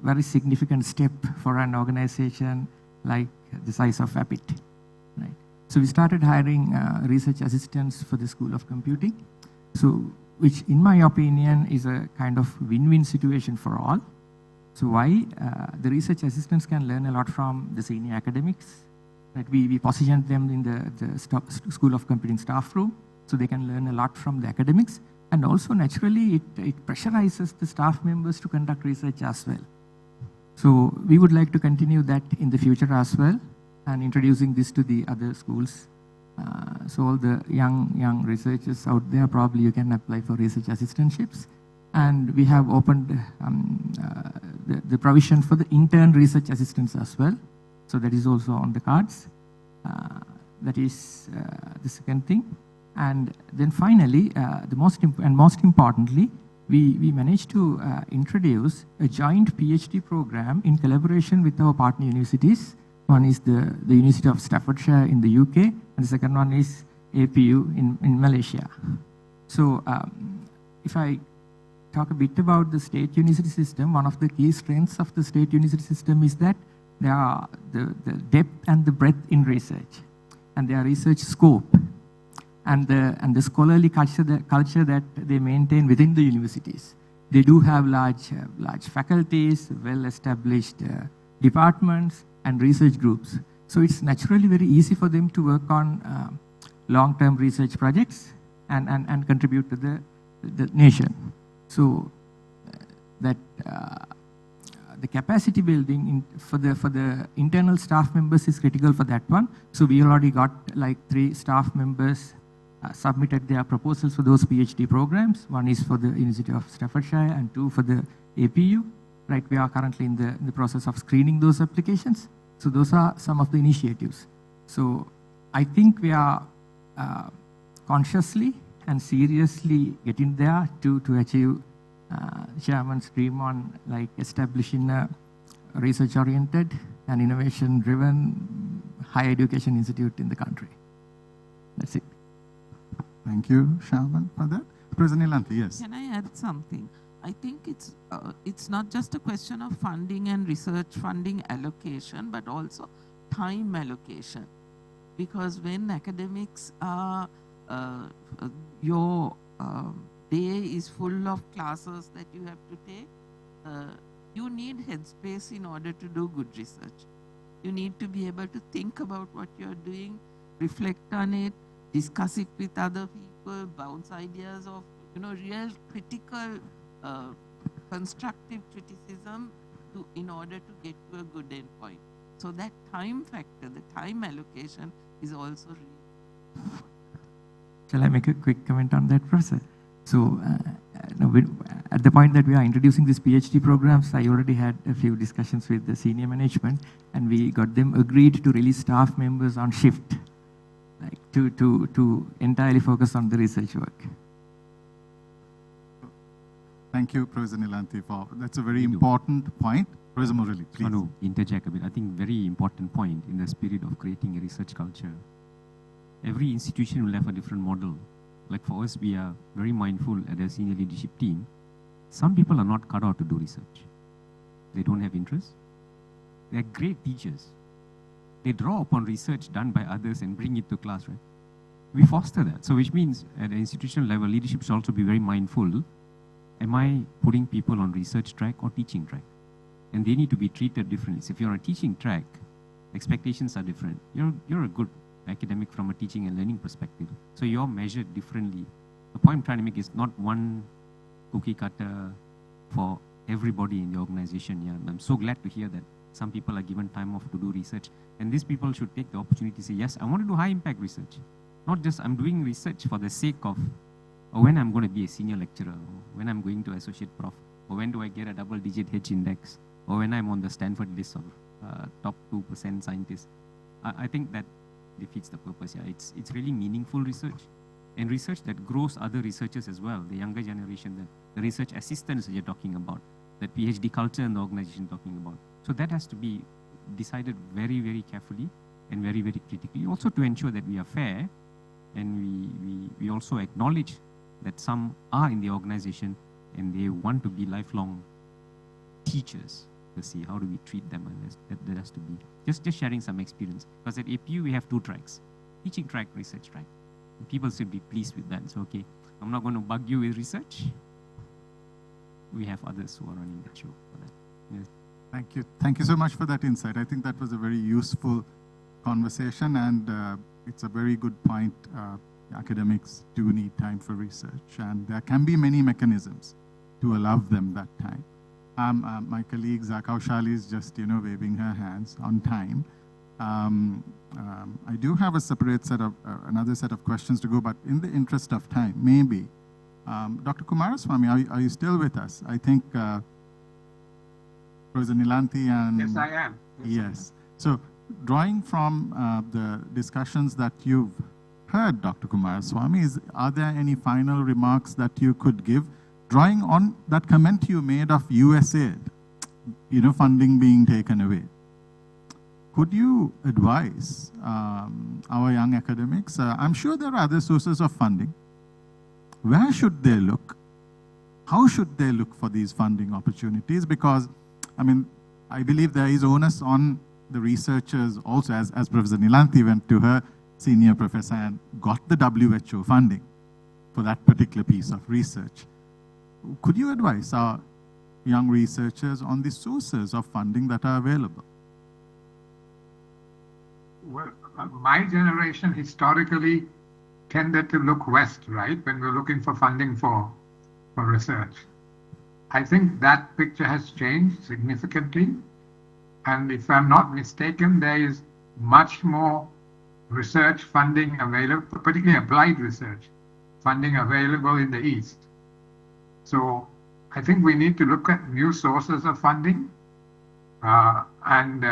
very significant step for an organization like the size of APIIT. Right? So we started hiring research assistants for the School of Computing, so which in my opinion is a kind of win-win situation for all. So why? The research assistants can learn a lot from the senior academics. Right? We positioned them in the School of Computing staff room, so they can learn a lot from the academics. And also, naturally, it pressurizes the staff members to conduct research as well. So we would like to continue that in the future as well, and introducing this to the other schools. So all the young researchers out there, probably you can apply for research assistantships. And we have opened the provision for the intern research assistants as well. So that is also on the cards. That is the second thing. And then finally, most importantly, we managed to introduce a joint PhD program in collaboration with our partner universities. One is the University of Staffordshire in the UK, and the second one is APU in Malaysia. So if I talk a bit about the state university system, one of the key strengths of the state university system is that there are the depth and the breadth in research, and their research scope, and the scholarly culture that they maintain within the universities. They do have large faculties, well-established departments, and research groups. So it's naturally very easy for them to work on long-term research projects and contribute to the nation. So that the capacity building for the internal staff members is critical for that one. So we already got like 3 staff members submitted their proposals for those PhD programs. One is for the University of Staffordshire and 2 for the APU. Right, we are currently in the process of screening those applications. So those are some of the initiatives. So I think we are consciously and seriously getting there to achieve Chairman's dream on like establishing a research-oriented and innovation-driven higher education institute in the country. That's it. Thank you, Shaman, for that. President Nilanthi, yes. Can I add something? I think it's not just a question of funding and research funding allocation, but also time allocation. Because when academics are, your day is full of classes that you have to take, you need headspace in order to do good research. You need to be able to think about what you're doing, reflect on it, discuss it with other people, bounce ideas of, real critical, constructive criticism in order to get to a good endpoint. So that time factor, the time allocation is also really. Shall I make a quick comment on that, Professor? So at the point that we are introducing these PhD programs, I already had a few discussions with the senior management, and we got them agreed to release staff members on shift, like to entirely focus on the research work. Thank you, Professor Nilanthi, that's a very important point. Professor Murali, please. I want to interject a bit. I think very important point in the spirit of creating a research culture. Every institution will have a different model. Like for us, we are very mindful at the senior leadership team. Some people are not cut out to do research. They don't have interest. They are great teachers. They draw upon research done by others and bring it to class, right? We foster that. So which means at an institutional level, leadership should also be very mindful. Am I putting people on research track or teaching track? And they need to be treated differently. So if you're on a teaching track, expectations are different. You're a good academic from a teaching and learning perspective. So you're measured differently. The point I'm trying to make is not one cookie cutter for everybody in the organization. Yeah, I'm so glad to hear that some people are given time off to do research. And these people should take the opportunity to say, yes, I want to do high impact research. Not just I'm doing research for the sake of or when I'm going to be a senior lecturer, or when I'm going to associate prof, or when do I get a double-digit H index, or when I'm on the Stanford list of top 2% scientists. I think that defeats the purpose. Yeah, it's really meaningful research, and research that grows other researchers as well, the younger generation, the research assistants that you're talking about, that PhD culture in the organization talking about. So that has to be decided very, very carefully and very, very critically. Also to ensure that we are fair, and we also acknowledge that some are in the organization and they want to be lifelong teachers. To see how do we treat them, and that has to be just sharing some experience. Because at APU we have 2 tracks: teaching track, research track. And people should be pleased with that. So okay, I'm not going to bug you with research. We have others who are running that show for that. Yes. Thank you. Thank you so much for that insight. I think that was a very useful conversation, and it's a very good point. Academics do need time for research, and there can be many mechanisms to allow them that time. My colleague Zakaushali is just, waving her hands on time. I do have a separate set of, another set of questions to go, but in the interest of time, maybe. Dr. Kumaraswamy, are you still with us? I think Professor Nilanthi and... Yes, I am. Yes. So drawing from the discussions that you've heard, Dr. Kumaraswamy, are there any final remarks that you could give drawing on that comment you made of USAID, funding being taken away, could you advise our young academics? I'm sure there are other sources of funding. Where should they look? How should they look for these funding opportunities? Because, I believe there is onus on the researchers also, as Professor Nilanthi went to her senior professor and got the WHO funding for that particular piece of research. Could you advise our young researchers on the sources of funding that are available? Well, my generation historically tended to look west, right, when we're looking for funding for research. I think that picture has changed significantly. And if I'm not mistaken, there is much more research funding available, particularly applied research funding available in the East. So I think we need to look at new sources of funding and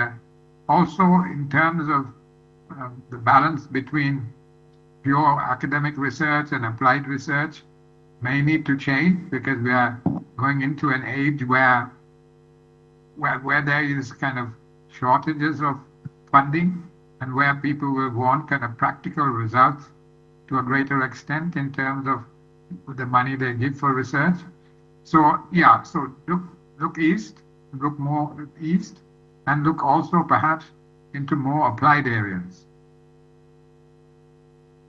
also in terms of the balance between pure academic research and applied research may need to change, because we are going into an age where there is kind of shortages of funding and where people will want kind of practical results to a greater extent in terms of the money they give for research. So yeah, so look east, look more east, and look also perhaps into more applied areas.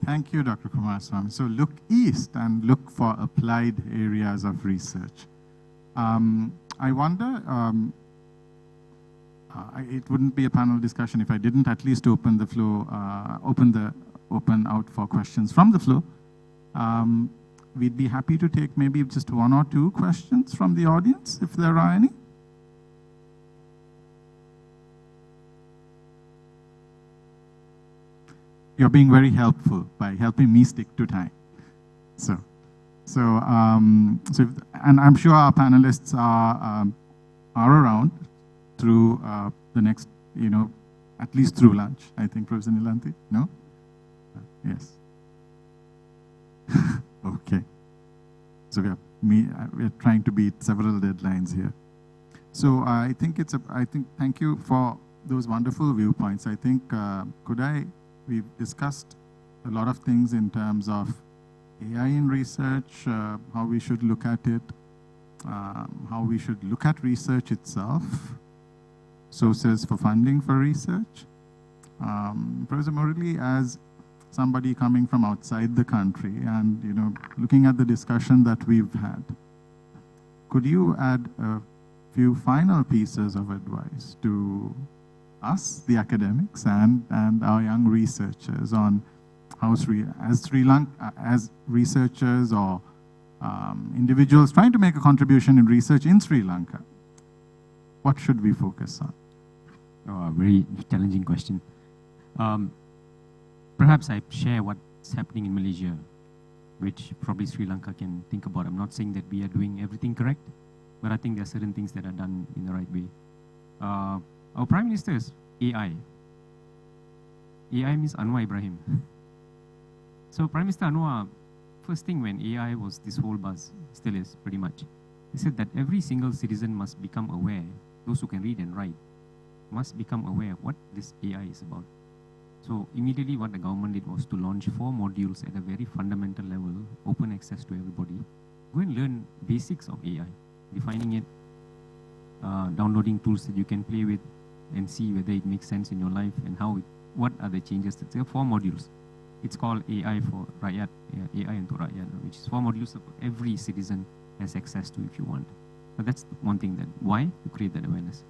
Thank you, Dr. Kumaraswamy. So look east and look for applied areas of research. I wonder, it wouldn't be a panel discussion if I didn't at least open the floor, open out for questions from the floor. We'd be happy to take maybe just one or two questions from the audience, if there are any. You're being very helpful by helping me stick to time. And I'm sure our panelists are around through the next, at least through lunch, I think, Professor Nilanthi, no? Yes. Okay. So we're trying to beat several deadlines here. So I think thank you for those wonderful viewpoints. I think, we've discussed a lot of things in terms of AI in research, how we should look at it, how we should look at research itself, sources for funding for research. Professor Murali, as somebody coming from outside the country and, looking at the discussion that we've had, could you add a few final pieces of advice to us, the academics, and our young researchers on how as researchers or individuals trying to make a contribution in research in Sri Lanka, what should we focus on? Oh, a very challenging question. Perhaps I share what's happening in Malaysia, which probably Sri Lanka can think about. I'm not saying that we are doing everything correct, but I think there are certain things that are done in the right way. Our Prime Minister is AI. AI means Anwar Ibrahim. So Prime Minister Anwar, first thing when AI was this whole buzz, still is pretty much, he said that every single citizen must become aware, those who can read and write, must become aware of what this AI is about. So immediately what the government did was to launch 4 modules at a very fundamental level, open access to everybody. Go and learn basics of AI, defining it, downloading tools that you can play with and see whether it makes sense in your life and what are the changes. There are 4 modules. It's called AI for Rakyat, AI untuk Rakyat, which is 4 modules that every citizen has access to if you want. But that's one thing. Why? To create that awareness.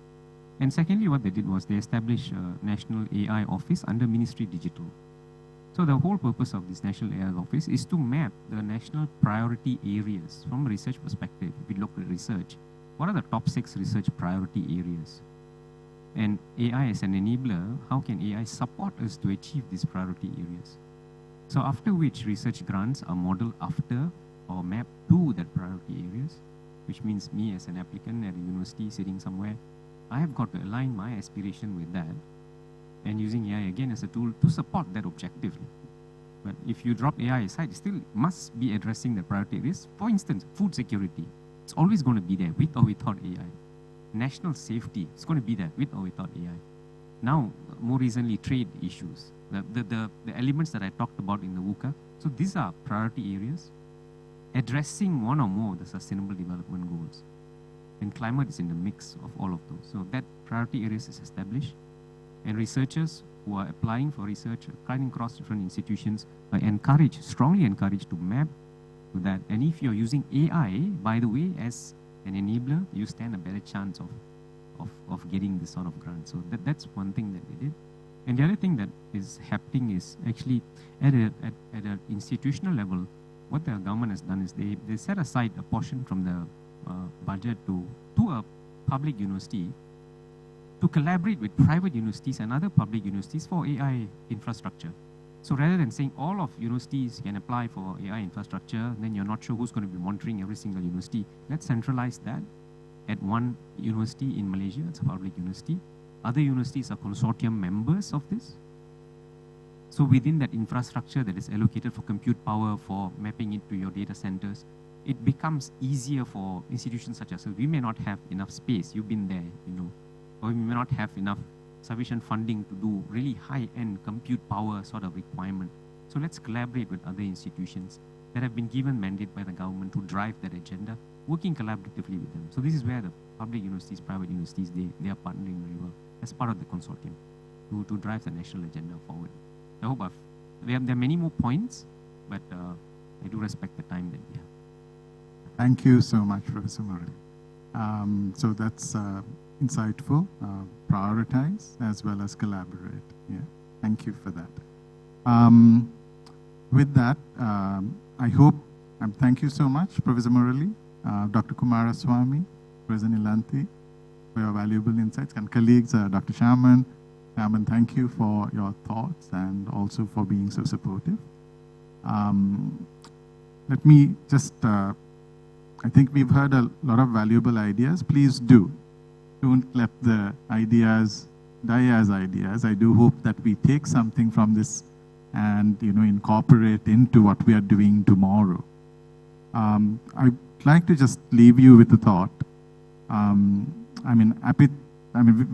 And secondly, what they did was they established a National AI Office under Ministry Digital. So the whole purpose of this National AI Office is to map the national priority areas from a research perspective. If we look at research, what are the top 6 research priority areas? And AI as an enabler, how can AI support us to achieve these priority areas? So after which research grants are modeled after or mapped to that priority areas, which means me as an applicant at a university sitting somewhere, I have got to align my aspiration with that and using AI again as a tool to support that objectively. But if you drop AI aside, it still must be addressing the priority areas. For instance, food security. It's always going to be there, with or without AI. National safety, it's going to be there, with or without AI. Now, more recently, trade issues. The elements that I talked about in the WUCA. So these are priority areas addressing one or more of the sustainable development goals. And climate is in the mix of all of those. So that priority areas is established. And researchers who are applying for research, cutting across different institutions, are encouraged, strongly encouraged to map to that. And if you're using AI, by the way, as an enabler, you stand a better chance of getting this sort of grant. So that's one thing that they did. And the other thing that is happening is actually at an institutional level, what the government has done is they set aside a portion from the budget to a public university to collaborate with private universities and other public universities for AI infrastructure. So rather than saying all of universities can apply for AI infrastructure, then you're not sure who's going to be monitoring every single university, let's centralize that at one university in Malaysia. It's a public university. Other universities are consortium members of this. So within that infrastructure that is allocated for compute power, for mapping it to your data centers, it becomes easier for institutions such as us. We may not have enough space, you've been there, you know, or we may not have enough sufficient funding to do really high-end compute power sort of requirement. So let's collaborate with other institutions that have been given mandate by the government to drive that agenda, working collaboratively with them. So this is where the public universities, private universities, they are partnering very well as part of the consortium to drive the national agenda forward. I hope there are many more points, but I do respect the time that we have. Thank you so much, Professor Murali. So that's insightful. Prioritize as well as collaborate. Yeah, thank you for that. With that, I hope, thank you so much, Professor Murali, Dr. Kumaraswamy, Professor Nilanthi, for your valuable insights, and colleagues, Dr. Shaman. Shaman, thank you for your thoughts and also for being so supportive. Let me just, I think we've heard a lot of valuable ideas. Please don't let the ideas die as ideas. I do hope that we take something from this and, you know, incorporate into what we are doing tomorrow. I'd like to just leave you with a thought. I mean, APIIT,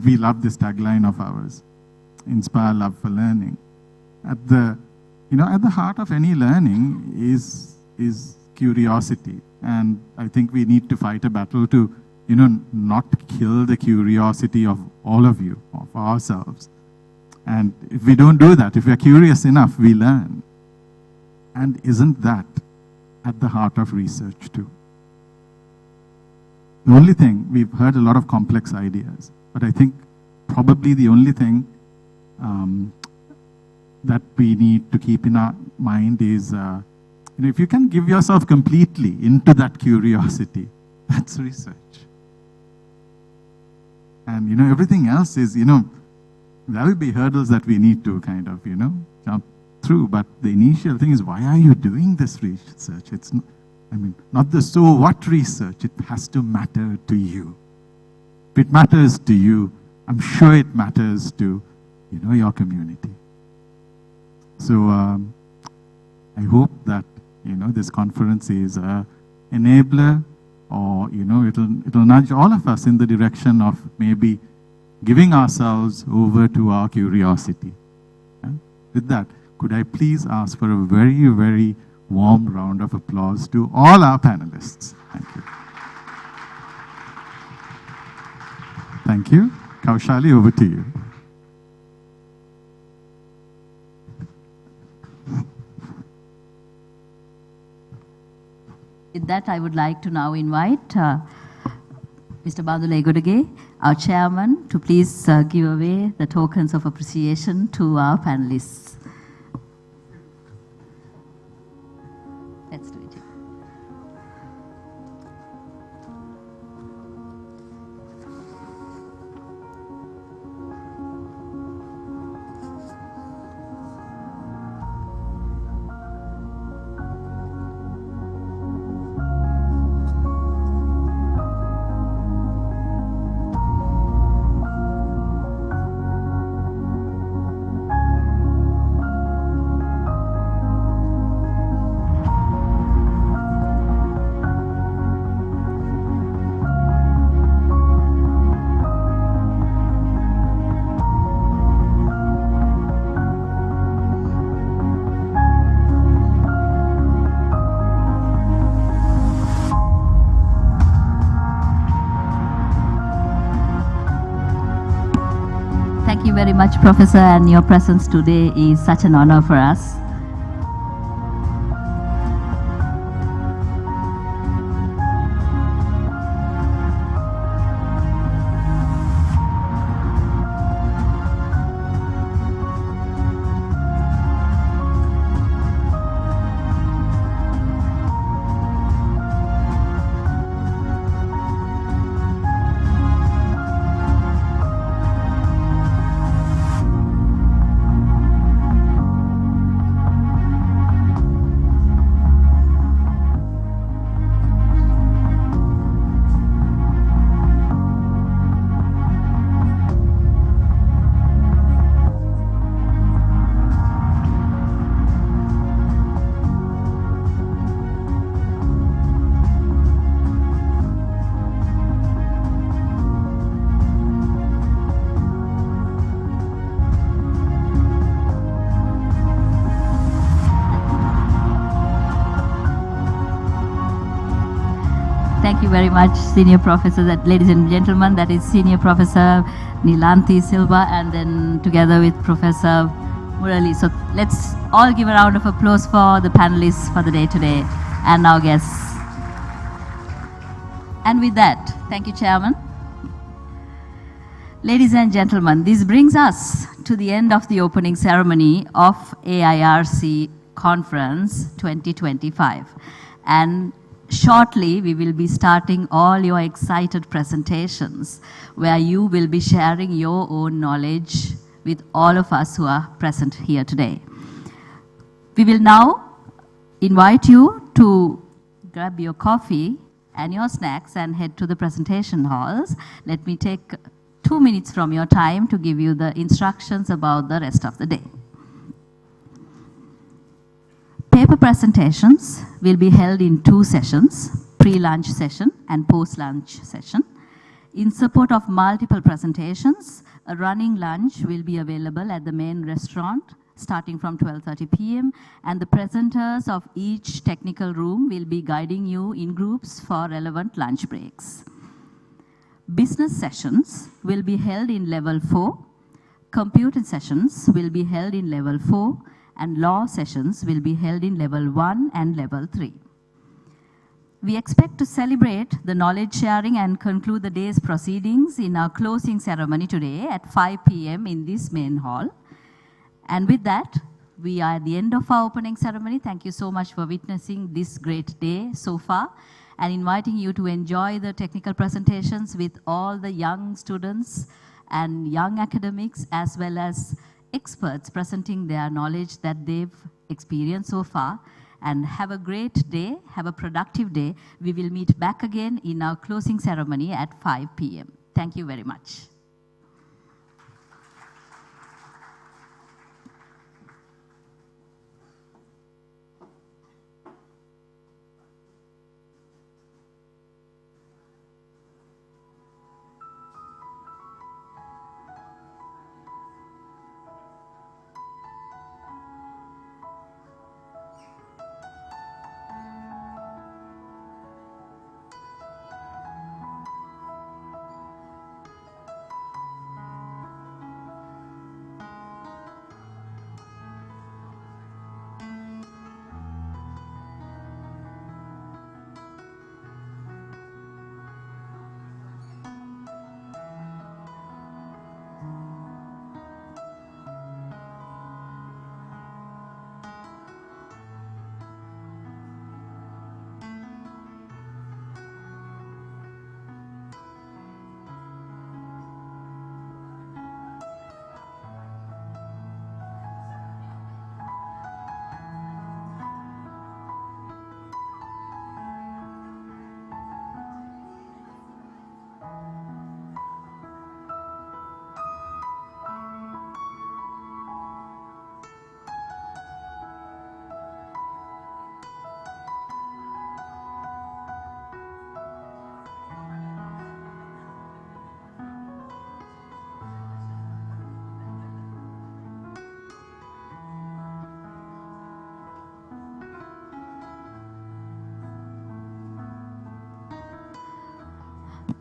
we love this tagline of ours, inspire love for learning. At the heart of any learning is curiosity. And I think we need to fight a battle to, you know, not kill the curiosity of all of you, of ourselves. And if we don't do that, if we're curious enough, we learn. And isn't that at the heart of research too? The only thing, we've heard a lot of complex ideas, but I think probably the only thing that we need to keep in our mind is, you know, if you can give yourself completely into that curiosity, that's research. And, you know, everything else is, you know, there will be hurdles that we need to kind of, you know, jump through. But the initial thing is, why are you doing this research? It's not, not the so what research. It has to matter to you. If it matters to you, I'm sure it matters to, you know, your community. So I hope that, you know, this conference is an enabler, or, you know, it'll nudge all of us in the direction of maybe giving ourselves over to our curiosity. Yeah? With that, could I please ask for a very, very warm round of applause to all our panelists. Thank you. Thank you. Kaushali, over to you. With that, I would like to now invite Mr. Bandule Godege, our chairman, to please give away the tokens of appreciation to our panelists. Let's do it. Thank you very much, Professor, and your presence today is such an honor for us. Thank you very much, Senior Professor, ladies and gentlemen, that is Senior Professor Nilanthi Silva, and then together with Professor Murali. So let's all give a round of applause for the panelists for the day today and our guests. And with that, thank you, Chairman. Ladies and gentlemen, this brings us to the end of the opening ceremony of AIRC Conference 2025. And shortly, we will be starting all your excited presentations where you will be sharing your own knowledge with all of us who are present here today. We will now invite you to grab your coffee and your snacks and head to the presentation halls. Let me take 2 minutes from your time to give you the instructions about the rest of the day. Paper presentations will be held in 2 sessions, pre-lunch session and post-lunch session. In support of multiple presentations, a running lunch will be available at the main restaurant starting from 12:30 p.m. and the presenters of each technical room will be guiding you in groups for relevant lunch breaks. Business sessions will be held in level 4, computer sessions will be held in level 4, and law sessions will be held in level 1 and level 3. We expect to celebrate the knowledge sharing and conclude the day's proceedings in our closing ceremony today at 5 p.m. in this main hall. And with that, we are at the end of our opening ceremony. Thank you so much for witnessing this great day so far and inviting you to enjoy the technical presentations with all the young students and young academics as well as experts presenting their knowledge that they've experienced so far. And have a great day, have a productive day. We will meet back again in our closing ceremony at 5 p.m. Thank you very much.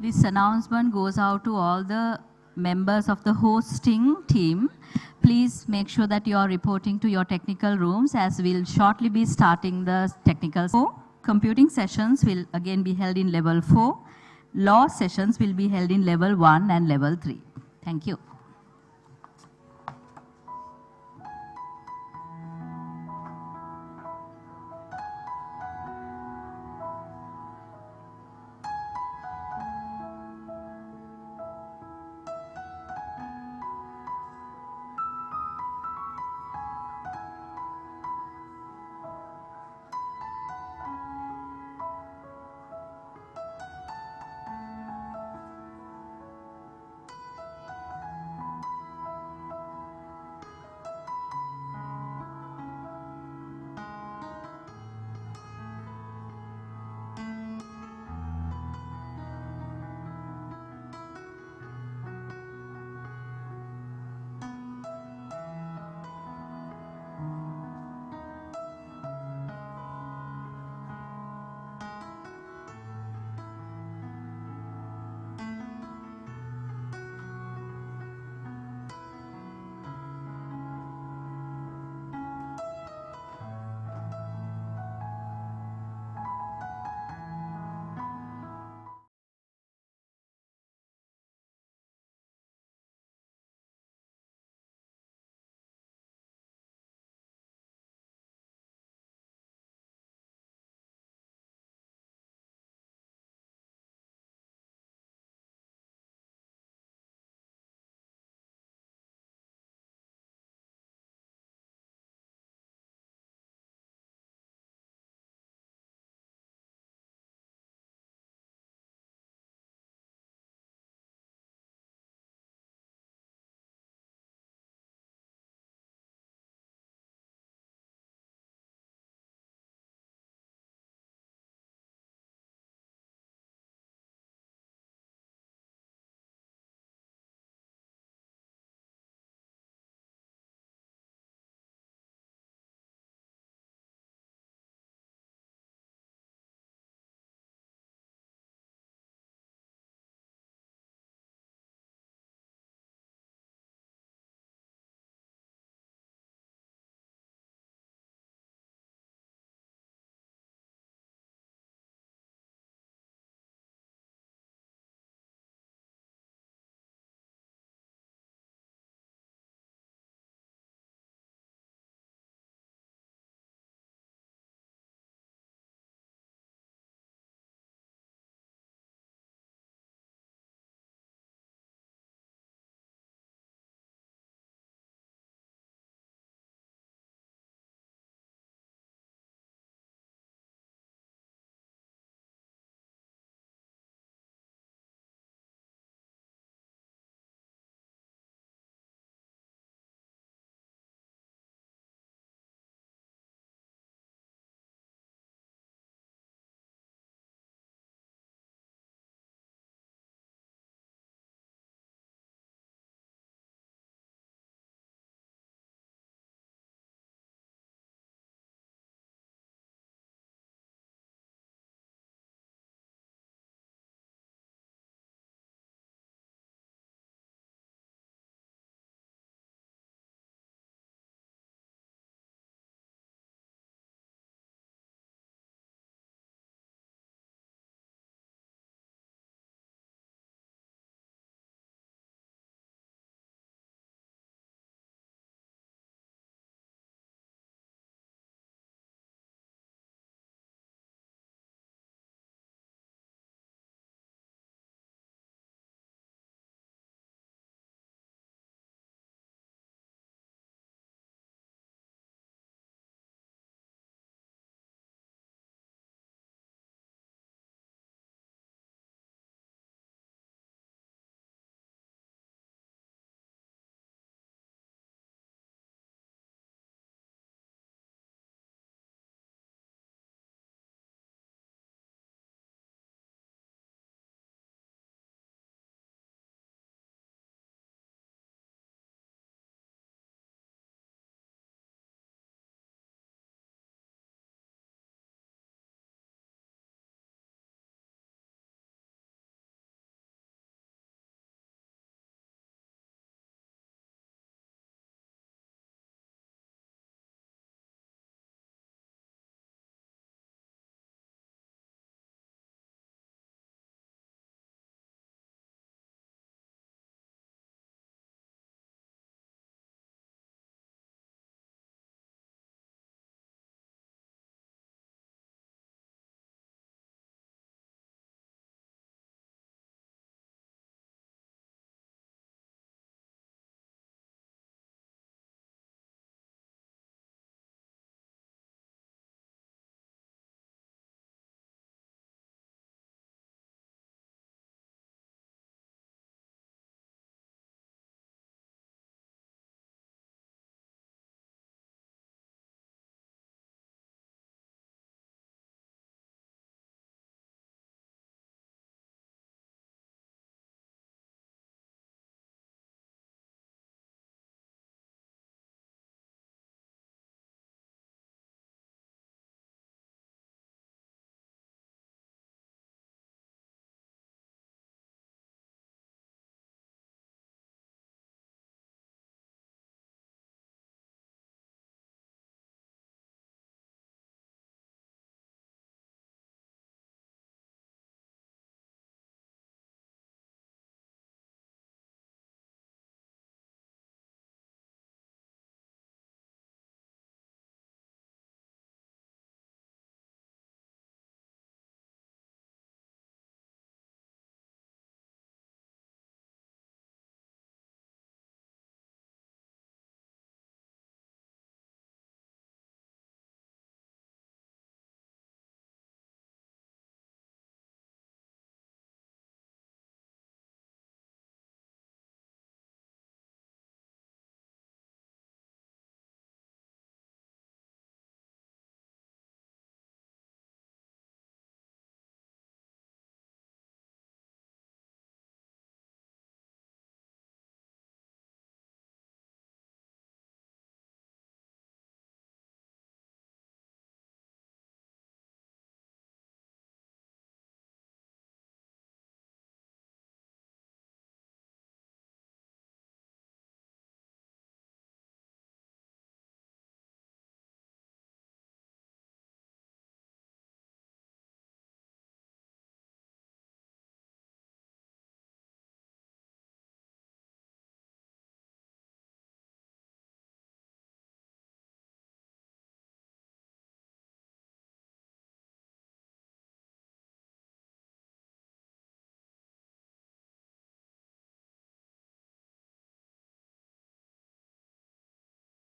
This announcement goes out to all the members of the hosting team, please make sure that you are reporting to your technical rooms, as we'll shortly be starting the technical. Computing sessions will again be held in level 4. Law sessions will be held in level 1 and level 3. Thank you.